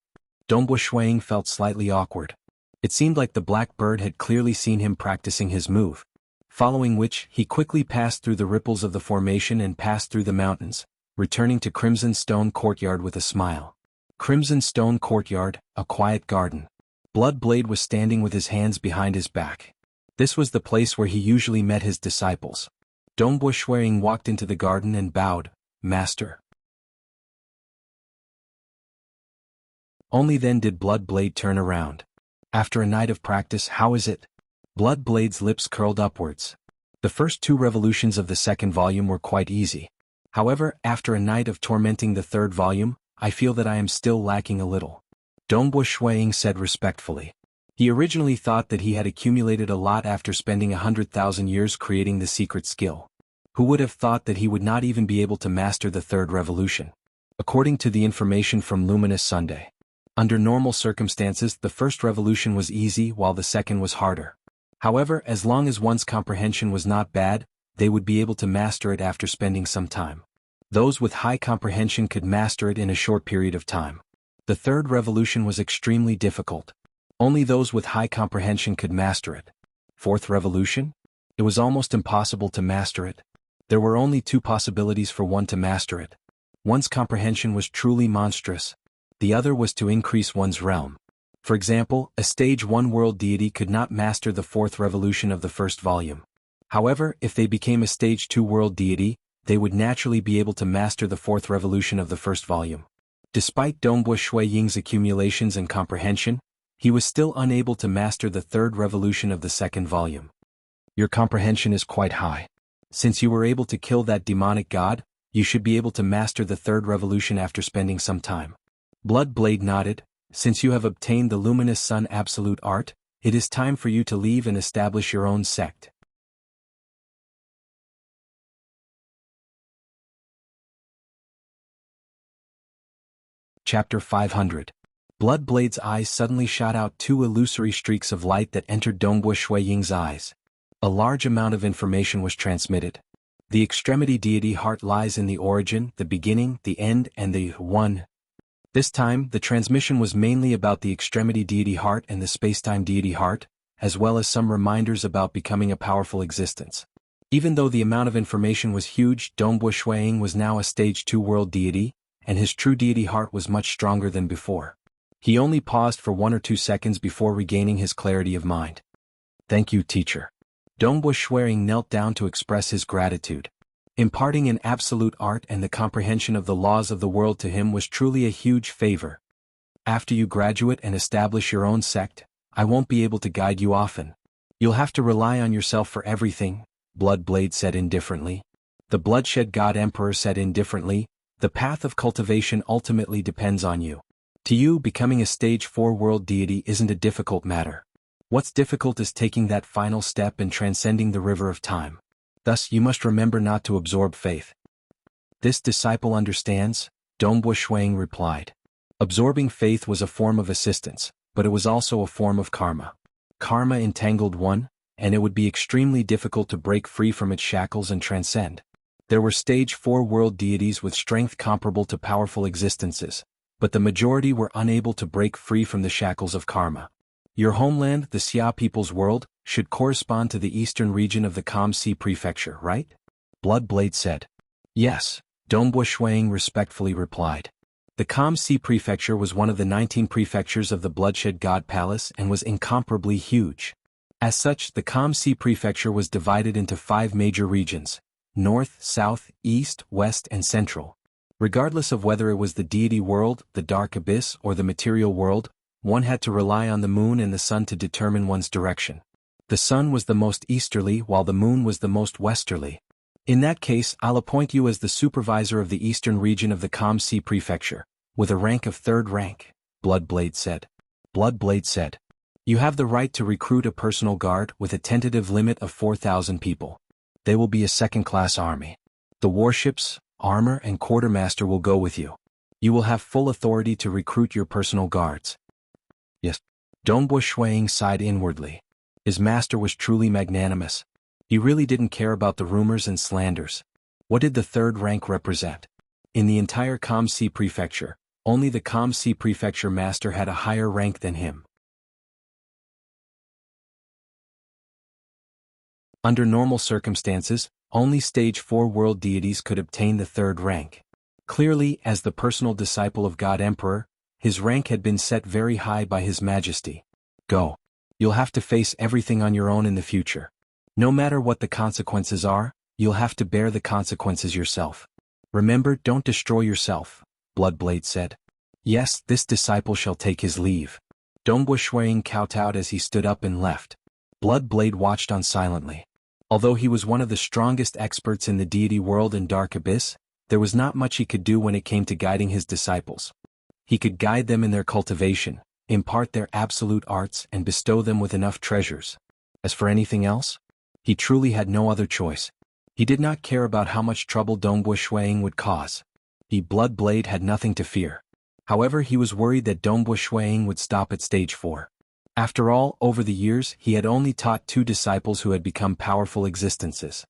Dongbo Shuang felt slightly awkward. It seemed like the black bird had clearly seen him practicing his move. Following which, he quickly passed through the ripples of the formation and passed through the mountains, returning to Crimson Stone Courtyard with a smile. Crimson Stone Courtyard, a quiet garden. Bloodblade was standing with his hands behind his back. This was the place where he usually met his disciples. Dongbo Shuang walked into the garden and bowed, "Master." Only then did Bloodblade turn around. "After a night of practice, how is it?" Bloodblade's lips curled upwards. The first 2 revolutions of the second volume were quite easy. However, after a night of tormenting the third volume, I feel that I am still lacking a little. Dongbo Shuang said respectfully. He originally thought that he had accumulated a lot after spending 100,000 years creating the secret skill. Who would have thought that he would not even be able to master the third revolution? According to the information from Luminous Sunday, under normal circumstances the first revolution was easy while the second was harder. However, as long as one's comprehension was not bad, they would be able to master it after spending some time. Those with high comprehension could master it in a short period of time. The third revolution was extremely difficult. Only those with high comprehension could master it. Fourth revolution? It was almost impossible to master it. There were only 2 possibilities for one to master it. One's comprehension was truly monstrous. The other was to increase one's realm. For example, a stage 1 world deity could not master the 4th revolution of the first volume. However, if they became a stage 2 world deity, they would naturally be able to master the 4th revolution of the first volume. Despite Dongbo Shuaying's accumulations and comprehension, he was still unable to master the 3rd revolution of the 2nd volume. Your comprehension is quite high. Since you were able to kill that demonic god, you should be able to master the 3rd revolution after spending some time. Bloodblade nodded. Since you have obtained the Luminous Sun Absolute Art, it is time for you to leave and establish your own sect. Chapter 500. Bloodblade's eyes suddenly shot out 2 illusory streaks of light that entered Dongbo Shuaying's eyes. A large amount of information was transmitted. The extremity deity heart lies in the origin, the beginning, the end, and the one. This time, the transmission was mainly about the extremity deity heart and the spacetime deity heart, as well as some reminders about becoming a powerful existence. Even though the amount of information was huge, Dongbo Shuaying was now a stage 2 world deity, and his true deity heart was much stronger than before. He only paused for 1 or 2 seconds before regaining his clarity of mind. "Thank you, teacher." Dongbo Shuaying knelt down to express his gratitude. Imparting an absolute art and the comprehension of the laws of the world to him was truly a huge favor. "After you graduate and establish your own sect, I won't be able to guide you often. You'll have to rely on yourself for everything," Bloodblade said indifferently. The Bloodshed God Emperor said indifferently, "The path of cultivation ultimately depends on you. To you, becoming a stage 4 world deity isn't a difficult matter. What's difficult is taking that final step and transcending the river of time. Thus, you must remember not to absorb faith." "This disciple understands," Dongbo Shuaying replied. Absorbing faith was a form of assistance, but it was also a form of karma. Karma entangled one, and it would be extremely difficult to break free from its shackles and transcend. There were stage 4 world deities with strength comparable to powerful existences, but the majority were unable to break free from the shackles of karma. Your homeland, the Xia people's world, should correspond to the eastern region of the Kamsi prefecture, right? Bloodblade said. "Yes," Dongbo Shuaying respectfully replied. The Kamsi prefecture was one of the 19 prefectures of the Bloodshed God Palace and was incomparably huge. As such, the Kamsi prefecture was divided into 5 major regions: north, south, east, west, and central. Regardless of whether it was the deity world, the dark abyss, or the material world, one had to rely on the moon and the sun to determine one's direction. The sun was the most easterly while the moon was the most westerly. "In that case, I'll appoint you as the supervisor of the eastern region of the Kamsi prefecture, with a rank of 3rd rank, Bloodblade said. Bloodblade said. "You have the right to recruit a personal guard with a tentative limit of 4,000 people. They will be a second-class army. The warships, armor, and quartermaster will go with you. You will have full authority to recruit your personal guards." "Yes." Dongbo Shuaying sighed inwardly. His master was truly magnanimous. He really didn't care about the rumors and slanders. What did the 3rd rank represent? In the entire Kamsi prefecture, only the Kamsi Prefecture Master had a higher rank than him. Under normal circumstances, only Stage 4 world deities could obtain the third rank. Clearly, as the personal disciple of God Emperor, his rank had been set very high by His Majesty. Go. You'll have to face everything on your own in the future. No matter what the consequences are, you'll have to bear the consequences yourself. Remember, don't destroy yourself, Bloodblade said. Yes, this disciple shall take his leave. Dongbo Shuang kowtowed as he stood up and left. Bloodblade watched on silently. Although he was one of the strongest experts in the deity world and Dark Abyss, there was not much he could do when it came to guiding his disciples. He could guide them in their cultivation, impart their absolute arts and bestow them with enough treasures. As for anything else, he truly had no other choice. He did not care about how much trouble Dongbo Shuang would cause. Bloodblade had nothing to fear. However, he was worried that Dongbo Shuang would stop at Stage 4. After all, over the years, he had only taught 2 disciples who had become powerful existences.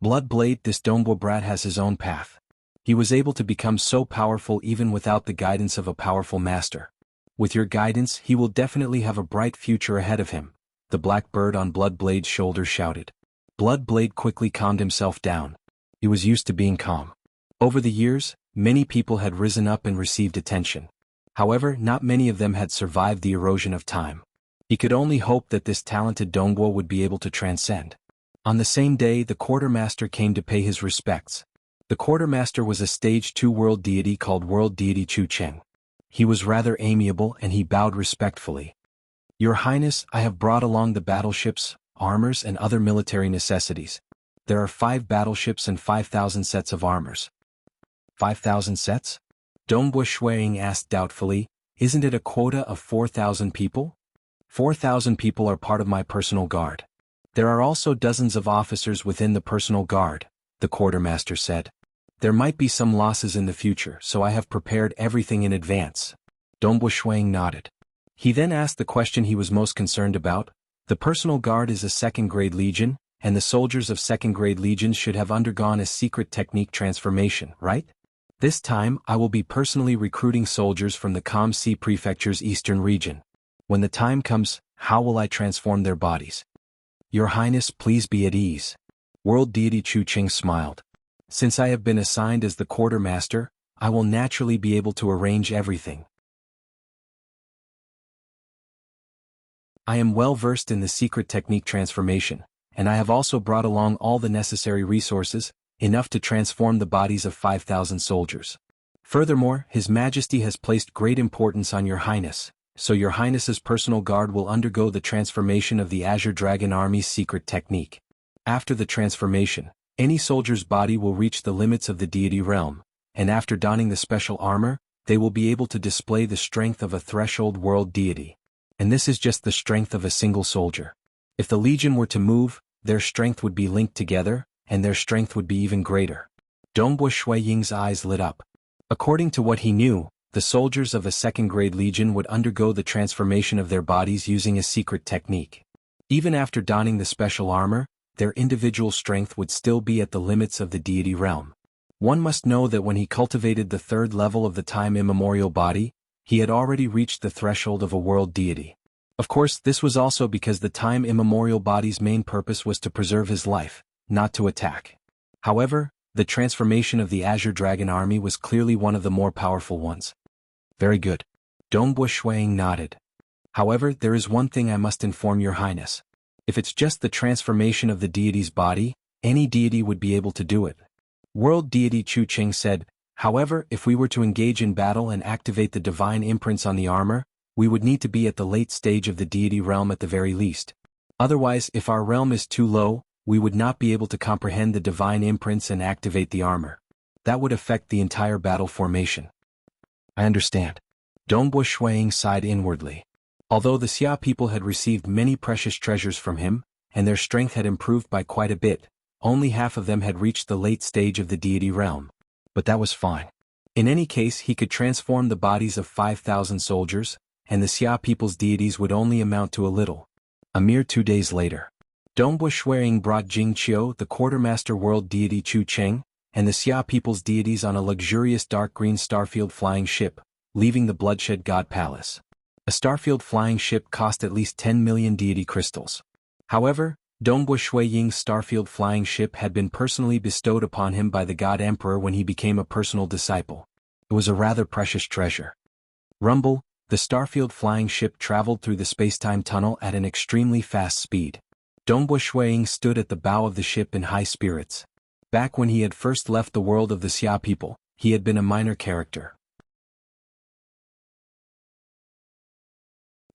Bloodblade, this Dongbo brat has his own path. He was able to become so powerful even without the guidance of a powerful master. With your guidance, he will definitely have a bright future ahead of him, the black bird on Bloodblade's shoulder shouted. Bloodblade quickly calmed himself down. He was used to being calm. Over the years, many people had risen up and received attention. However, not many of them had survived the erosion of time. He could only hope that this talented Dongbo would be able to transcend. On the same day, the quartermaster came to pay his respects. The quartermaster was a Stage 2 world deity called World Deity Chu Cheng. He was rather amiable and he bowed respectfully. Your Highness, I have brought along the battleships, armors and other military necessities. There are 5 battleships and 5,000 sets of armors. 5,000 sets? Dongbo Shuang asked doubtfully, isn't it a quota of 4,000 people? 4,000 people are part of my personal guard. There are also dozens of officers within the personal guard, the quartermaster said. There might be some losses in the future, so I have prepared everything in advance. Dongbo Shuang nodded. He then asked the question he was most concerned about. The personal guard is a second-grade legion, and the soldiers of second-grade legions should have undergone a secret technique transformation, right? This time, I will be personally recruiting soldiers from the Kamsi Prefecture's eastern region. When the time comes, how will I transform their bodies? Your Highness, please be at ease. World Deity Chu Cheng smiled. Since I have been assigned as the quartermaster, I will naturally be able to arrange everything. I am well versed in the secret technique transformation, and I have also brought along all the necessary resources, enough to transform the bodies of 5,000 soldiers. Furthermore, His Majesty has placed great importance on Your Highness, so Your Highness's personal guard will undergo the transformation of the Azure Dragon Army's secret technique. After the transformation, any soldier's body will reach the limits of the deity realm, and after donning the special armor, they will be able to display the strength of a threshold world deity. And this is just the strength of a single soldier. If the legion were to move, their strength would be linked together, and their strength would be even greater. Dongbo Shuiying's eyes lit up. According to what he knew, the soldiers of a second-grade legion would undergo the transformation of their bodies using a secret technique. Even after donning the special armor, their individual strength would still be at the limits of the deity realm. One must know that when he cultivated the 3rd level of the time immemorial body, he had already reached the threshold of a world deity. Of course, this was also because the time immemorial body's main purpose was to preserve his life, not to attack. However, the transformation of the Azure Dragon Army was clearly one of the more powerful ones. Very good. Dongbo Shuang nodded. However, there is one thing I must inform Your Highness. If it's just the transformation of the deity's body, any deity would be able to do it. World Deity Chu Cheng said, however, if we were to engage in battle and activate the divine imprints on the armor, we would need to be at the late stage of the deity realm at the very least. Otherwise, if our realm is too low, we would not be able to comprehend the divine imprints and activate the armor. That would affect the entire battle formation. I understand. Dongbo Shuang sighed inwardly. Although the Xia people had received many precious treasures from him, and their strength had improved by quite a bit, only half of them had reached the late stage of the deity realm. But that was fine. In any case, he could transform the bodies of 5,000 soldiers, and the Xia people's deities would only amount to a little. A mere 2 days later, Dongbo Shuang brought Jing Qiu, the quartermaster world deity Chu Cheng, and the Xia people's deities on a luxurious dark green starfield flying ship, leaving the Bloodshed God Palace. A Starfield flying ship cost at least 10 million deity crystals. However, Dongbua Shui Ying's Starfield flying ship had been personally bestowed upon him by the God Emperor when he became a personal disciple. It was a rather precious treasure. Rumble, the Starfield flying ship traveled through the spacetime tunnel at an extremely fast speed. Dongbua Shui Ying stood at the bow of the ship in high spirits. Back when he had first left the world of the Xia people, he had been a minor character.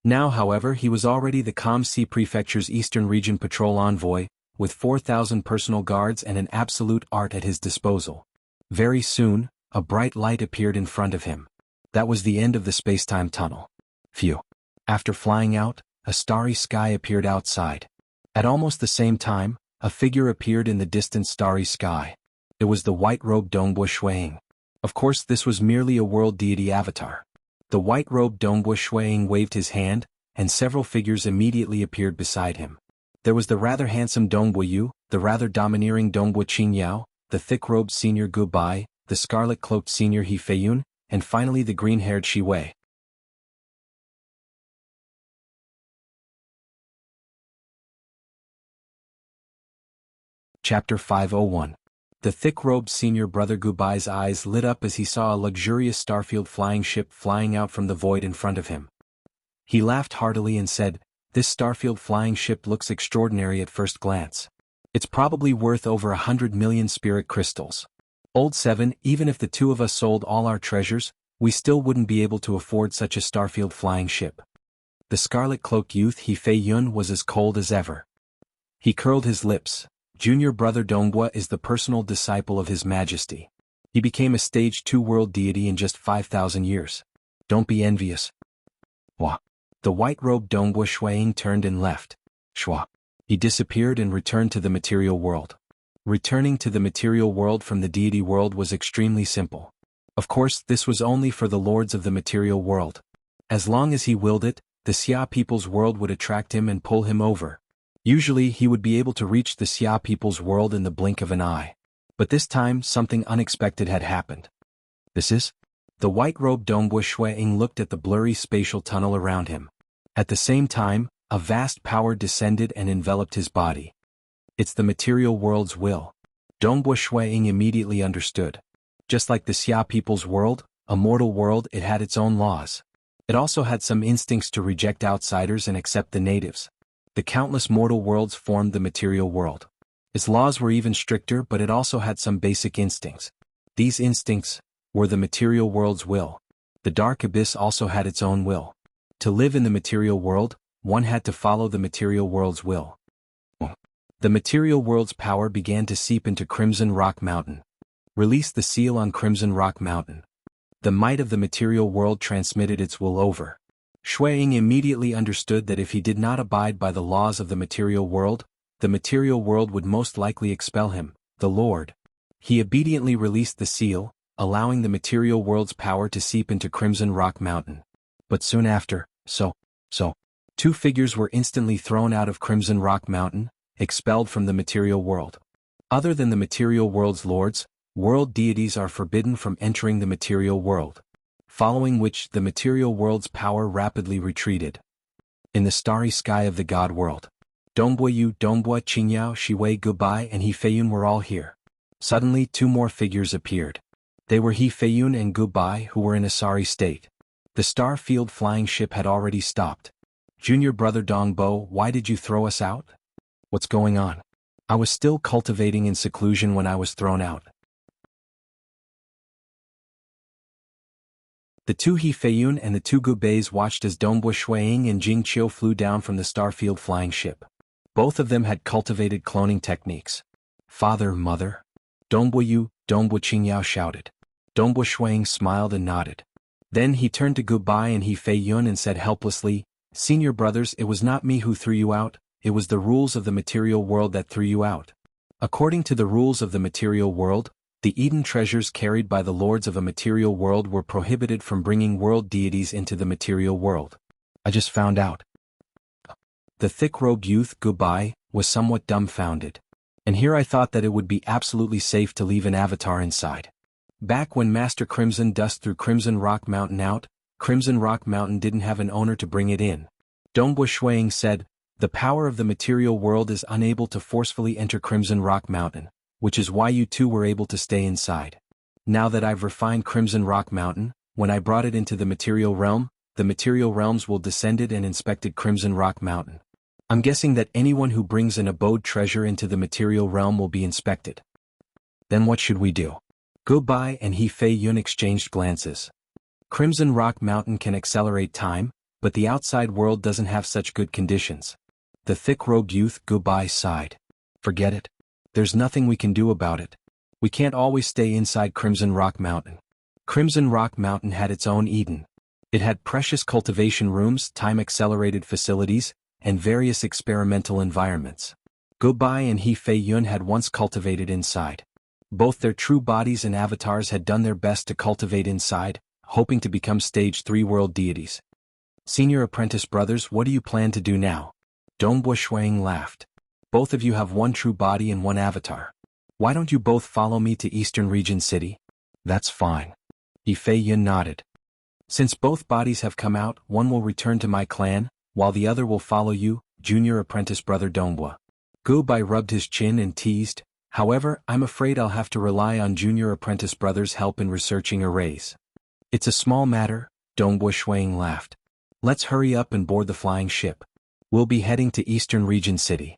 Now, however, he was already the Kamsi Prefecture's Eastern Region Patrol Envoy, with 4,000 personal guards and an absolute art at his disposal. Very soon, a bright light appeared in front of him. That was the end of the spacetime tunnel. Phew. After flying out, a starry sky appeared outside. At almost the same time, a figure appeared in the distant starry sky. It was the white-robed Dongbua Shui Ying. Of course, this was merely a world deity avatar. The white-robed Dongbua Shui Ying waved his hand, and several figures immediately appeared beside him. There was the rather handsome Dongbua Yu, the rather domineering Dongbua Qingyao, the thick-robed senior Gu Bai, the scarlet-cloaked senior He Feiyun, and finally the green-haired Shi Wei. Chapter 501. The thick-robed senior brother Gu Bai's eyes lit up as he saw a luxurious Starfield flying ship flying out from the void in front of him. He laughed heartily and said, "This Starfield flying ship looks extraordinary at first glance. It's probably worth over 100 million spirit crystals. Old Seven, even if the two of us sold all our treasures, we still wouldn't be able to afford such a Starfield flying ship." The scarlet-cloaked youth He Feiyun was as cold as ever. He curled his lips. Junior brother Dongbua is the personal disciple of His Majesty. He became a stage 2 world deity in just 5,000 years. Don't be envious. Wah. The white-robed Dongbua Shui Ying turned and left. Shwa. He disappeared and returned to the material world. Returning to the material world from the deity world was extremely simple. Of course, this was only for the lords of the material world. As long as he willed it, the Xia people's world would attract him and pull him over. Usually he would be able to reach the Xia people's world in the blink of an eye. But this time something unexpected had happened. This is? The white-robed Dongbua Shui Ying looked at the blurry spatial tunnel around him. At the same time, a vast power descended and enveloped his body. It's the material world's will. Dongbua Shui Ying immediately understood. Just like the Xia people's world, a mortal world, it had its own laws. It also had some instincts to reject outsiders and accept the natives. The countless mortal worlds formed the material world. Its laws were even stricter, but it also had some basic instincts. These instincts were the material world's will. The dark abyss also had its own will. To live in the material world, one had to follow the material world's will. The material world's power began to seep into Crimson Rock Mountain. Release the seal on Crimson Rock Mountain. The might of the material world transmitted its will over. Shui Ying immediately understood that if he did not abide by the laws of the material world would most likely expel him, the Lord. He obediently released the seal, allowing the material world's power to seep into Crimson Rock Mountain. But soon after, two figures were instantly thrown out of Crimson Rock Mountain, expelled from the material world. Other than the material world's lords, world deities are forbidden from entering the material world. Following which the material world's power rapidly retreated. In the starry sky of the God world, Dongbua Yu, Dongbua Qingyao, Shi Wei, Gu Bai, and He Feiyun were all here. Suddenly 2 more figures appeared. They were He Feiyun and Gu Bai, who were in a sorry state. The Starfield flying ship had already stopped. Junior brother Dongbo, why did you throw us out? What's going on? I was still cultivating in seclusion when I was thrown out. The 2 He Feiyun and the 2 Gu Bais watched as Dongbua Shui Ying and Jing Qiu flew down from the Starfield flying ship. Both of them had cultivated cloning techniques. Father, mother? Dongbua Yu, Dongbua Qingyao shouted. Dongbua Shui Ying smiled and nodded. Then he turned to Gu Bai and He Feiyun and said helplessly, "Senior brothers, it was not me who threw you out, it was the rules of the material world that threw you out. According to the rules of the material world, the Eden treasures carried by the lords of a material world were prohibited from bringing world deities into the material world. I just found out." The thick-robed youth, Gu Bai, was somewhat dumbfounded. And here I thought that it would be absolutely safe to leave an avatar inside. Back when Master Crimson Dust threw Crimson Rock Mountain out, Crimson Rock Mountain didn't have an owner to bring it in. Dongbua Shuang said, "The power of the material world is unable to forcefully enter Crimson Rock Mountain, which is why you two were able to stay inside. Now that I've refined Crimson Rock Mountain, when I brought it into the material realm, the material realms will descended and inspected Crimson Rock Mountain. I'm guessing that anyone who brings an abode treasure into the material realm will be inspected. Then what should we do?" Goodbye and He Fei Yun exchanged glances. Crimson Rock Mountain can accelerate time, but the outside world doesn't have such good conditions. The thick-robed youth Goodbye sighed. "Forget it. There's nothing we can do about it. We can't always stay inside Crimson Rock Mountain." Crimson Rock Mountain had its own Eden. It had precious cultivation rooms, time-accelerated facilities, and various experimental environments. Goodbye and He Fei Yun had once cultivated inside. Both their true bodies and avatars had done their best to cultivate inside, hoping to become Stage 3 world deities. "Senior apprentice brothers, what do you plan to do now?" Dongbua Shuang laughed. "Both of you have one true body and one avatar. Why don't you both follow me to Eastern Region City?" "That's fine." He Fei Yun nodded. "Since both bodies have come out, one will return to my clan, while the other will follow you, junior apprentice brother Dongbua." Goodbye rubbed his chin and teased, "However, I'm afraid I'll have to rely on junior apprentice brother's help in researching arrays." "It's a small matter," Dongbua Shuang laughed. "Let's hurry up and board the flying ship. We'll be heading to Eastern Region City."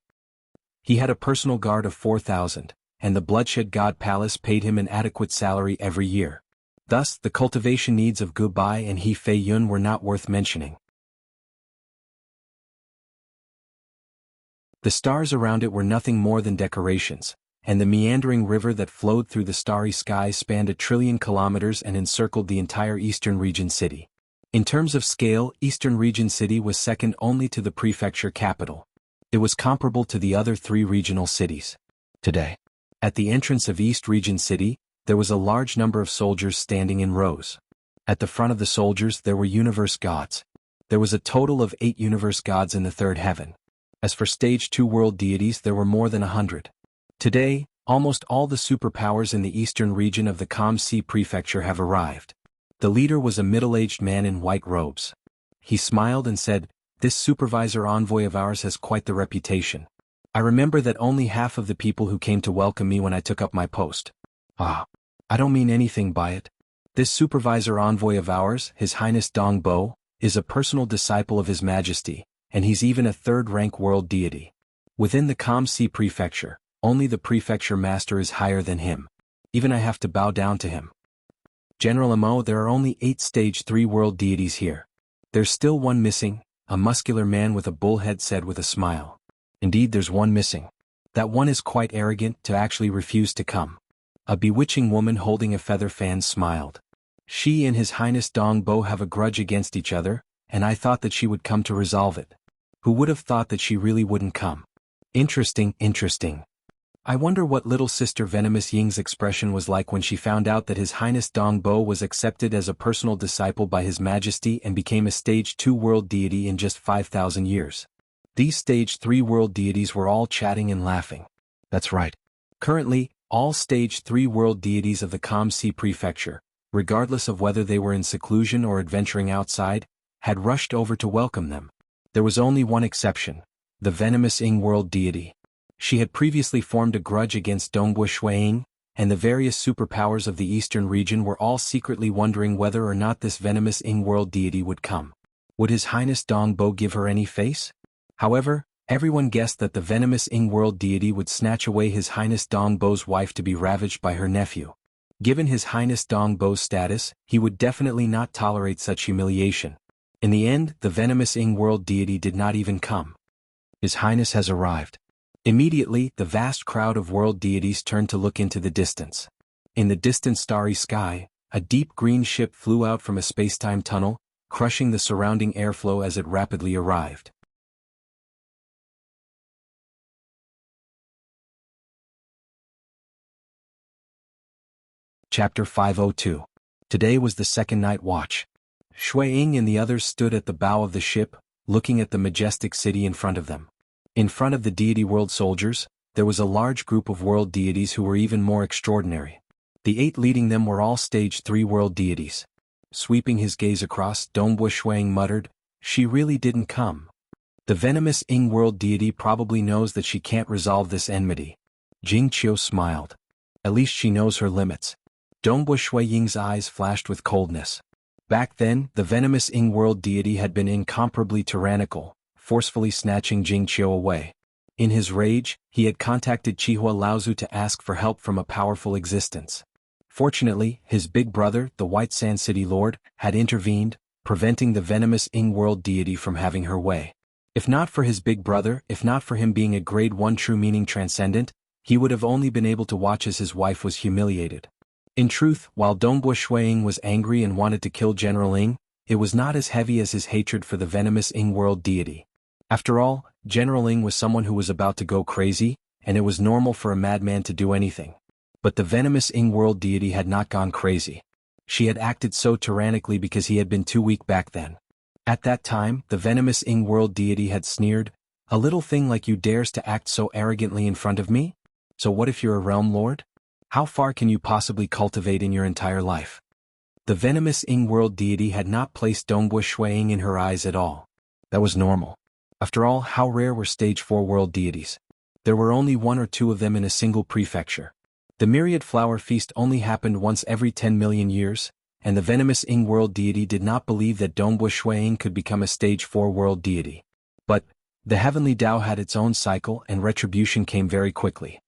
He had a personal guard of 4,000, and the Bloodshed God Palace paid him an adequate salary every year. Thus, the cultivation needs of Goodbye and He Fei Yun were not worth mentioning. The stars around it were nothing more than decorations, and the meandering river that flowed through the starry sky spanned 1,000,000,000 kilometers and encircled the entire Eastern Region City. In terms of scale, Eastern Region City was second only to the prefecture capital. It was comparable to the other 3 regional cities. Today, at the entrance of East Region City, there was a large number of soldiers standing in rows. At the front of the soldiers there were universe gods. There was a total of 8 universe gods in the 3rd heaven. As for Stage 2 world deities, there were more than 100. Today, almost all the superpowers in the eastern region of the Kam-Si prefecture have arrived. The leader was a middle-aged man in white robes. He smiled and said, "This supervisor envoy of ours has quite the reputation. I remember that only half of the people who came to welcome me when I took up my post. I don't mean anything by it. This supervisor envoy of ours, His Highness Dong Bo, is a personal disciple of His Majesty, and he's even a 3rd-rank world deity. Within the Kam-Si prefecture, only the prefecture master is higher than him. Even I have to bow down to him. General Amo, there are only 8 Stage 3 world deities here. There's still one missing," a muscular man with a bull head said with a smile. "Indeed, there's one missing. That one is quite arrogant to actually refuse to come." A bewitching woman holding a feather fan smiled. "She and His Highness Dong Bo have a grudge against each other, and I thought that she would come to resolve it. Who would have thought that she really wouldn't come? Interesting, interesting. I wonder what little sister Venomous Ying's expression was like when she found out that His Highness Dong Bo was accepted as a personal disciple by His Majesty and became a Stage 2 world deity in just 5,000 years. These Stage 3 world deities were all chatting and laughing. That's right. Currently, all Stage 3 world deities of the Kam-Si prefecture, regardless of whether they were in seclusion or adventuring outside, had rushed over to welcome them. There was only one exception, the Venomous Ying world deity. She had previously formed a grudge against Dongbua Shuang, and the various superpowers of the eastern region were all secretly wondering whether or not this Venomous Ying world deity would come. Would His Highness Dong Bo give her any face? However, everyone guessed that the Venomous Ying world deity would snatch away His Highness Dong Bo's wife to be ravaged by her nephew. Given His Highness Dong Bo's status, he would definitely not tolerate such humiliation. In the end, the Venomous Ying world deity did not even come. His Highness has arrived. Immediately, the vast crowd of world deities turned to look into the distance. In the distant starry sky, a deep green ship flew out from a space-time tunnel, crushing the surrounding airflow as it rapidly arrived. Chapter 502. Today was the second night watch. Shui Ying and the others stood at the bow of the ship, looking at the majestic city in front of them. In front of the deity world soldiers, there was a large group of world deities who were even more extraordinary. The 8 leading them were all Stage 3 world deities. sweeping his gaze across. Dongbu Shuang muttered, "She really didn't come. The venomous Ying world deity probably knows that she can't resolve this enmity." Jing Qiu smiled. "At least she knows her limits." Dongbu Shuiying's eyes flashed with coldness. Back then, the venomous Ying world deity had been incomparably tyrannical, forcefully snatching Jing Qiu away. In his rage, he had contacted Chihua Laozu to ask for help from a powerful existence. Fortunately, his big brother, the White Sand City Lord, had intervened, preventing the venomous Ying world deity from having her way. If not for his big brother, if not for him being a grade 1 true meaning transcendent, he would have only been able to watch as his wife was humiliated. In truth, while Dongbu Shuiying was angry and wanted to kill General Ying, it was not as heavy as his hatred for the venomous Ying world deity. After all, General Ying was someone who was about to go crazy, and it was normal for a madman to do anything. But the venomous Ying world deity had not gone crazy. She had acted so tyrannically because he had been too weak back then. At that time, the venomous Ying world deity had sneered, "A little thing like you dares to act so arrogantly in front of me? So what if you're a realm lord? How far can you possibly cultivate in your entire life?" The venomous Ying world deity had not placed Dongbu Shuiying in her eyes at all. That was normal. After all, how rare were stage 4 world deities? There were only 1 or 2 of them in a single prefecture. The myriad flower feast only happened once every 10 million years, and the venomous Ying world deity did not believe that Dongbu Shuiying could become a stage 4 world deity. But the heavenly Tao had its own cycle, and retribution came very quickly.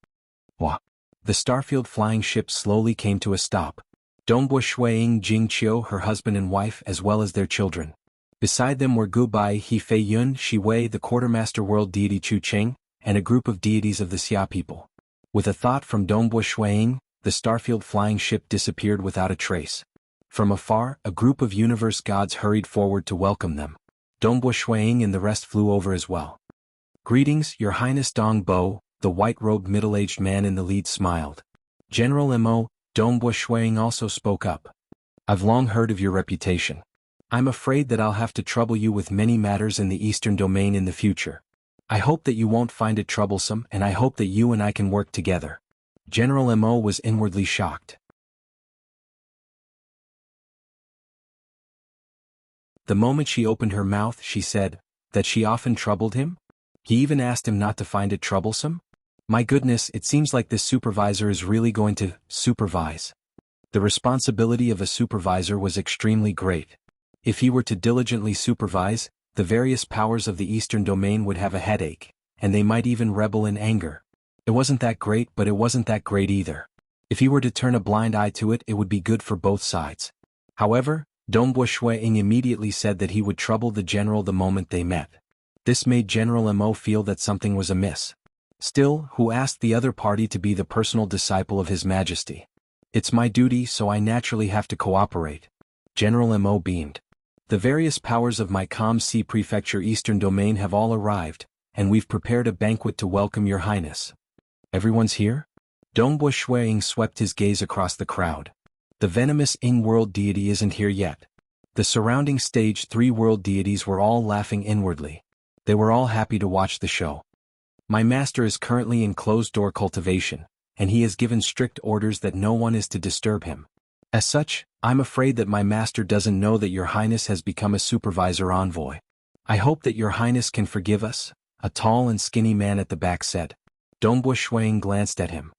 Wah! The starfield flying ship slowly came to a stop. Dongbu Shuiying, Jing Qiu, her husband and wife, as well as their children. Beside them were Gu Bai, He Fei Yun, Shi Wei, the quartermaster world deity Chu Qing, and a group of deities of the Xia people. With a thought from Dongbu Shuiying, the starfield flying ship disappeared without a trace. From afar, a group of universe gods hurried forward to welcome them. Dongbu Shuiying and the rest flew over as well. "Greetings, Your Highness Dong Bo," the white-robed middle-aged man in the lead smiled. "General Mo," Dongbu Shuiying also spoke up. "I've long heard of your reputation. I'm afraid that I'll have to trouble you with many matters in the Eastern Domain in the future. I hope that you won't find it troublesome, and I hope that you and I can work together." General Mo was inwardly shocked. The moment she opened her mouth, she said that she often troubled him. He even asked him not to find it troublesome? My goodness, it seems like this supervisor is really going to supervise. The responsibility of a supervisor was extremely great. If he were to diligently supervise, the various powers of the Eastern Domain would have a headache, and they might even rebel in anger. It wasn't that great, but it wasn't that great either. If he were to turn a blind eye to it, it would be good for both sides. However, Dongbu Shuiying immediately said that he would trouble the general the moment they met. This made General Mo feel that something was amiss. Still, who asked the other party to be the personal disciple of His Majesty? It's my duty, so I naturally have to cooperate. General Mo beamed. The various powers of my Com-Si Prefecture Eastern Domain have all arrived, and we've prepared a banquet to welcome Your Highness. Everyone's here? Dongbu Shuiying swept his gaze across the crowd. The venomous Ying world deity isn't here yet. The surrounding stage 3 world deities were all laughing inwardly. They were all happy to watch the show. My master is currently in closed-door cultivation, and he has given strict orders that no one is to disturb him. As such, I'm afraid that my master doesn't know that Your Highness has become a supervisor envoy. I hope that Your Highness can forgive us, a tall and skinny man at the back said. Dongbu Shuiying glanced at him.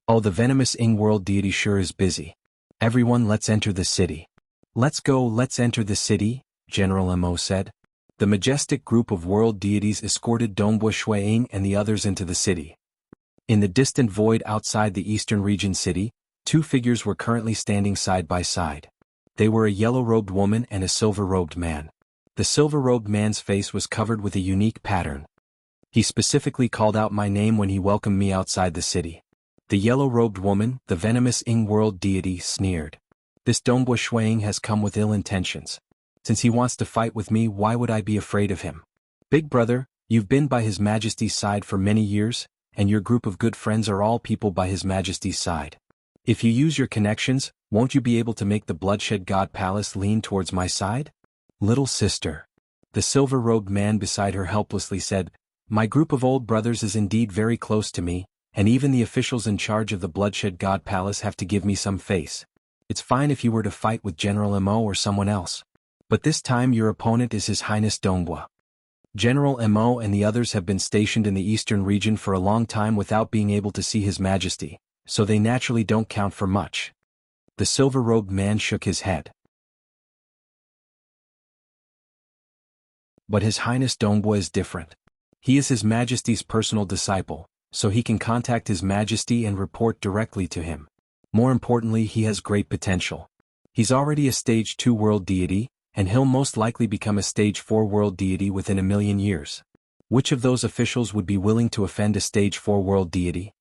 Oh, the venomous Ying world deity sure is busy. Everyone, let's enter the city. Let's go, let's enter the city, General Mo said. The majestic group of world deities escorted Dongbu Shuiying and the others into the city. In the distant void outside the eastern region city, 2 figures were currently standing side by side. They were a yellow-robed woman and a silver-robed man. The silver-robed man's face was covered with a unique pattern. He specifically called out my name when he welcomed me outside the city. The yellow-robed woman, the venomous Ying world deity, sneered. This Dongbu Shuiying has come with ill intentions. Since he wants to fight with me, why would I be afraid of him? Big brother, you've been by His Majesty's side for many years, and your group of good friends are all people by His Majesty's side. If you use your connections, won't you be able to make the Bloodshed God Palace lean towards my side? Little sister. The silver-robed man beside her helplessly said, My group of old brothers is indeed very close to me, and even the officials in charge of the Bloodshed God Palace have to give me some face. It's fine if you were to fight with General Mo or someone else. But this time your opponent is His Highness Dongbua. General Mo and the others have been stationed in the eastern region for a long time without being able to see His Majesty, so they naturally don't count for much. The silver-robed man shook his head. But His Highness Dongbua is different. He is His Majesty's personal disciple, so he can contact His Majesty and report directly to him. More importantly, he has great potential. He's already a Stage 2 world deity, and he'll most likely become a Stage 4 world deity within 1,000,000 years. Which of those officials would be willing to offend a Stage 4 world deity?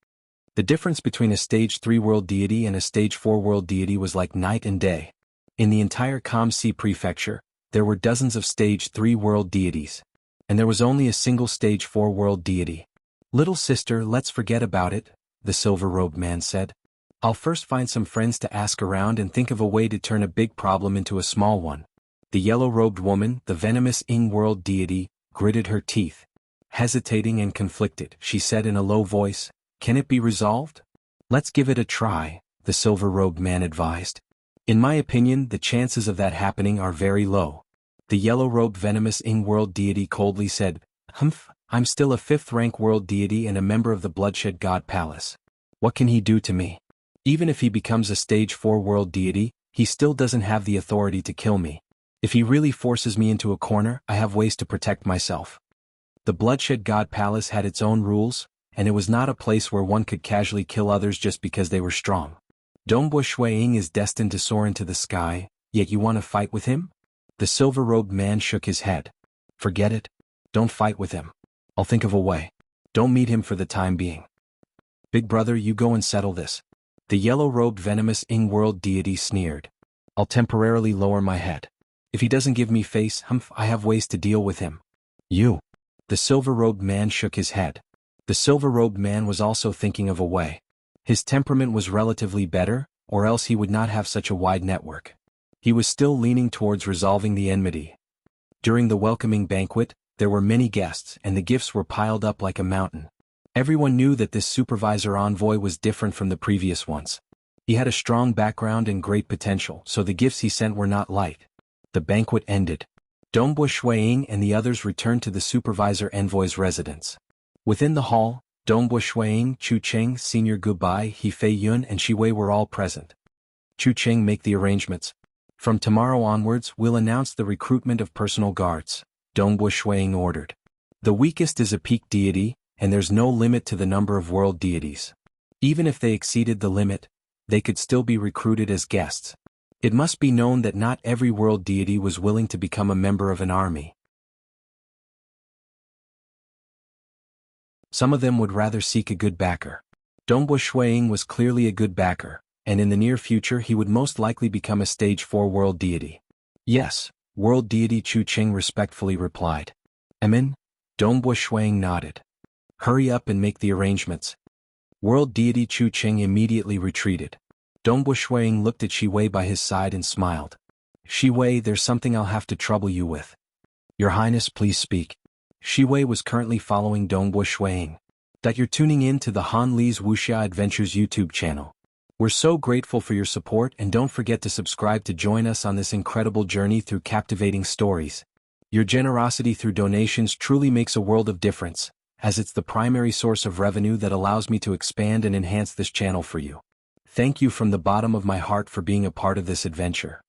The difference between a Stage 3 world deity and a Stage 4 world deity was like night and day. In the entire Kamsi prefecture, there were dozens of Stage 3 world deities. And there was only a single Stage 4 world deity. "Little sister, let's forget about it," the silver-robed man said. "I'll first find some friends to ask around and think of a way to turn a big problem into a small one." The yellow-robed woman, the venomous Ying world deity, gritted her teeth. Hesitating and conflicted, she said in a low voice, "Can it be resolved?" "Let's give it a try," the silver-robed man advised. "In my opinion, the chances of that happening are very low." The yellow-robed venomous Ying world deity coldly said, "Humph, I'm still a 5th-rank world deity and a member of the Bloodshed God Palace. What can he do to me? Even if he becomes a Stage 4 world deity, he still doesn't have the authority to kill me. If he really forces me into a corner, I have ways to protect myself." The Bloodshed God Palace had its own rules, and it was not a place where one could casually kill others just because they were strong. Dongbua Shuiying is destined to soar into the sky, yet you want to fight with him? The silver-robed man shook his head. "Forget it. Don't fight with him. I'll think of a way. Don't meet him for the time being. Big brother, you go and settle this." The yellow-robed venomous Ying world deity sneered. "I'll temporarily lower my head. If he doesn't give me face, humph, I have ways to deal with him." "You." The silver-robed man shook his head. The silver-robed man was also thinking of a way. His temperament was relatively better, or else he would not have such a wide network. He was still leaning towards resolving the enmity. During the welcoming banquet, there were many guests and the gifts were piled up like a mountain. Everyone knew that this supervisor envoy was different from the previous ones. He had a strong background and great potential, so the gifts he sent were not light. The banquet ended. Dongbua Shuiying and the others returned to the supervisor envoy's residence. Within the hall, Dongbua Shuiying, Chu Cheng, Senior Gubai, He Fei Yun and Shi Wei were all present. "Chu Cheng, make the arrangements. From tomorrow onwards, we'll announce the recruitment of personal guards," Dongbua Shuiying ordered. "The weakest is a peak deity, and there's no limit to the number of world deities. Even if they exceeded the limit, they could still be recruited as guests. It must be known that not every world deity was willing to become a member of an army. Some of them would rather seek a good backer. Dongbua Shuiying was clearly a good backer, and in the near future he would most likely become a Stage 4 world deity." "Yes," world deity Chu Cheng respectfully replied. "Amen?" Dongbua Shuiying nodded. "Hurry up and make the arrangements." World deity Chu Cheng immediately retreated. Dongbua Shuiying looked at Shi Wei by his side and smiled. "Shi Wei, there's something I'll have to trouble you with." "Your Highness, please speak." Shi Wei was currently following Dongbua Shuiying. "That you're tuning in to the Han Li's Wuxia Adventures YouTube channel. We're so grateful for your support and don't forget to subscribe to join us on this incredible journey through captivating stories. Your generosity through donations truly makes a world of difference, as it's the primary source of revenue that allows me to expand and enhance this channel for you. Thank you from the bottom of my heart for being a part of this adventure."